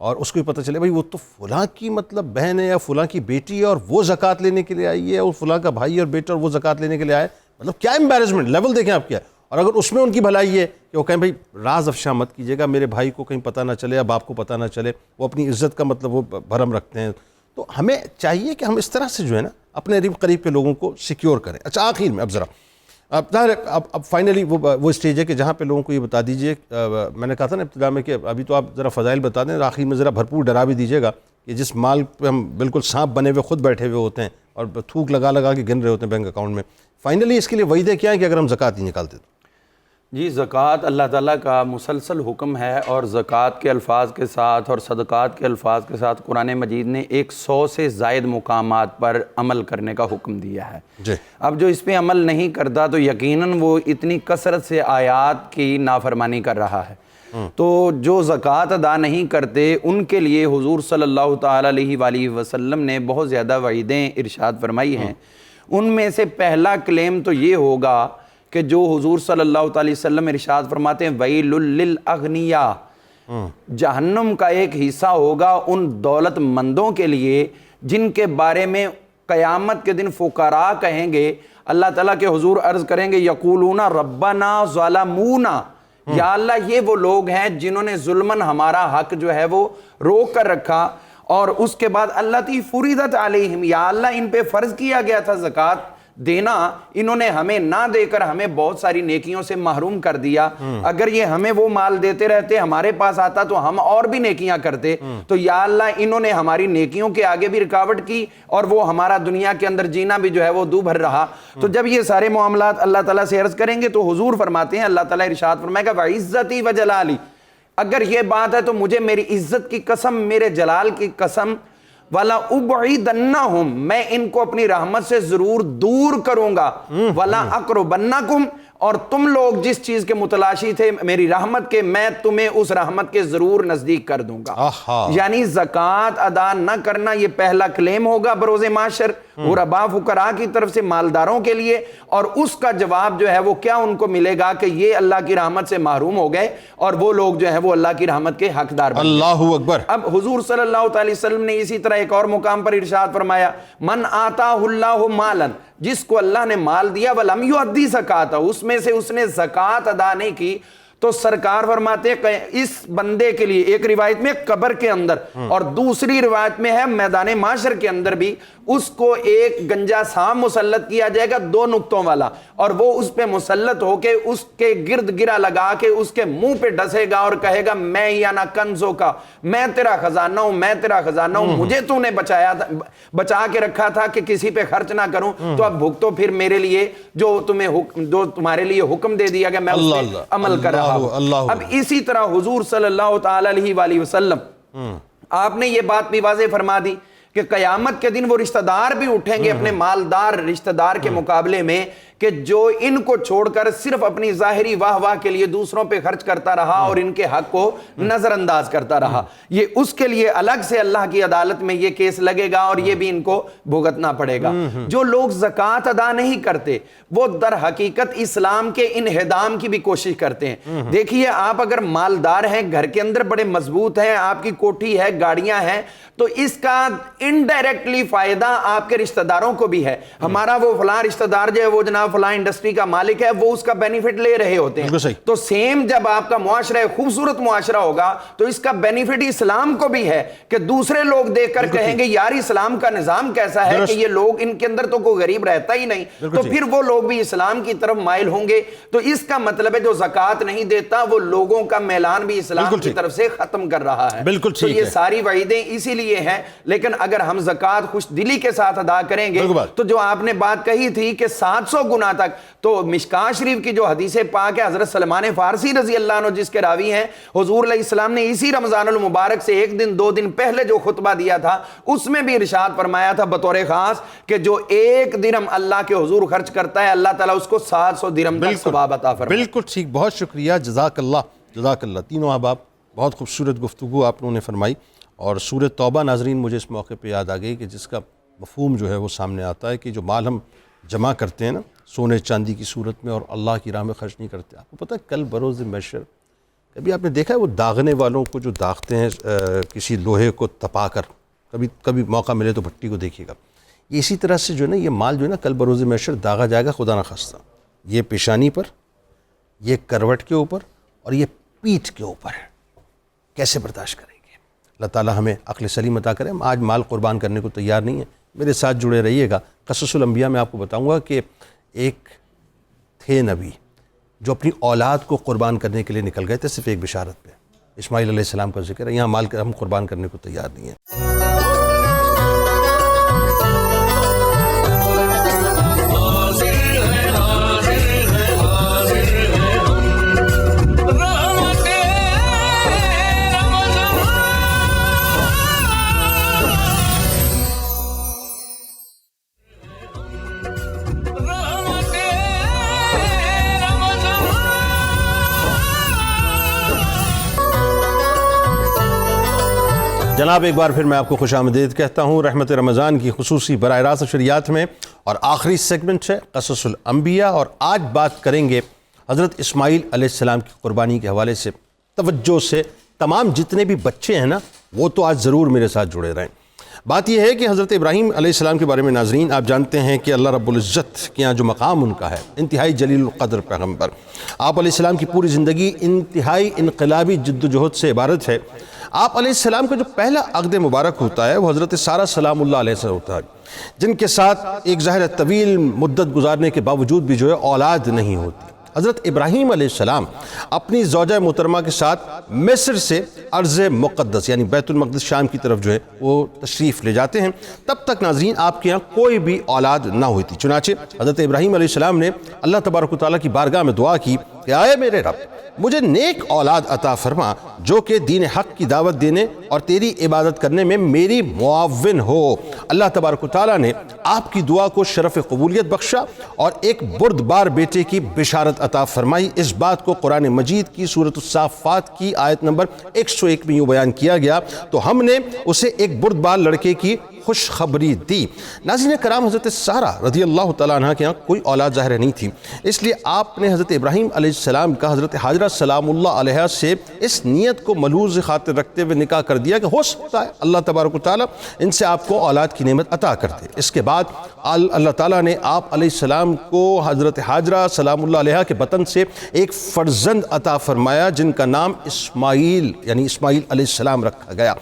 اور اس کو بھی پتہ چلے بھائی وہ تو فلاں کی مطلب بہن ہے یا فلاں کی بیٹی ہے اور وہ زکوٰۃ لینے کے لیے آئی ہے، اور فلاں کا بھائی اور بیٹا اور وہ زکوٰۃ لینے کے لیے آئے، مطلب کیا امبیرسمنٹ لیول دیکھیں آپ کیا۔ اور اگر اس میں ان کی بھلائی ہے کہ وہ کہیں بھائی راز افشا مت کیجیے گا، میرے بھائی کو کہیں پتہ نہ چلے، اب آپ کو پتہ نہ چلے، وہ اپنی عزت کا مطلب وہ بھرم رکھتے ہیں، تو ہمیں چاہیے کہ ہم اس طرح سے جو ہے نا اپنے قریب کے لوگوں کو سیکیور کریں۔ اچھا آخر میں اب ذرا اب فائنلی وہ اسٹیج ہے کہ جہاں پہ لوگوں کو یہ بتا دیجئے، میں نے کہا تھا نا ابتدا میں کہ ابھی تو آپ ذرا فضائل بتا دیں، آخر میں ذرا بھرپور ڈرا بھی دیجیے گا کہ جس مال پہ ہم بالکل سانپ بنے ہوئے خود بیٹھے ہوئے ہوتے ہیں اور تھوک لگا لگا کے گن رہے ہوتے ہیں بینک اکاؤنٹ میں، فائنلی اس کے لیے وعیدے کیا ہیں کہ اگر ہم زکوٰۃ نہیں نکالتے تو؟ جی زکوٰۃ اللہ تعالیٰ کا مسلسل حکم ہے، اور زکوٰۃ کے الفاظ کے ساتھ اور صدقات کے الفاظ کے ساتھ قرآن مجید نے 100 سے زائد مقامات پر عمل کرنے کا حکم دیا ہے۔ جی اب جو اس پہ عمل نہیں کرتا تو یقیناً وہ اتنی کثرت سے آیات کی نافرمانی کر رہا ہے۔ تو جو زکوٰۃ ادا نہیں کرتے ان کے لیے حضور صلی اللہ تعالیٰ علیہ وآلہ وسلم نے بہت زیادہ وعیدیں ارشاد فرمائی ہیں۔ ان میں سے پہلا کلیم تو یہ ہوگا کہ جو حضور صلی اللہ تعالی وسلم ارشاد فرماتے ہیں وَيْلٌ لِّلْأَغْنِيَاءِ، جہنم کا ایک حصہ ہوگا ان دولت مندوں کے لیے جن کے بارے میں قیامت کے دن فقراء کہیں گے، اللہ تعالیٰ کے حضور عرض کریں گے یقولون ربنا ظلمونا، یا اللہ یہ وہ لوگ ہیں جنہوں نے ظلمن ہمارا حق جو ہے وہ روک کر رکھا، اور اس کے بعد اللہ تی فریضت علیہم، یا اللہ ان پہ فرض کیا گیا تھا زکوٰۃ دینا، انہوں نے ہمیں نہ دے کر ہمیں بہت ساری نیکیوں سے محروم کر دیا، اگر یہ ہمیں وہ مال دیتے رہتے ہمارے پاس آتا تو ہم اور بھی نیکیاں کرتے، تو یا اللہ انہوں نے ہماری نیکیوں کے آگے بھی رکاوٹ کی اور وہ ہمارا دنیا کے اندر جینا بھی جو ہے وہ دو بھر رہا۔ تو جب یہ سارے معاملات اللہ تعالیٰ سے عرض کریں گے تو حضور فرماتے ہیں، اللہ تعالیٰ ارشاد فرمائے گا وَعِزَّتِي وَجَلَالِي، اگر یہ بات ہے تو مجھے میری عزت کی قسم، میرے جلال کی قسم، وَلَا أُبْعِدَنَّهُمْ، میں ان کو اپنی رحمت سے ضرور دور کروں گا، وَلَا أَقْرُبَنَّكُمْ، اور تم لوگ جس چیز کے متلاشی تھے میری رحمت کے، میں تمہیں اس رحمت کے ضرور نزدیک کر دوں گا۔ یعنی زکوٰۃ ادا نہ کرنا یہ پہلا کلیم ہوگا بروز محشر غرباء فقراء کی طرف سے مالداروں کے لیے، اور اس کا جواب جو ہے وہ کیا ان کو ملے گا کہ یہ اللہ کی رحمت سے محروم ہو گئے اور وہ لوگ جو ہے وہ اللہ کی رحمت کے حقدار بن گئے۔ اللہ اکبر۔ اب حضور صلی اللہ علیہ وسلم نے اسی طرح ایک اور مقام پر ارشاد فرمایا من آتاہ اللہ مالا، جس کو اللہ نے مال دیا ولم یؤدی زکاتہ، اس میں سے اس نے زکوٰۃ ادا نہیں کی، تو سرکار فرماتے ہیں کہ اس بندے کے لیے ایک روایت میں قبر کے اندر اور دوسری روایت میں ہے میدان معاشر کے اندر بھی اس کو ایک گنجا سام مسلط کیا جائے گا 2 نقطوں والا، اور وہ اس پہ مسلط ہو کے اس کے گرد گرا لگا کے اس کے منہ پہ ڈسے گا اور کہے گا میں یا نہ کنزوں کا، میں تیرا خزانہ ہوں، میں تیرا خزانہ ہوں، مجھے تو نے بچا کے رکھا تھا کہ کسی پہ خرچ نہ کروں، تو اب بھگتو پھر میرے لیے جو تمہارے لیے حکم دے دیا گیا میں اس پہ عمل کر رہا ہوں۔ اب اسی طرح حضور صلی اللہ تعالی علیہ وآلہ وسلم آپ نے یہ بات بھی واضح فرما دی کہ قیامت کے دن وہ رشتہ دار بھی اٹھیں گے اپنے مالدار رشتہ دار کے مقابلے میں کہ جو ان کو چھوڑ کر صرف اپنی ظاہری واہ واہ کے لیے دوسروں پہ خرچ کرتا رہا اور ان کے حق کو نظر انداز کرتا رہا، یہ اس کے لیے الگ سے اللہ کی عدالت میں یہ کیس لگے گا اور یہ بھی ان کو بھگتنا پڑے گا۔ جو لوگ زکوٰۃ ادا نہیں کرتے وہ در حقیقت اسلام کے انہدام کی بھی کوشش کرتے ہیں۔ دیکھیے آپ اگر مالدار ہیں، گھر کے اندر بڑے مضبوط ہیں، آپ کی کوٹھی ہے، گاڑیاں ہیں، تو اس کا انڈائریکٹلی فائدہ آپ کے رشتہ داروں کو بھی ہے۔ ہمارا وہ فلاں رشتہ دار جو ہے وہ جناب فلاں انڈسٹری کا مالک ہے وہ اس کا بینیفٹ لے رہے ہوتے ہیں. تو سیم جب آپ کا معاشرہ خوبصورت معاشرہ ہوگا تو اس کا بینیفٹ اسلام کو بھی ہے کہ دوسرے لوگ دیکھ کر کہیں گے یار اسلام کا نظام کیسا ہے کہ یہ لوگ ان کے اندر تو کوئی غریب رہتا ہی نہیں, تو پھر وہ لوگ بھی اسلام کی طرف مائل ہوں گے. تو اس کا مطلب ہے جو زکوٰۃ نہیں دیتا وہ لوگوں کا میلان بھی اسلام کی طرف سے ختم کر رہا ہے. تو یہ ساری وعیدیں اسی لیے ہیں. لیکن اگر ہم زکوٰۃ خوش دلی کے ساتھ ادا کریں گے تو جو آپ نے بات کہی تھی کہ 700 گنا تک, تو مشکاۃ شریف کی جو حدیث پاک ہے حضرت سلمان فارسی رضی اللہ عنہ جس کے راوی ہیں, حضور علیہ السلام نے اسی رمضان المبارک سے 1 دن 2 دن پہلے جو خطبہ دیا تھا اس میں بھی ارشاد فرمایا تھا بطور خاص کہ جو 1 درہم اللہ کے حضور خرچ کرتا ہے اللہ تعالیٰ اس کو 700 درہم تک ثواب عطا فرماتا ہے. بالکل ٹھیک, بہت شکریہ, جزاک اللہ. تینوں احباب بہت خوبصورت گفتگو آپ نے فرمائی. اور سورہ توبہ ناظرین مجھے اس موقع پہ یاد آ گئی کہ جس کا مفہوم جو ہے وہ سامنے آتا ہے کہ جو مال ہم جمع کرتے ہیں نا سونے چاندی کی صورت میں اور اللہ کی راہ میں خرچ نہیں کرتے. آپ کو پتہ ہے کل بروز محشر کبھی آپ نے دیکھا ہے وہ داغنے والوں کو جو داغتے ہیں کسی لوہے کو تپا کر, کبھی موقع ملے تو بھٹی کو دیکھیے گا. یہ اسی طرح سے جو ہے نا یہ مال جو ہے نا کل بروز محشر داغا جائے گا خدا نخواستہ. یہ پیشانی پر, یہ کروٹ کے اوپر اور یہ پیٹھ کے اوپر. کیسے برداشت کریں گے؟ اللہ تعالیٰ ہمیں عقل سلیم عطا کرے. ہم آج مال قربان کرنے کو تیار نہیں ہیں. میرے ساتھ جڑے رہیے گا. قصص الانبیاء میں آپ کو بتاؤں گا کہ ایک تھے نبی جو اپنی اولاد کو قربان کرنے کے لیے نکل گئے تھے صرف ایک بشارت پہ. اسماعیل علیہ السلام کا ذکر ہے. یہاں مال ہم قربان کرنے کو تیار نہیں ہیں. جناب ایک بار پھر میں آپ کو خوش آمدید کہتا ہوں رحمت رمضان کی خصوصی براہ راست نشریات میں. اور آخری سیگمنٹ ہے قصص الانبیاء, اور آج بات کریں گے حضرت اسماعیل علیہ السلام کی قربانی کے حوالے سے. توجہ سے تمام جتنے بھی بچے ہیں نا وہ تو آج ضرور میرے ساتھ جڑے رہیں. بات یہ ہے کہ حضرت ابراہیم علیہ السلام کے بارے میں ناظرین آپ جانتے ہیں کہ اللہ رب العزت کے یہاں جو مقام ان کا ہے, انتہائی جلیل القدر پیغمبر. آپ علیہ السلام کی پوری زندگی انتہائی انقلابی جد و جہد سے عبارت ہے. آپ علیہ السلام کا جو پہلا عقد مبارک ہوتا ہے وہ حضرت سارہ سلام اللہ علیہ سے ہوتا ہے, جن کے ساتھ ایک ظاہر طویل مدت گزارنے کے باوجود بھی جو ہے اولاد نہیں ہوتی. حضرت ابراہیم علیہ السلام اپنی زوجہ محترمہ کے ساتھ مصر سے ارض مقدس یعنی بیت المقدس شام کی طرف جو ہے وہ تشریف لے جاتے ہیں. تب تک ناظرین آپ کے یہاں کوئی بھی اولاد نہ ہوئی تھی. چنانچہ حضرت ابراہیم علیہ السلام نے اللہ تبارک و تعالیٰ کی بارگاہ میں دعا کی کہ آئے میرے رب مجھے نیک اولاد عطا فرما جو کہ دین حق کی دعوت دینے اور تیری عبادت کرنے میں میری معاون ہو. اللہ تبارک و تعالیٰ نے آپ کی دعا کو شرف قبولیت بخشا اور ایک بردبار بیٹے کی بشارت عطا فرمائی. اس بات کو قرآن مجید کی سورۃ الصافات کی آیت نمبر 101 میں یوں بیان کیا گیا, تو ہم نے اسے ایک بردبار لڑکے کی خوشخبری دی. ناظرین کرام حضرت سارہ رضی اللہ تعالیٰ عنہ کے یہاں کوئی اولاد ظاہر نہیں تھی, اس لیے آپ نے حضرت ابراہیم علیہ السلام کا حضرت حاجرہ سلام اللہ علیہ سے اس نیت کو ملحوظ خاطر رکھتے ہوئے نکاح کر دیا کہ ہو سکتا ہے اللہ تبارک و تعالیٰ ان سے آپ کو اولاد کی نعمت عطا کر دے. اس کے بعد اللہ تعالیٰ نے آپ علیہ السلام کو حضرت حاجرہ سلام اللہ علیہ کے بطن سے ایک فرزند عطا فرمایا جن کا نام اسماعیل یعنی اسماعیل علیہ السلام رکھا گیا.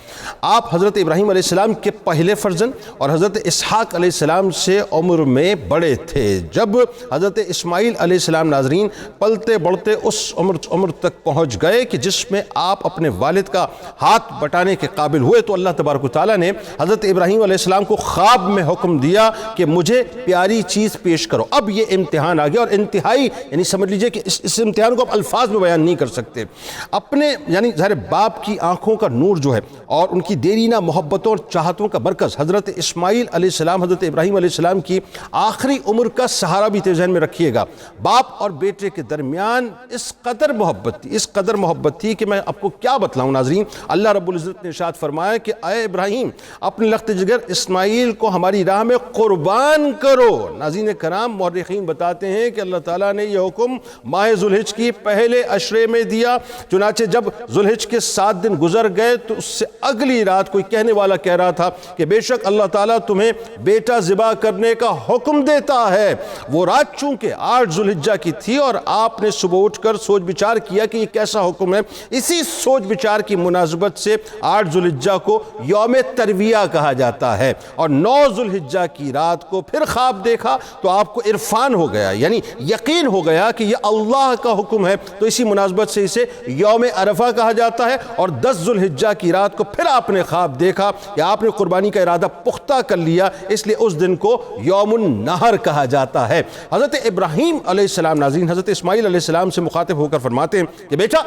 آپ حضرت ابراہیم علیہ السلام کے پہلے فرزند اور حضرت اسحاق علیہ السلام سے عمر میں بڑے تھے. جب حضرت اسماعیل علیہ السلام ناظرین پلتے بڑھتے اس عمر تک پہنچ گئے کہ جس میں آپ اپنے والد کا ہاتھ بٹانے کے قابل ہوئے, تو اللہ تبارک و تعالیٰ نے حضرت ابراہیم علیہ السلام کو خواب میں حکم دیا کہ مجھے پیاری چیز پیش کرو. اب یہ امتحان آ گیا اور انتہائی یعنی سمجھ لیجئے کہ اس امتحان کو آپ الفاظ میں بیان نہیں کر سکتے. اپنے یعنی ظاہر باپ کی آنکھوں کا نور جو ہے اور ان کی دیرینہ محبتوں اور چاہتوں کا مرکز حضرت اسماعیل علیہ السلام حضرت ابراہیم علیہ السلام کی آخری عمر کا سہارا بھی ذہن میں رکھیے گا. باپ اور بیٹے کے درمیان اس قدر محبت تھی کہ میں آپ کو کیا بتلاؤں ناظرین. اللہ رب العزت نے ارشاد فرمایا کہ اے ابراہیم اپنے لخت جگر اسماعیل کو ہماری راہ میں قربان کرو. ناظرین کرام مورخین بتاتے ہیں کہ اللہ تعالیٰ نے یہ حکم ماہ ذوالحج کی پہلے عشرے میں دیا. چنانچہ جب ذوالحج کے 7 دن گزر گئے تو اس سے اگلی رات کوئی کہنے والا کہہ رہا تھا کہ بے شک شک اللہ تعالیٰ تمہیں بیٹا ذبح کرنے کا حکم دیتا ہے۔ وہ رات چونکہ 8 ذوالحجہ کی تھی اور آپ نے صبح اٹھ کر سوچ بچار کیا کہ یہ کیسا حکم ہے، اسی سوچ بچار کی مناسبت سے 8 ذوالحجہ کو یوم ترویہ کہا جاتا ہے، اور 9 ذوالحجہ کی رات کو پھر خواب دیکھا تو آپ کو عرفان ہو گیا، یعنی یقین ہو گیا کہ یہ اللہ کا حکم ہے، تو اسی مناسبت سے اسے یوم عرفہ کہا جاتا ہے۔ اور 10 ذوالحجہ کی رات کو پھر آپ نے خواب دیکھا کہ آپ نے قربانی کا ارادہ پختہ کر لیا، اس لیے اس دن کو یوم النحر کہا جاتا ہے۔ حضرت ابراہیم علیہ السلام ناظرین حضرت اسماعیل علیہ السلام سے مخاطب ہو کر فرماتے ہیں کہ بیٹا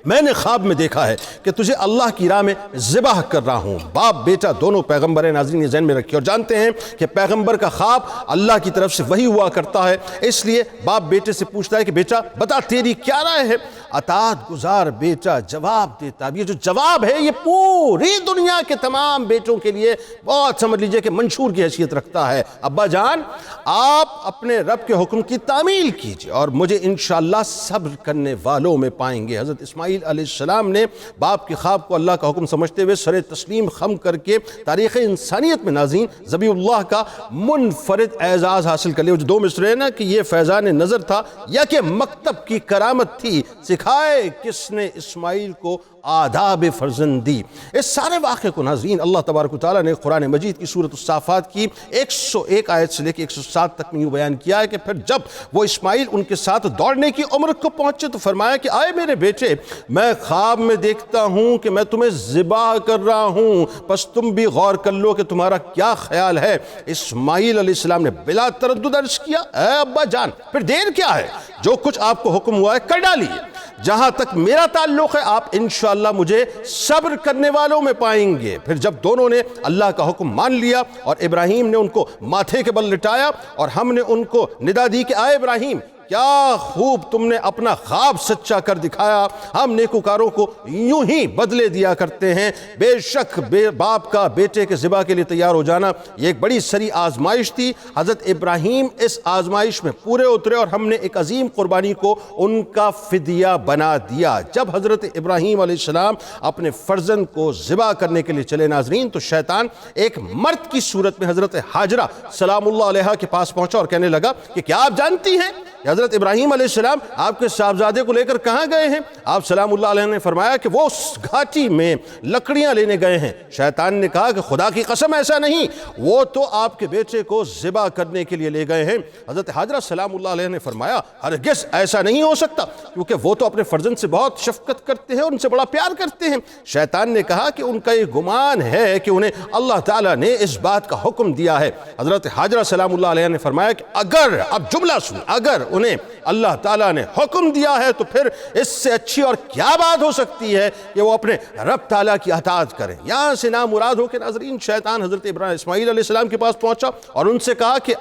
میں نے خواب میں دیکھا ہے کہ تجھے اللہ کی راہ میں ذبح کر رہا ہوں۔ باپ بیٹا دونوں پیغمبر ہیں ناظرین، یہ ذہن میں رکھیے، اور جانتے ہیں کہ پیغمبر کا خواب اللہ کی طرف سے وحی ہوا کرتا ہے، اس لیے باپ بیٹے سے پوچھتا ہے کہ بیٹا بتا تیری کیا رائے ہے؟ اطاعت گزار بیٹا جواب دیتا۔ یہ جو جواب ہے یہ پوری دنیا کے تمام بیٹوں کے لیے بہت سمجھ لیجئے کہ منشور کی حیثیت رکھتا ہے۔ ابا جان آپ اپنے رب کے حکم کی تعمیل کیجئے اور مجھے انشاءاللہ صبر کرنے والوں میں پائیں گے۔ حضرت اسماعیل علیہ السلام نے باپ کے خواب کو اللہ کا حکم سمجھتے ہوئے سر تسلیم خم کر کے تاریخ انسانیت میں ناظرین ذبیح اللہ کا منفرد اعزاز حاصل کر لیا۔ جو 2 مصرے ہیں نا کہ یہ فیضان نظر تھا یا کہ مکتب کی کرامت تھی، سکھائے کس نے اسماعیل کو آداب فرزندی۔ اس سارے واقعے کو ناظرین اللہ تبارک و تعالیٰ نے قرآن مجید کی سورۃ الصافات کی 101 آیت سے لے کے 107 تک میں یوں بیان کیا ہے کہ پھر جب وہ اسماعیل ان کے ساتھ دوڑنے کی عمر کو پہنچے تو فرمایا کہ آئے میرے بیٹے، میں خواب میں دیکھتا ہوں کہ میں تمہیں ذبح کر رہا ہوں، پس تم بھی غور کر لو کہ تمہارا کیا خیال ہے۔ اسماعیل علیہ السلام نے بلا تردد عرض کیا اے ابا جان پھر دیر کیا ہے، جو کچھ آپ کو حکم ہوا ہے کر ڈالیے، جہاں تک میرا تعلق ہے آپ انشاءاللہ مجھے صبر کرنے والوں میں پائیں گے۔ پھر جب دونوں نے اللہ کا حکم مان لیا اور ابراہیم نے ان کو ماتھے کے بل لٹایا اور ہم نے ان کو ندا دی کہ آئے ابراہیم کیا خوب تم نے اپنا خواب سچا کر دکھایا، ہم نیکوکاروں کو یوں ہی بدلے دیا کرتے ہیں۔ بے شک باپ کا بیٹے کے ذبح کے لیے تیار ہو جانا یہ ایک بڑی سری آزمائش تھی۔ حضرت ابراہیم اس آزمائش میں پورے اترے اور ہم نے ایک عظیم قربانی کو ان کا فدیہ بنا دیا۔ جب حضرت ابراہیم علیہ السلام اپنے فرزند کو ذبح کرنے کے لیے چلے ناظرین تو شیطان ایک مرد کی صورت میں حضرت حاجرہ سلام اللہ علیہا کے پاس پہنچا اور کہنے لگا کہ کیا آپ جانتی ہیں کہ حضرت ابراہیم علیہ السلام آپ کے صاحبزادے کو لے کر کہاں گئے ہیں؟ آپ سلام اللہ علیہ نے فرمایا کہ وہ اس گھاٹی میں لکڑیاں لینے گئے ہیں۔ شیطان نے کہا کہ خدا کی قسم ایسا نہیں، وہ تو آپ کے بیٹے کو ذبح کرنے کے لیے لے گئے ہیں۔ حضرت حاجرہ سلام اللہ علیہ نے فرمایا ہرگز ایسا نہیں ہو سکتا، کیونکہ وہ تو اپنے فرزند سے بہت شفقت کرتے ہیں، ان سے بڑا پیار کرتے ہیں۔ شیطان نے کہا کہ ان کا یہ گمان ہے کہ انہیں اللہ تعالیٰ نے اس بات کا حکم دیا ہے۔ حضرت حاجرہ سلام اللہ علیہ نے فرمایا کہ اگر اب جملہ سن، اگر انہیں اللہ تعالیٰ نے حکم دیا ہے تو پھر اس سے اچھی اور کیا بات ہو سکتی ہے کہ وہ اپنے رب تعالیٰ کی اطاعت کریں۔ یہاں سے نامراد ہو کے ناظرین شیطان حضرت اسماعیل علیہ السلام کے پاس پہنچا اور ان سے کہا کہ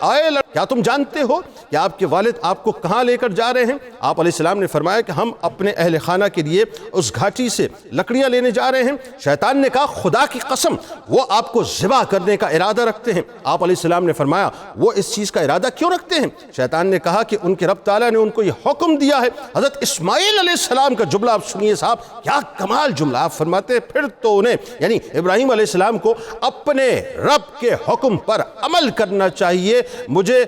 کیا تم جانتے ہو کہ آپ کے والد آپ کو کہاں لے کر جا رہے ہیں؟ آپ علیہ السلام نے فرمایا کہ ہم اپنے اہل خانہ کے لیے اس گھاٹی سے لکڑیاں لینے جا رہے ہیں۔ شیطان نے کہا خدا کی قسم وہ آپ کو ذبح کرنے کا ارادہ رکھتے ہیں۔ آپ علیہ السلام نے فرمایا وہ اس چیز کا ارادہ کیوں رکھتے ہیں؟ شیطان نے کہا کہ ان کے رب تعالیٰ نے ان کو یہ حکم دیا ہے۔ حضرت اسماعیل علیہ السلام کا جملہ آپ سنیے صاحب، کیا کمال جملہ، آپ فرماتے پھر تو انہیں یعنی ابراہیم علیہ السلام کو اپنے رب کے حکم پر عمل کرنا چاہیے۔ مجھے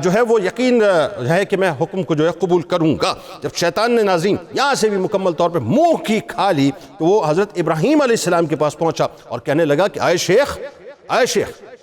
جو ہے وہ یقین ہے کہ میں حکم کو جو ہے قبول کروں گا۔ جب شیطان نے ناظرین یہاں سے بھی مکمل طور پر منہ کی کھا لی تو وہ حضرت ابراہیم علیہ السلام کے پاس پہنچا اور کہنے لگا کہ آئے شیخ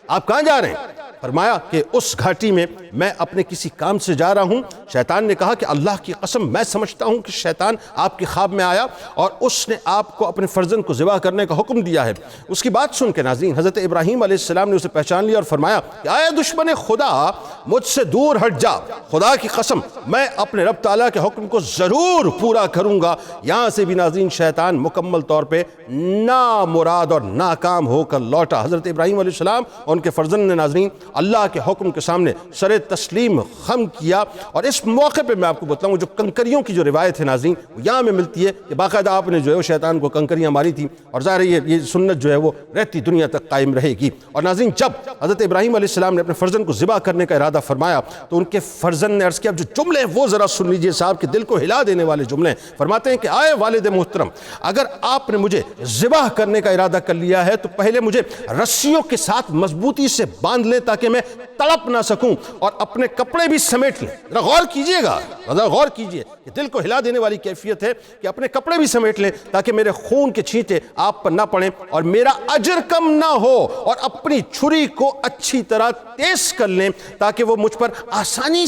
آپ کہاں جا رہے ہیں؟ فرمایا کہ اس گھاٹی میں میں اپنے کسی کام سے جا رہا ہوں۔ شیطان نے کہا کہ اللہ کی قسم میں سمجھتا ہوں کہ شیطان آپ کے خواب میں آیا اور اس نے آپ کو اپنے فرزند کو ذبح کرنے کا حکم دیا ہے۔ اس کی بات سن کے ناظرین حضرت ابراہیم علیہ السلام نے اسے پہچان لیا اور فرمایا کہ اے دشمن خدا مجھ سے دور ہٹ جا، خدا کی قسم میں اپنے رب تعالیٰ کے حکم کو ضرور پورا کروں گا۔ یہاں سے بھی ناظرین شیطان مکمل طور پہ نامراد اور ناکام ہو کر لوٹا۔ حضرت ابراہیم علیہ السلام اور ان کے فرزند نے ناظرین اللہ کے حکم کے سامنے سر تسلیم خم کیا۔ اور اس موقع پہ میں آپ کو بتاؤں جو کنکریوں کی جو روایت ہے ناظرین وہ یہاں میں ملتی ہے کہ باقاعدہ آپ نے جو ہے وہ شیطان کو کنکریاں ماری تھی، اور ظاہر ہے یہ سنت جو ہے وہ رہتی دنیا تک قائم رہے گی۔ اور ناظرین جب حضرت ابراہیم علیہ السلام نے اپنے فرزند کو ذبح کرنے کا ارادہ فرمایا تو ان کے فرزند نے عرض کیا، اب جو جملے ہیں وہ ذرا سن لیجئے صاحب کہ دل کو ہلا دینے والے جملے ہیں۔ فرماتے ہیں کہ آئے والد محترم، اگر آپ نے مجھے ذبح کرنے کا ارادہ کر لیا ہے تو پہلے مجھے رسیوں کے ساتھ مضبوطی سے باندھ لیں تاکہ میں تڑپ نہ سکوں، اور اپنے کپڑے بھی سمیٹ لیں۔ ذرا غور کیجئے گا، ذرا غور کیجئے کہ دل کو ہلا دینے والی کیفیت ہے کہ اپنے کپڑے بھی سمیٹ لیں تاکہ میرے خون کے چھینٹے آپ پر نہ پڑیں اور میرا اجر کم نہ ہو، اور اپنی چھری کو اچھی طرح تیز کر لیں تاکہ وہ مجھ پر آسانی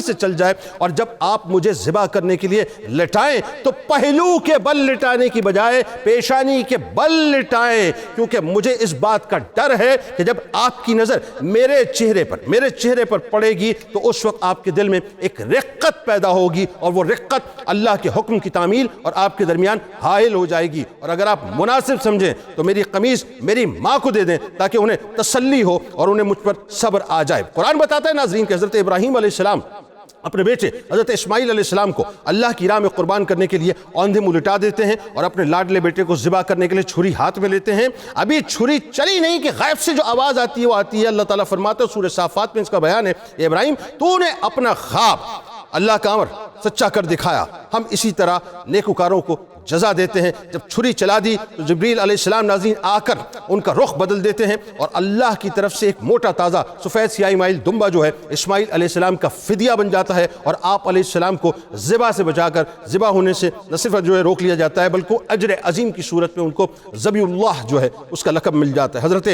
سے چل جائے، اور جب آپ مجھے ذبح کرنے کے لیے لٹائیں تو پہلو کے بل لٹانے کی بجائے پیشانی کے بل لٹائیں، کیونکہ مجھے اس بات کا ڈر ہے کہ جب آپ کی نظر میرے چہرے پر پڑے گی تو اس وقت آپ کے دل میں ایک رقت پیدا ہوگی، اور وہ رقت اللہ کے حکم کی تعمیل اور آپ کے درمیان حائل ہو جائے گی۔ اور اگر آپ مناسب سمجھیں تو میری قمیض میری ماں کو دے دیں تاکہ انہیں تسلی ہو اور انہیں مجھ پر صبر آ جائے۔ قرآن بتاتا ہے ناظرین کہ حضرت ابراہیم علیہ السلام اپنے بیٹے حضرت اسماعیل علیہ السلام کو اللہ کی راہ میں قربان کرنے کے لیے اوندھے منہ لٹا دیتے ہیں اور اپنے لاڈلے بیٹے کو ذبح کرنے کے لیے چھری ہاتھ میں لیتے ہیں۔ ابھی چھری چلی نہیں کہ غیب سے جو آواز آتی ہے وہ آتی ہے۔ اللہ تعالیٰ فرماتا ہے سورہ صافات میں اس کا بیان ہے، اے ابراہیم تو نے اپنا خواب اللہ کا امر سچا کر دکھایا، ہم اسی طرح نیکوکاروں کو جزا دیتے ہیں۔ جب چھری چلا دی تو جبریل علیہ السلام ناظرین آ کر ان کا رخ بدل دیتے ہیں، اور اللہ کی طرف سے ایک موٹا تازہ سفید سیاہی مائل دمبا جو ہے اسماعیل علیہ السلام کا فدیہ بن جاتا ہے، اور آپ علیہ السلام کو ذبح سے بچا کر ذبح ہونے سے نہ صرف جو ہے روک لیا جاتا ہے بلکہ اجر عظیم کی صورت میں ان کو ذبیح اللہ جو ہے اس کا لقب مل جاتا ہے۔ حضرت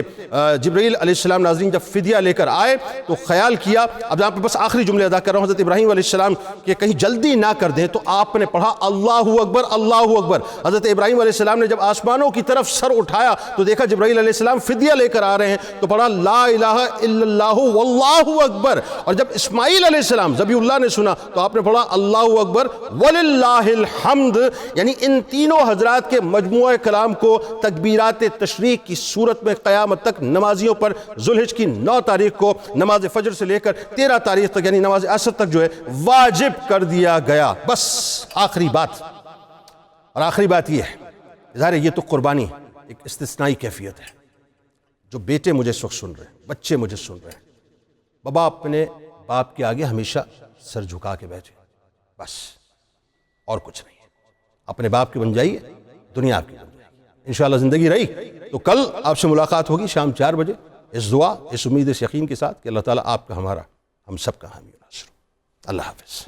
جبریل علیہ السلام ناظرین جب فدیہ لے کر آئے تو خیال کیا، اب یہاں پہ بس آخری جملے ادا کر رہا ہوں، حضرت ابراہیم علیہ السلام کہ کہیں جلدی نہ کر دیں تو آپ نے پڑھا اللہ اکبر اللہ اکبر۔ حضرت ابراہیم علیہ السلام نے جب آسمانوں کی طرف سر اٹھایا تو دیکھا جبرائیل علیہ السلام فدیہ لے کر آ رہے ہیں، تو پڑھا لا الہ الا اللہ واللہ اکبر۔ اور جب اسماعیل علیہ السلام ذبیح اللہ نے سنا تو آپ نے پڑھا اللہ اکبر وللہ الحمد، یعنی ان تینوں حضرات کے مجموعہ کلام کو تکبیرات تشریق کی صورت میں قیامت تک نمازیوں پر ذوالحج کی 9 تاریخ کو نماز فجر سے لے کر 13 تاریخ تک یعنی نماز عصر تک جو ہے واجب کر دیا گیا۔ بس آخری بات، اور آخری بات یہ ہے، ظاہر ہے یہ تو قربانی ایک استثنائی کیفیت ہے۔ جو بیٹے مجھے اس وقت سن رہے ہیں، بچے مجھے سن رہے ہیں، بابا اپنے باپ کے آگے ہمیشہ سر جھکا کے بیٹھے، بس اور کچھ نہیں ہے۔ اپنے باپ کے بن جائیے، دنیا آپ کی بن جائے گی۔ انشاءاللہ زندگی رہی تو کل آپ سے ملاقات ہوگی شام 4 بجے، اس دعا، اس امید، اس یقین کے ساتھ کہ اللہ تعالیٰ آپ کا، ہمارا، ہم سب کا حامی و ناصر۔ اللہ حافظ۔